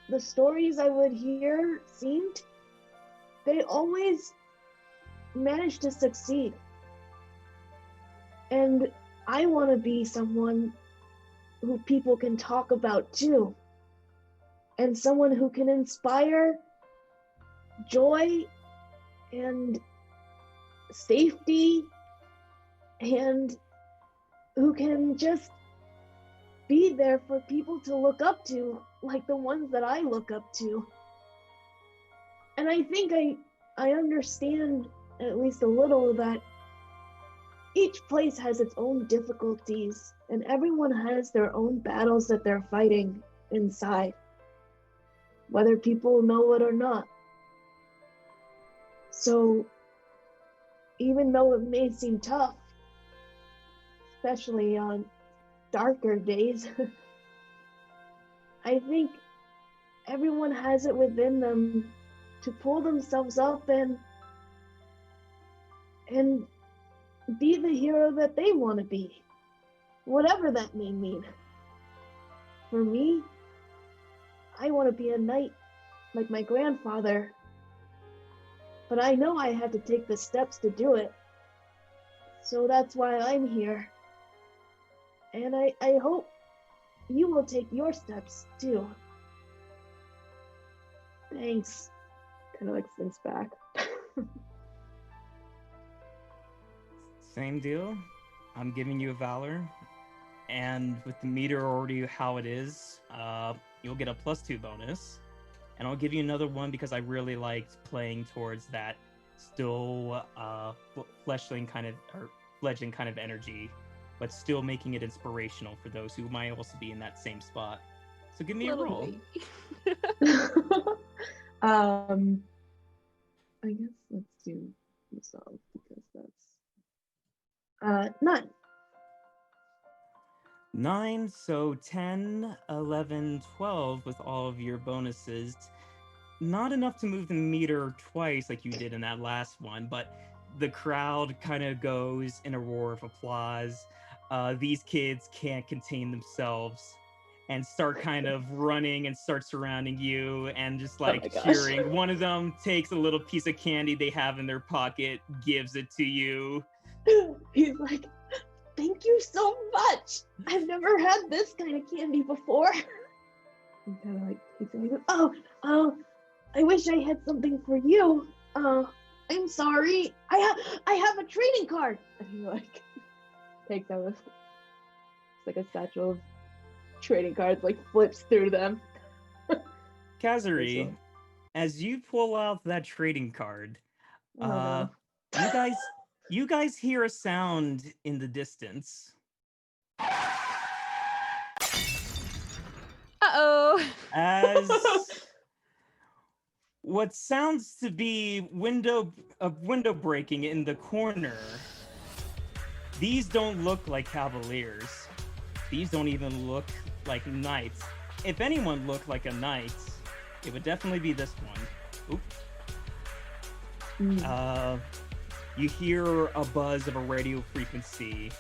the stories I would hear seemed, they always managed to succeed. And I want to be someone who people can talk about too, and someone who can inspire joy and safety, and who can just be there for people to look up to, like the ones that I look up to. And I think I understand at least a little that each place has its own difficulties, and everyone has their own battles that they're fighting inside, whether people know it or not. So even though it may seem tough, especially on darker days, I think everyone has it within them to pull themselves up and be the hero that they want to be, whatever that may mean. For me, I want to be a knight like my grandfather, but I know I have to take the steps to do it. So that's why I'm here. And I hope you will take your steps too. Thanks. Kind of like thinks back.
Same deal. I'm giving you a Valor. And with the meter already how it is, you'll get a +2 bonus. And I'll give you another one because I really liked playing towards that still fledgling kind of energy, but still making it inspirational for those who might also be in that same spot. So give me a roll.
I guess let's do resolve because that's 9.
9, so 10, 11, 12 with all of your bonuses. Not enough to move the meter twice like you did in that last one, but the crowd kind of goes in a roar of applause. These kids can't contain themselves and start kind of running and start surrounding you and just like cheering. One of them takes a little piece of candy they have in their pocket, gives it to you.
He's like, "Thank you so much. I've never had this kind of candy before." he kind of like he goes, oh, I wish I had something for you. I'm sorry. I have a trading card. And he like takes out it's like a satchel of trading cards, like flips through them.
Kazhri, as you pull out that trading card,
No.
you guys hear a sound in the distance.
Uh-oh.
As what sounds to be window breaking in the corner. These don't look like cavaliers. These don't even look like knights. If anyone looked like a knight, it would definitely be this one. Oop. You hear a buzz of a radio frequency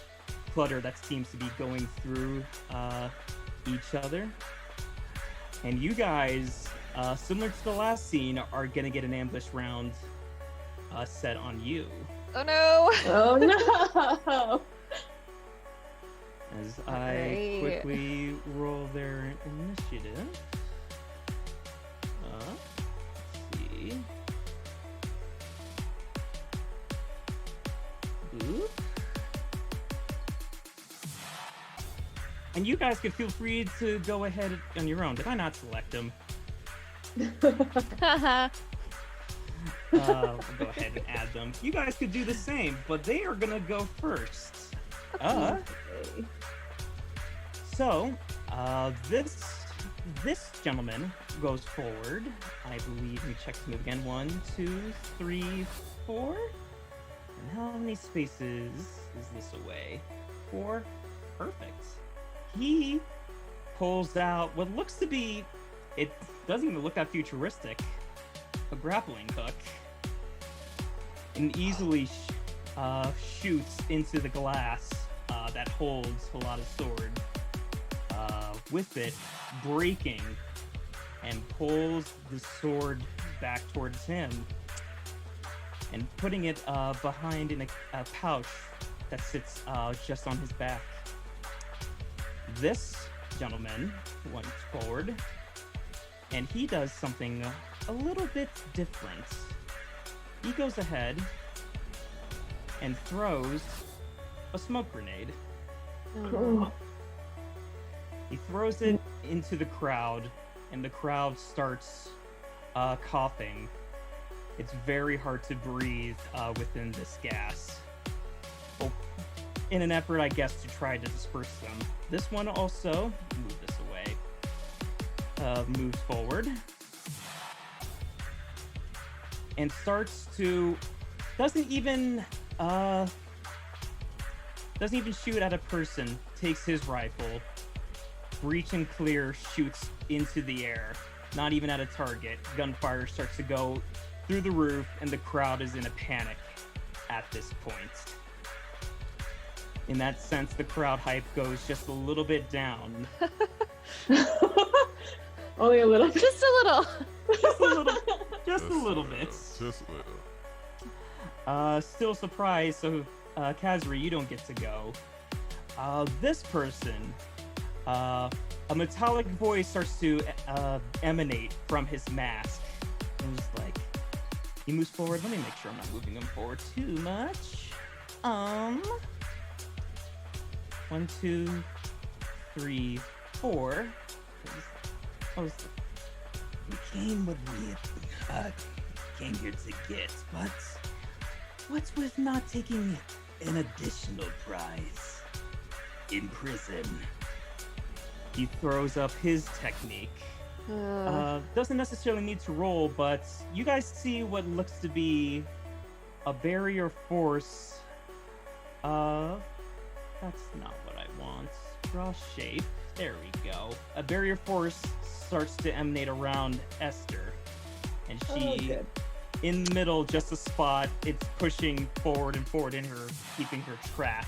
clutter that seems to be going through each other. And you guys, similar to the last scene, are gonna get an ambush round set on you.
Oh no.
Oh no.
As I quickly roll their initiative. Let's see. Boop. And you guys can feel free to go ahead on your own. Did I not select them? We'll go ahead and add them. You guys could do the same, but they are gonna go first. So, this gentleman goes forward. I believe we check to move again. 1, 2, 3, 4. And how many spaces is this away? 4. Perfect. He pulls out what looks to be, it doesn't even look that futuristic, a grappling hook, and easily shoots into the glass that holds a lot of sword. With it breaking, and pulls the sword back towards him and putting it behind in a pouch that sits just on his back. This gentleman went forward and he does something a little bit different. He goes ahead and throws a smoke grenade.
Oh.
He throws it into the crowd, and the crowd starts coughing. It's very hard to breathe within this gas. Well, in an effort, I guess, to try to disperse them. This one also, move this away, moves forward, and starts to, doesn't even shoot at a person, takes his rifle, reach and clear, shoots into the air, not even at a target. Gunfire starts to go through the roof, and the crowd is in a panic at this point. In that sense, the crowd hype goes just a little bit down.
Only a little.
Just a little.
Just a little. Just a little bit.
Just a little.
Still surprised, so Kazhri, you don't get to go. This person, a metallic voice starts to emanate from his mask. And just like, he moves forward. Let me make sure I'm not moving him forward too much. 1, 2, 3, 4. We came what we came here to get, but what's with not taking an additional prize? In prison. He throws up his technique. Doesn't necessarily need to roll, but you guys see what looks to be a barrier force. That's not what I want. Draw shape. There we go. A barrier force starts to emanate around Esther, and she, in the middle, just a spot. It's pushing forward and forward in her, keeping her trapped.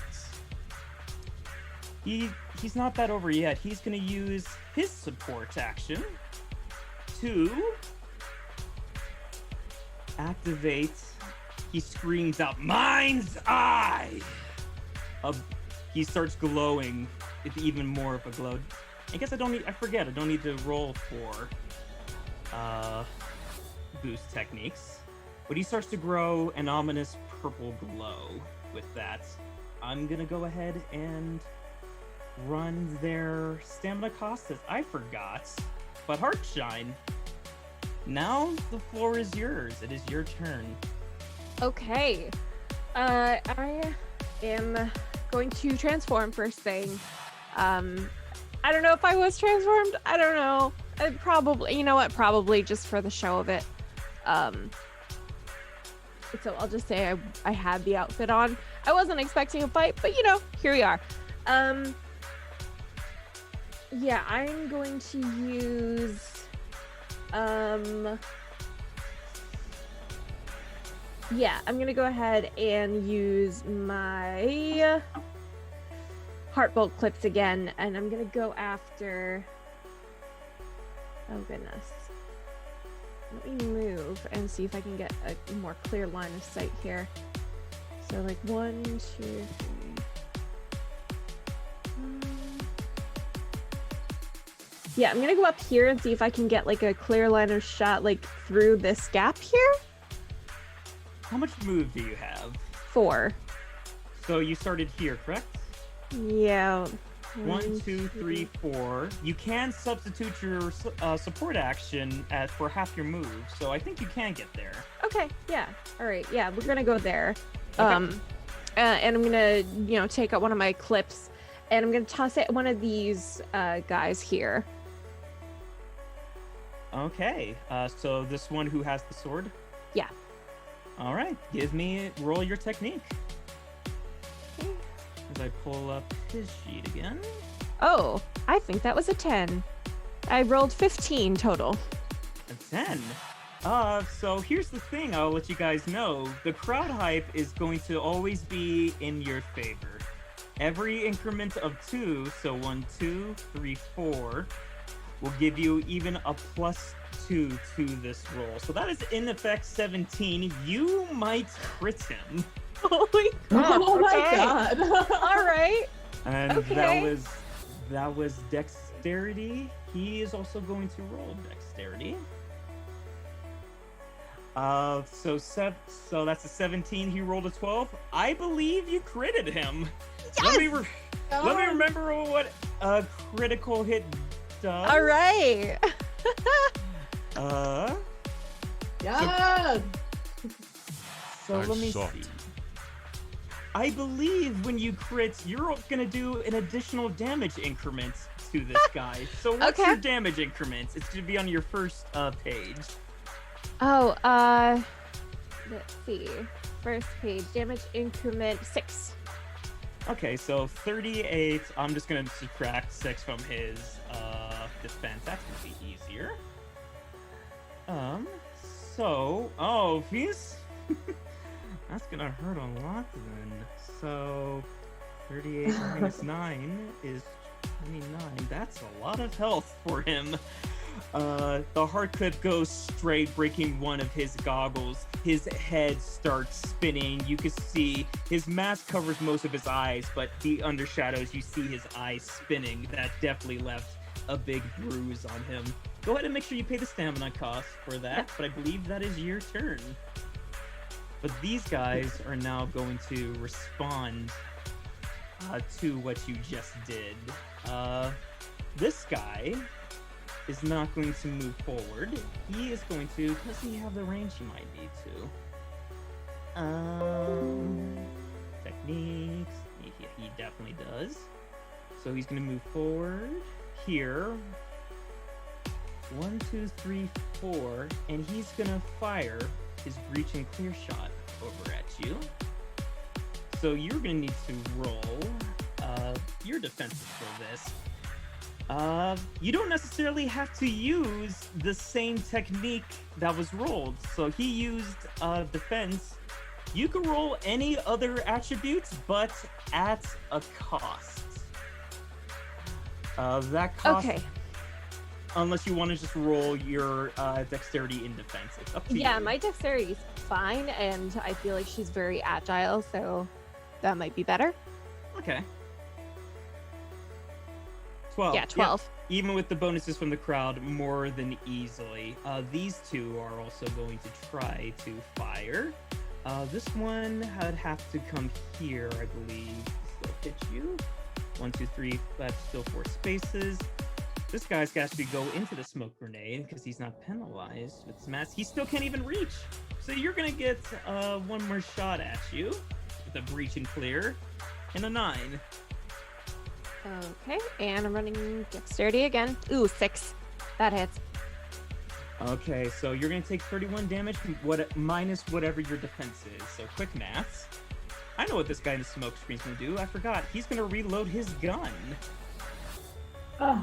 He's not that over yet. He's gonna use his support action to activate. He screams out, "Mind's Eye!" He starts glowing with even more of a glow. I guess I don't need. I forget. I don't need to roll for boost techniques. But he starts to grow an ominous purple glow with that. I'm gonna go ahead and run their stamina cost as I forgot. But HeartShine, now the floor is yours. It is your turn.
Okay. I am going to transform first thing. I don't know if I was transformed. I don't know. Probably, you know what? Probably just for the show of it. So I'll just say I had the outfit on. I wasn't expecting a fight, but you know, here we are. Yeah, I'm going to use yeah, I'm gonna go ahead and use my heart bolt clips again, and I'm gonna go after, oh goodness, let me move and see if I can get a more clear line of sight here. So like 1, 2, 3. Yeah, I'm gonna go up here and see if I can get like a clear line of shot like through this gap here.
How much move do you have?
4.
So you started here, correct?
Yeah.
1, 2, 3, 4. You can substitute your support action for half your move, so I think you can get there.
Okay, yeah. All right, yeah, we're gonna go there.
Okay.
And I'm gonna, you know, take out one of my clips, and I'm gonna toss it at one of these guys here.
Okay, so this one who has the sword?
Yeah.
All right, roll your technique.
Okay.
As I pull up his sheet again.
Oh, I think that was a 10. I rolled 15 total.
A 10. So here's the thing, I'll let you guys know. The crowd hype is going to always be in your favor. Every increment of 2, so 1, 2, 3, 4, will give you even a +2 to this roll. So that is in effect 17. You might crit him.
Holy crap.
Oh my
Okay.
god.
All right.
And
Okay.
that was dexterity. He is also going to roll dexterity. So that's a 17. He rolled a 12. I believe you critted him.
Yes!
Let me remember what a critical hit does.
All right.
Yeah.
So
I
let me
sucked.
see. I believe when you crit, you're gonna do an additional damage increment to this guy. So what's
Okay.
your damage increments? It's gonna be on your first page.
Oh, let's see. First page, damage increment 6.
Okay, so 38. I'm just gonna subtract 6 from his defense. That's gonna be easier. Oh, he's that's gonna hurt a lot then. So 38 minus 9 is 29. That's a lot of health for him. The heart clip goes straight, breaking one of his goggles. His head starts spinning. You can see his mask covers most of his eyes, but the undershadows, you see his eyes spinning. That definitely left a big bruise on him. Go ahead and make sure you pay the stamina cost for that, but I believe that is your turn. But these guys are now going to respond to what you just did. This guy is not going to move forward. He is going to, does he have the range he might need to? Techniques, he definitely does. So he's going to move forward here. 1, 2, 3, 4, and he's going to fire his breach and clear shot over at you. So you're going to need to roll your defenses for this. You don't necessarily have to use the same technique that was rolled. So he used defense. You can roll any other attributes, but at a cost. That cost,
Okay.
unless you want to just roll your dexterity in defense. It's up to you.
Yeah, my dexterity is fine, and I feel like she's very agile, so that might be better.
Okay. 12.
Yeah,
Yep.
12.
Even with the bonuses from the crowd, more than easily. These two are also going to try to fire. This one would have to come here, I believe. Still hit you. 1, 2, 3. That's still 4 spaces. This guy's got to go into the smoke grenade because he's not penalized with his mask. He still can't even reach. So you're gonna get one more shot at you with a breach and clear and a 9.
Okay, and I'm running dexterity again. Ooh, 6. That hits.
Okay, so you're gonna take 31 damage from minus whatever your defense is. So quick maths. I know what this guy in the smoke screen's gonna do. I forgot. He's gonna reload his gun.
Oh,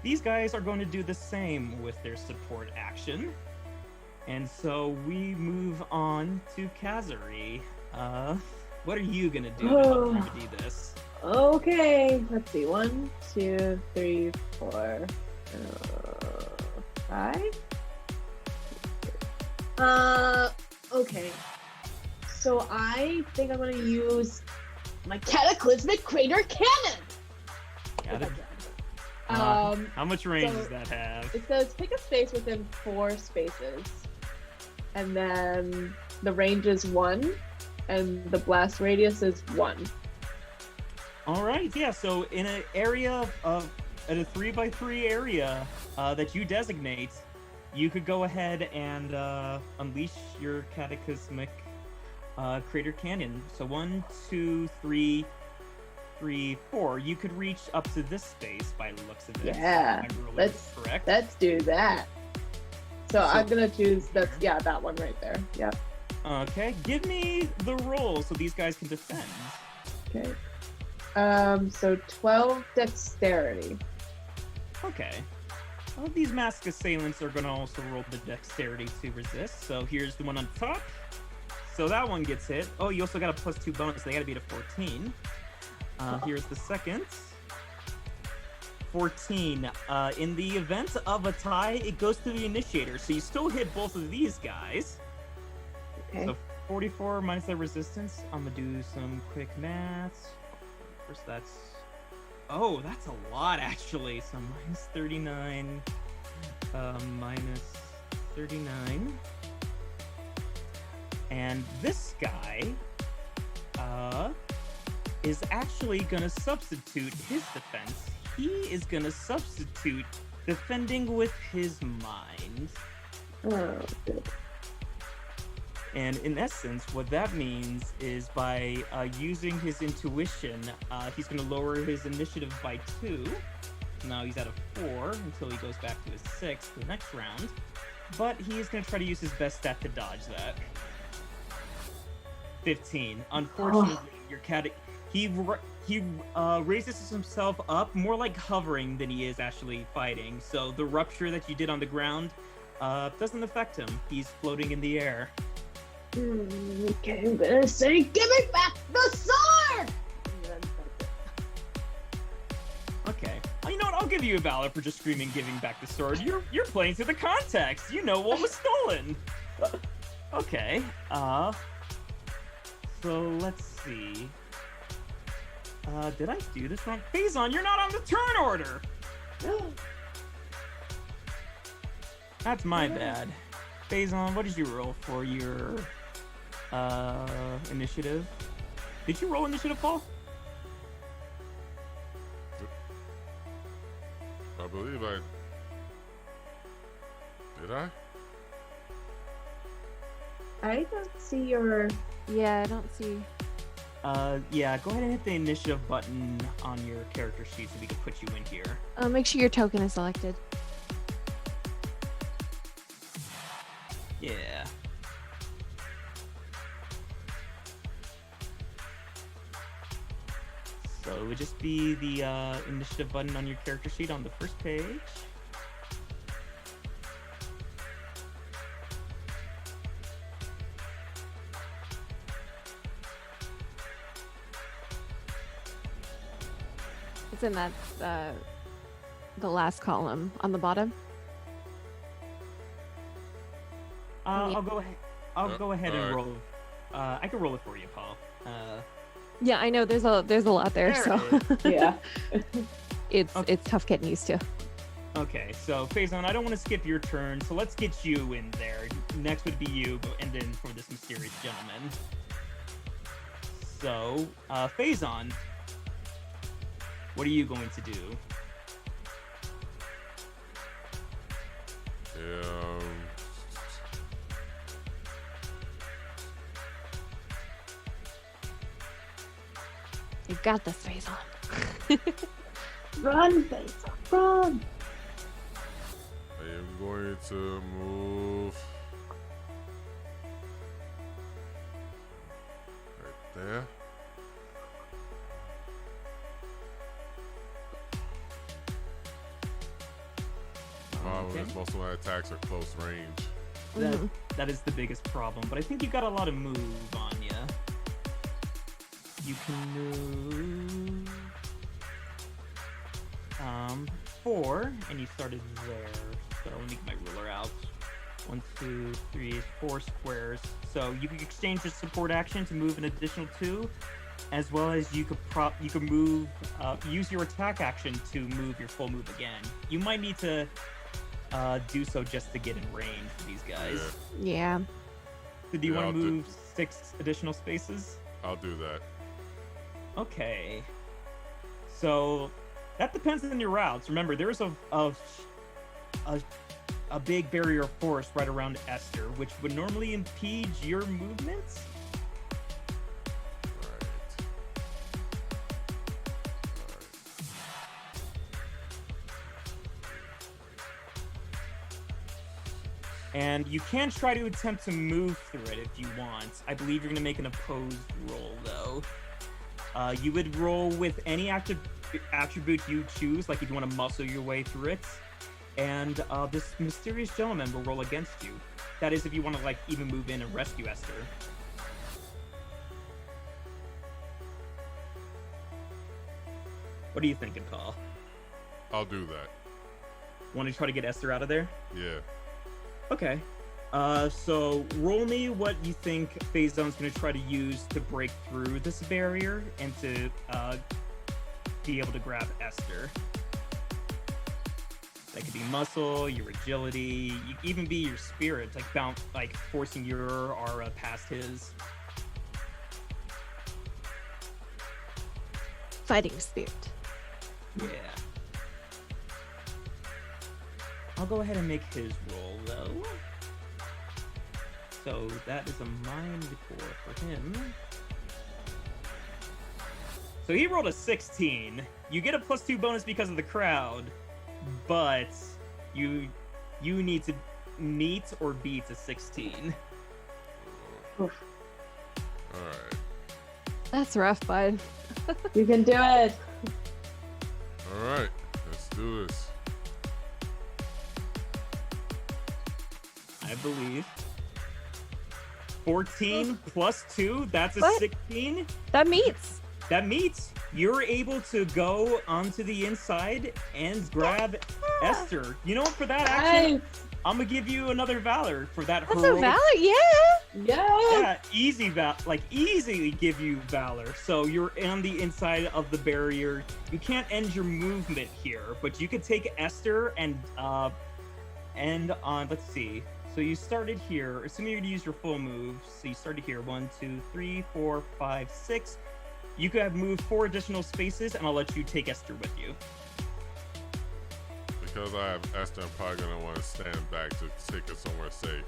These guys are going to do the same with their support action. And so we move on to Kazhri. What are you gonna do to help remedy this?
okay. Let's see. 1, 2, 3, 4, 5. Okay. So I think I'm gonna use my cataclysmic crater cannon.
Got it.
Um,
How much range
so
does that have?
It says pick a space within 4 spaces, and then the range is 1, and the blast radius is 1.
All right, yeah. So in an area of a 3x3 area that you designate, you could go ahead and unleash your cataclysmic crater cannon. So 1, 2, 3, 4. You could reach up to this space by the looks of it.
Yeah,
Correct.
let's do that. So I'm gonna choose that one right there. Yep.
Okay, give me the roll so these guys can defend.
Okay. So 12 dexterity.
Okay. Well, these masked assailants are going to also roll the dexterity to resist. So here's the one on top. So that one gets hit. Oh, you also got a +2 bonus. They got to beat a 14. Here's the second. 14. In the event of a tie, it goes to the initiator. So you still hit both of these guys.
Okay.
So 44 minus their resistance. I'm going to do some quick maths. First, that's a lot actually. So minus 39, minus 39, and this guy is actually gonna substitute his defense. He is gonna substitute defending with his mind.
Oh, good.
And in essence, what that means is by using his intuition, he's going to lower his initiative by 2. Now he's at a 4 until he goes back to his 6 for the next round. But he is going to try to use his best stat to dodge that. 15. Unfortunately, your cat he raises himself up more like hovering than he is actually fighting. So the rupture that you did on the ground doesn't affect him. He's floating in the air.
Okay, I'm gonna say, give me back the sword!
Okay. Well, you know what? I'll give you a Valor for just screaming, giving back the sword. You're playing to the context. You know what was stolen. Okay. So let's see. Did I do this wrong? Faizon, you're not on the turn order. That's my bad. Faizon, what did you roll for your initiative? Did you roll initiative, Paul?
I believe I... Did I?
I don't see your...
Yeah, I don't see.
Yeah, go ahead and hit the initiative button on your character sheet so we can put you in here.
Make sure your token is selected.
Yeah. So it would just be the initiative button on your character sheet on the first page.
It's in that the last column on the bottom.
I'll go ahead. I'll go ahead and
alright.
roll. I can roll it for you, Paul.
Yeah, I know there's a lot there.
There
So
it is.
Yeah.
It's
Okay.
it's tough getting used to.
Okay, so Faizon, I don't want to skip your turn, so let's get you in there. Next would be you, and then for this mysterious gentleman. So, Faizon, what are you going to do?
You got this, Faizon.
Run, Faizon, run!
I am going to move right there.
Okay.
Most of my attacks are close range.
That,
Mhm.
that is the biggest problem, but I think you got a lot of move on you. You can move 4, and you started there. So let me get my ruler out. 1, 2, 3, 4 squares. So you can exchange your support action to move an additional 2, as well as you could move use your attack action to move your full move again. You might need to do so just to get in range for these guys.
Yeah,
Yeah.
So do you
Yeah,
want
I'll
to
do-
move 6 additional spaces?
I'll do that.
Okay. So that depends on your routes. Remember, there's a big barrier of forest right around Esther, which would normally impede your movements.
Right.
And you can try to attempt to move through it if you want. I believe you're going to make an opposed roll, though. You would roll with any attribute you choose, like if you want to muscle your way through it. And this mysterious gentleman will roll against you. That is if you want to, like, even move in and rescue Esther. What are you thinking, Paul?
I'll do that.
Want to try to get Esther out of there?
Yeah.
Okay. So roll me what you think Faizon's going to try to use to break through this barrier and to be able to grab Esther. That could be muscle, your agility, you could even be your spirit, like forcing your aura past his.
Fighting spirit.
Yeah. I'll go ahead and make his roll, though. So that is a mind core for him. So he rolled a 16. You get a +2 bonus because of the crowd, but you need to meet or beat a 16.
Oof.
All right.
That's rough, bud.
You can do it.
All right. Let's do this.
I believe. 14 plus 2, that's a
What?
16.
That meets.
That meets. You're able to go onto the inside and grab Esther. You know what? For that action,
Nice.
I'm gonna give you another Valor for that
That's a
heroic.
Valor, yeah.
Yeah.
Yeah, easily give you Valor. So you're on the inside of the barrier. You can't end your movement here, but you could take Esther and end on. Let's see. So you started here. Assuming you're gonna use your full move. So you started here. 1, 2, 3, 4, 5, 6. You could have moved 4 additional spaces, and I'll let you take Esther with you.
Because I have Esther, I'm probably gonna want to stand back to take it somewhere safe.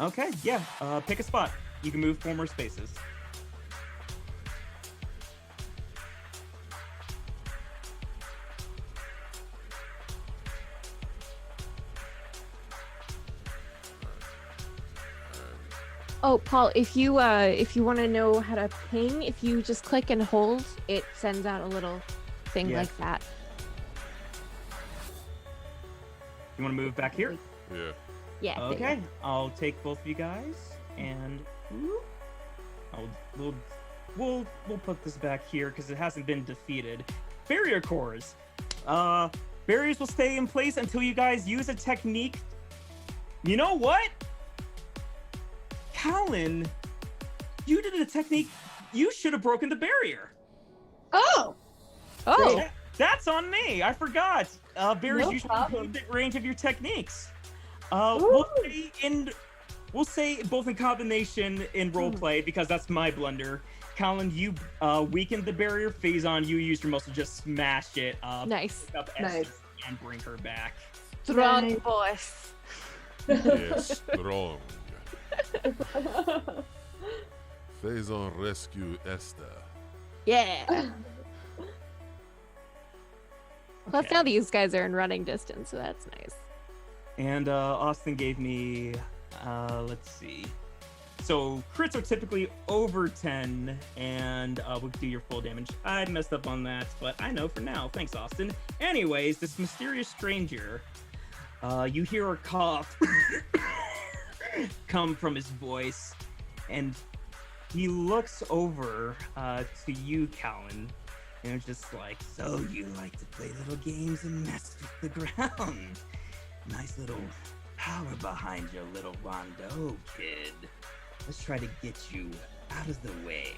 Okay, yeah. Pick a spot. You can move 4 more spaces.
Oh, Paul, if you want to know how to ping, if you just click and hold, it sends out a little thing
Yeah.
like that.
You want to move back here?
Yeah.
Yeah. there you
Okay, I'll take both of you guys, and we'll put this back here because it hasn't been defeated. Barrier cores. Barriers will stay in place until you guys use a technique. You know what? Callon, you did a technique. You should have broken the barrier.
Oh.
Oh,
Great.
That's on me. I forgot. Bears
No
usually
problem.
use the range of your techniques.
Woo.
We'll say both in combination in roleplay because that's my blunder. Callon, you weakened the barrier. Faizon, you used your muscle, just smash it up.
nice.
Pick up
Nice.
Esther and bring her back.
Strong
Nice.
voice.
Yes, strong. Faizon rescue Esther.
Yeah. Plus,
Okay.
now these guys are in running distance, so that's nice.
And Austin gave me, let's see. So crits are typically over 10, and we'll do your full damage. I messed up on that, but I know for now. Thanks, Austin. Anyways, this mysterious stranger, you hear a cough come from his voice, and he looks over to you, Callon, and it's just like, so you like to play little games and mess with the ground. Nice little power behind your little Rondo, kid. Let's try to get you out of the way.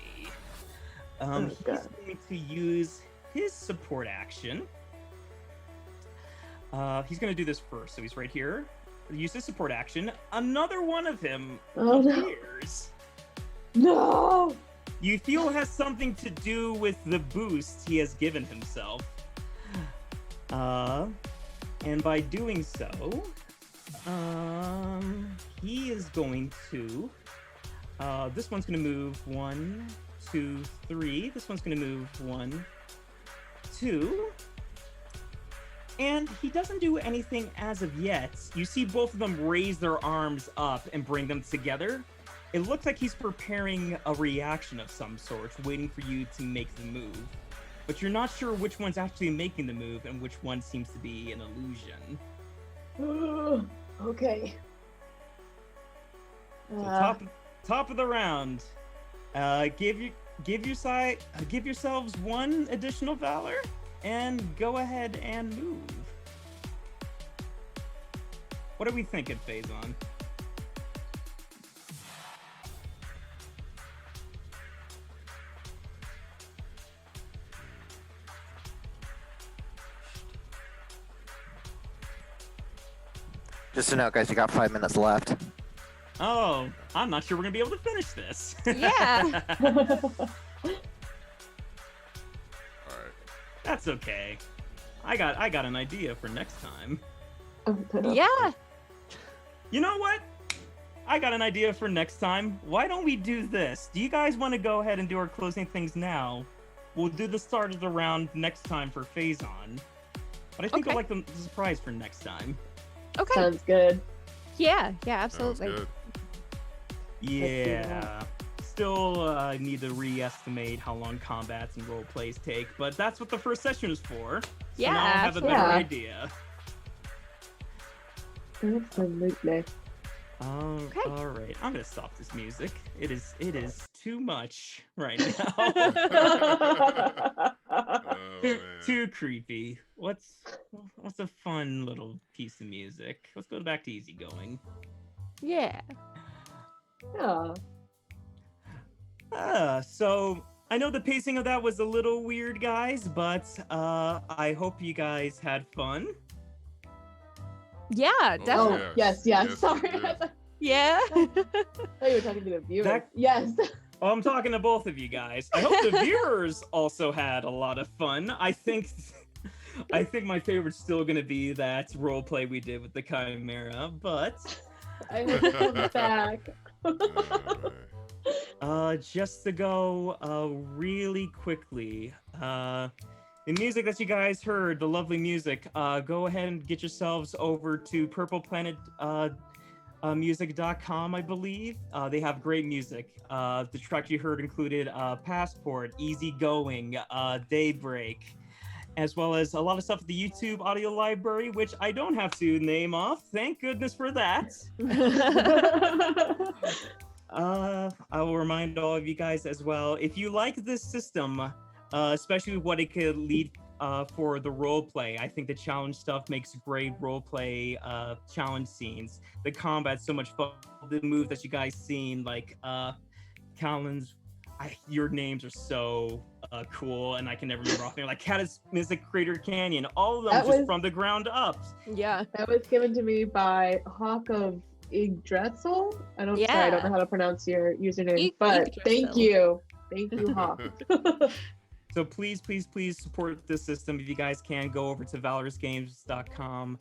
He's
God.
going to use his support action. He's going to do this first, so he's right here. Use his support action. Another one of him
Oh, no.
appears.
No.
You feel it has something to do with the boost he has given himself. And by doing so, he is going to, this one's going to move 1, 2, 3. This one's going to move 1, 2. And he doesn't do anything as of yet. You see both of them raise their arms up and bring them together. It looks like he's preparing a reaction of some sort, waiting for you to make the move. But you're not sure which one's actually making the move and which one seems to be an illusion.
Okay.
So top of the round. Give yourselves one additional valor and go ahead and move. What are we thinking, Faizon?
Just to note, guys, you got 5 minutes left.
Oh, I'm not sure we're gonna be able to finish this.
Yeah.
All right.
That's okay. I got an idea for next time.
Yeah.
You know what? I got an idea for next time. Why don't we do this? Do you guys want to go ahead and do our closing things now? We'll do the start of the round next time for Faizon. But I think
Okay.
I'll like the surprise for next time.
Okay.
Sounds good.
Yeah.
Sounds
Absolutely.
good.
Yeah. Still need to re-estimate how long combats and role plays take, but that's what the first session is for. So
Yeah,
now I have a better
absolutely.
idea.
Absolutely.
Okay.
All right. I'm gonna stop this music. It is too much right now.
Oh, man.
Too creepy. What's a fun little piece of music? Let's go back to easygoing.
Yeah.
Yeah.
So I know the pacing of that was a little weird, guys, but I hope you guys had fun.
Yeah.
Oh,
Definitely.
yes.
Yes, we
Sorry.
did.
I thought
Yeah.
you were talking to the viewers.
That-
Yes.
Oh, I'm talking to both of you guys. I hope the viewers also had a lot of fun. I think my favorite's still gonna be that role play we did with the Chimera, but
I hope it comes back.
just to go really quickly, the music that you guys heard, the lovely music, go ahead and get yourselves over to purpleplanet music.com, I believe. They have great music. The tracks you heard included Passport, Easy Going, Daybreak, as well as a lot of stuff at the YouTube audio library, which I don't have to name off. Thank goodness for that. I will remind all of you guys as well, if you like this system, especially what it could lead for the role play, I think the challenge stuff makes great role play challenge scenes. The combat's so much fun. The moves that you guys seen, like Callon's, your names are so
cool, and I can never remember off there. Like Cataclysmic Crater Canyon, all of them
That
just
was-
from the ground up.
Yeah.
That was given to me by Hawk of Yggdrasil. I don't know how to pronounce your username, but thank you. Thank you, Hawk.
So please, please, please support this system. If you guys can, go over to valorsgames.com.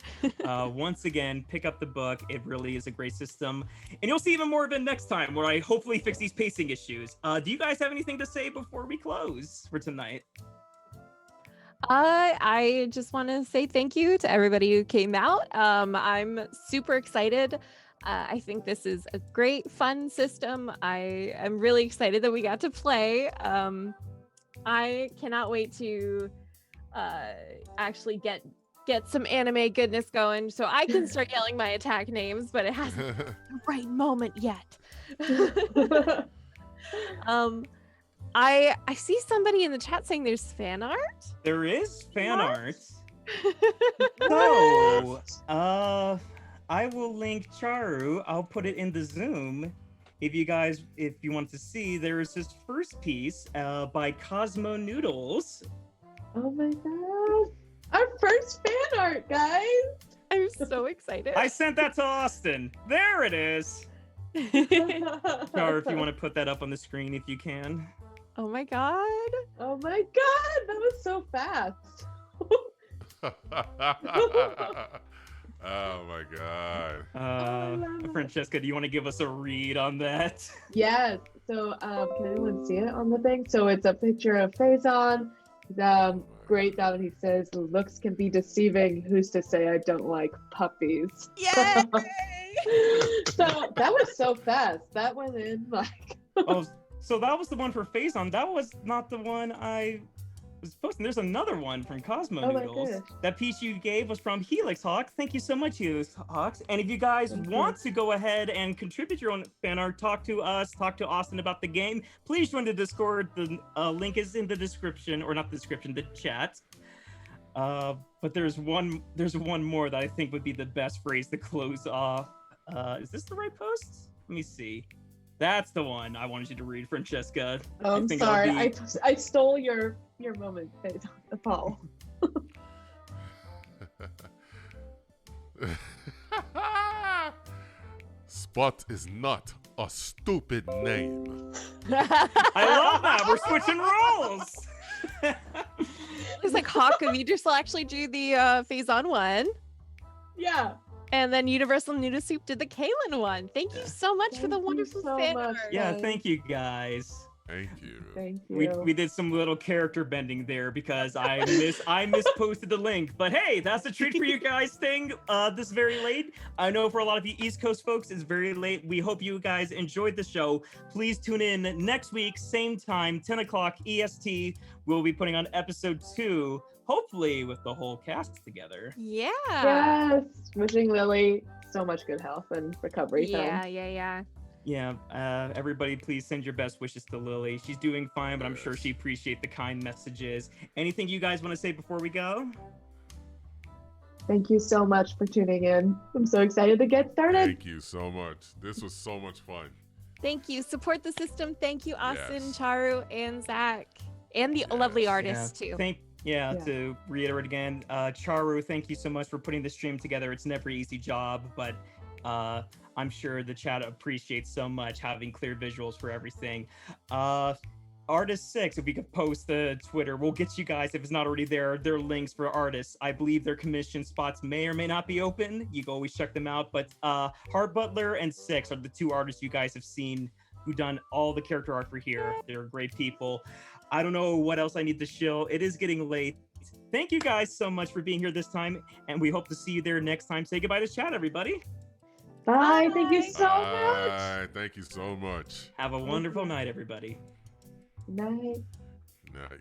Once again, pick up the book. It really is a great system. And you'll see even more of it next time, where I hopefully fix these pacing issues. Do you guys have anything to say before we close for tonight?
I just want to say thank you to everybody who came out. I'm super excited. I think this is a great, fun system. I am really excited that we got to play. I cannot wait to actually get some anime goodness going, so I can start yelling my attack names, but it hasn't been the right moment yet. I see somebody in the chat saying there's fan art.
There is fan
What?
art. So, I will link Charu. I'll put it in the Zoom. If you want to see, there is this first piece by Cosmo Noodles.
Oh my god. Our first fan art, guys.
I'm so excited.
I sent that to Austin. There it is. Charu, if you want to put that up on the screen, if you can.
Oh my god.
Oh my god, that was so fast.
Oh my god.
love it.
Francesca, do you want to give us a read on that?
Yes. So, can anyone see it on the thing? So it's a picture of Faizon. Great down, and he says, "Looks can be deceiving. Who's to say I don't like puppies?"
Yay!
So that was so fast. That went in like.
Oh, so that was the one for Faizon. That was not the one I was posting. There's another one from Cosmo
Oh my
Noodles.
gosh.
That piece you gave was from Helix Hawk. Thank you so much, Helix Hawks. And if you guys
Thank you.
want to go ahead and contribute your own fan art, talk to us, talk to Austin about the game, please join the Discord. The link is in the description, or not the description, the chat. But there's one more that I think would be the best phrase to close off. Is this the right post? Let me see. That's the one I wanted you to read, Francesca.
Oh, I'm
think it'll
sorry.
be-
I stole your moment, Faizon. Paul.
Spot is not a stupid name.
I love that. We're switching roles.
It's like Hawk of Yggdrasil actually drew the Faizon one.
Yeah.
And then Universal Noodle Soup did the Kalen one. Thank you so much for
Thank
the
you
wonderful
so
fan
much.
art.
Yeah,
Guys.
thank you guys.
Thank you.
Thank you.
We did some little character bending there because I misposted the link. But hey, that's a treat for you guys staying this very late. I know for a lot of you East Coast folks, it's very late. We hope you guys enjoyed the show. Please tune in next week, same time, 10 o'clock EST. We'll be putting on episode 2, hopefully with the whole cast together.
Yeah.
Yes. Wishing Lily so much good health and recovery.
Yeah,
time.
yeah.
Yeah, everybody please send your best wishes to Lily. She's doing fine, but I'm sure
Yes.
she appreciates the kind messages. Anything you guys want to say before we go?
Thank you so much for tuning in. I'm so excited to get started.
Thank you so much. This was so much fun.
Thank you. Support the system. Thank you, Austin,
Yes.
Charu, and Zach. And the lovely
Yes.
artists, too.
Yeah.
To reiterate again, Charu, thank you so much for putting the stream together. It's never an easy job, but I'm sure the chat appreciates so much having clear visuals for everything. Artist 6, if we could post the Twitter, we'll get you guys, if it's not already there, their links for artists. I believe their commission spots may or may not be open. You can always check them out. But Heart Butler and 6 are the 2 artists you guys have seen who done all the character art for here. They're great people. I don't know what else I need to shill. It is getting late. Thank you guys so much for being here this time, and we hope to see you there next time. Say goodbye to chat, everybody.
Bye. Thank you
Bye.
so much.
Bye. Thank you so much.
Have a wonderful night, everybody.
Night.
Night.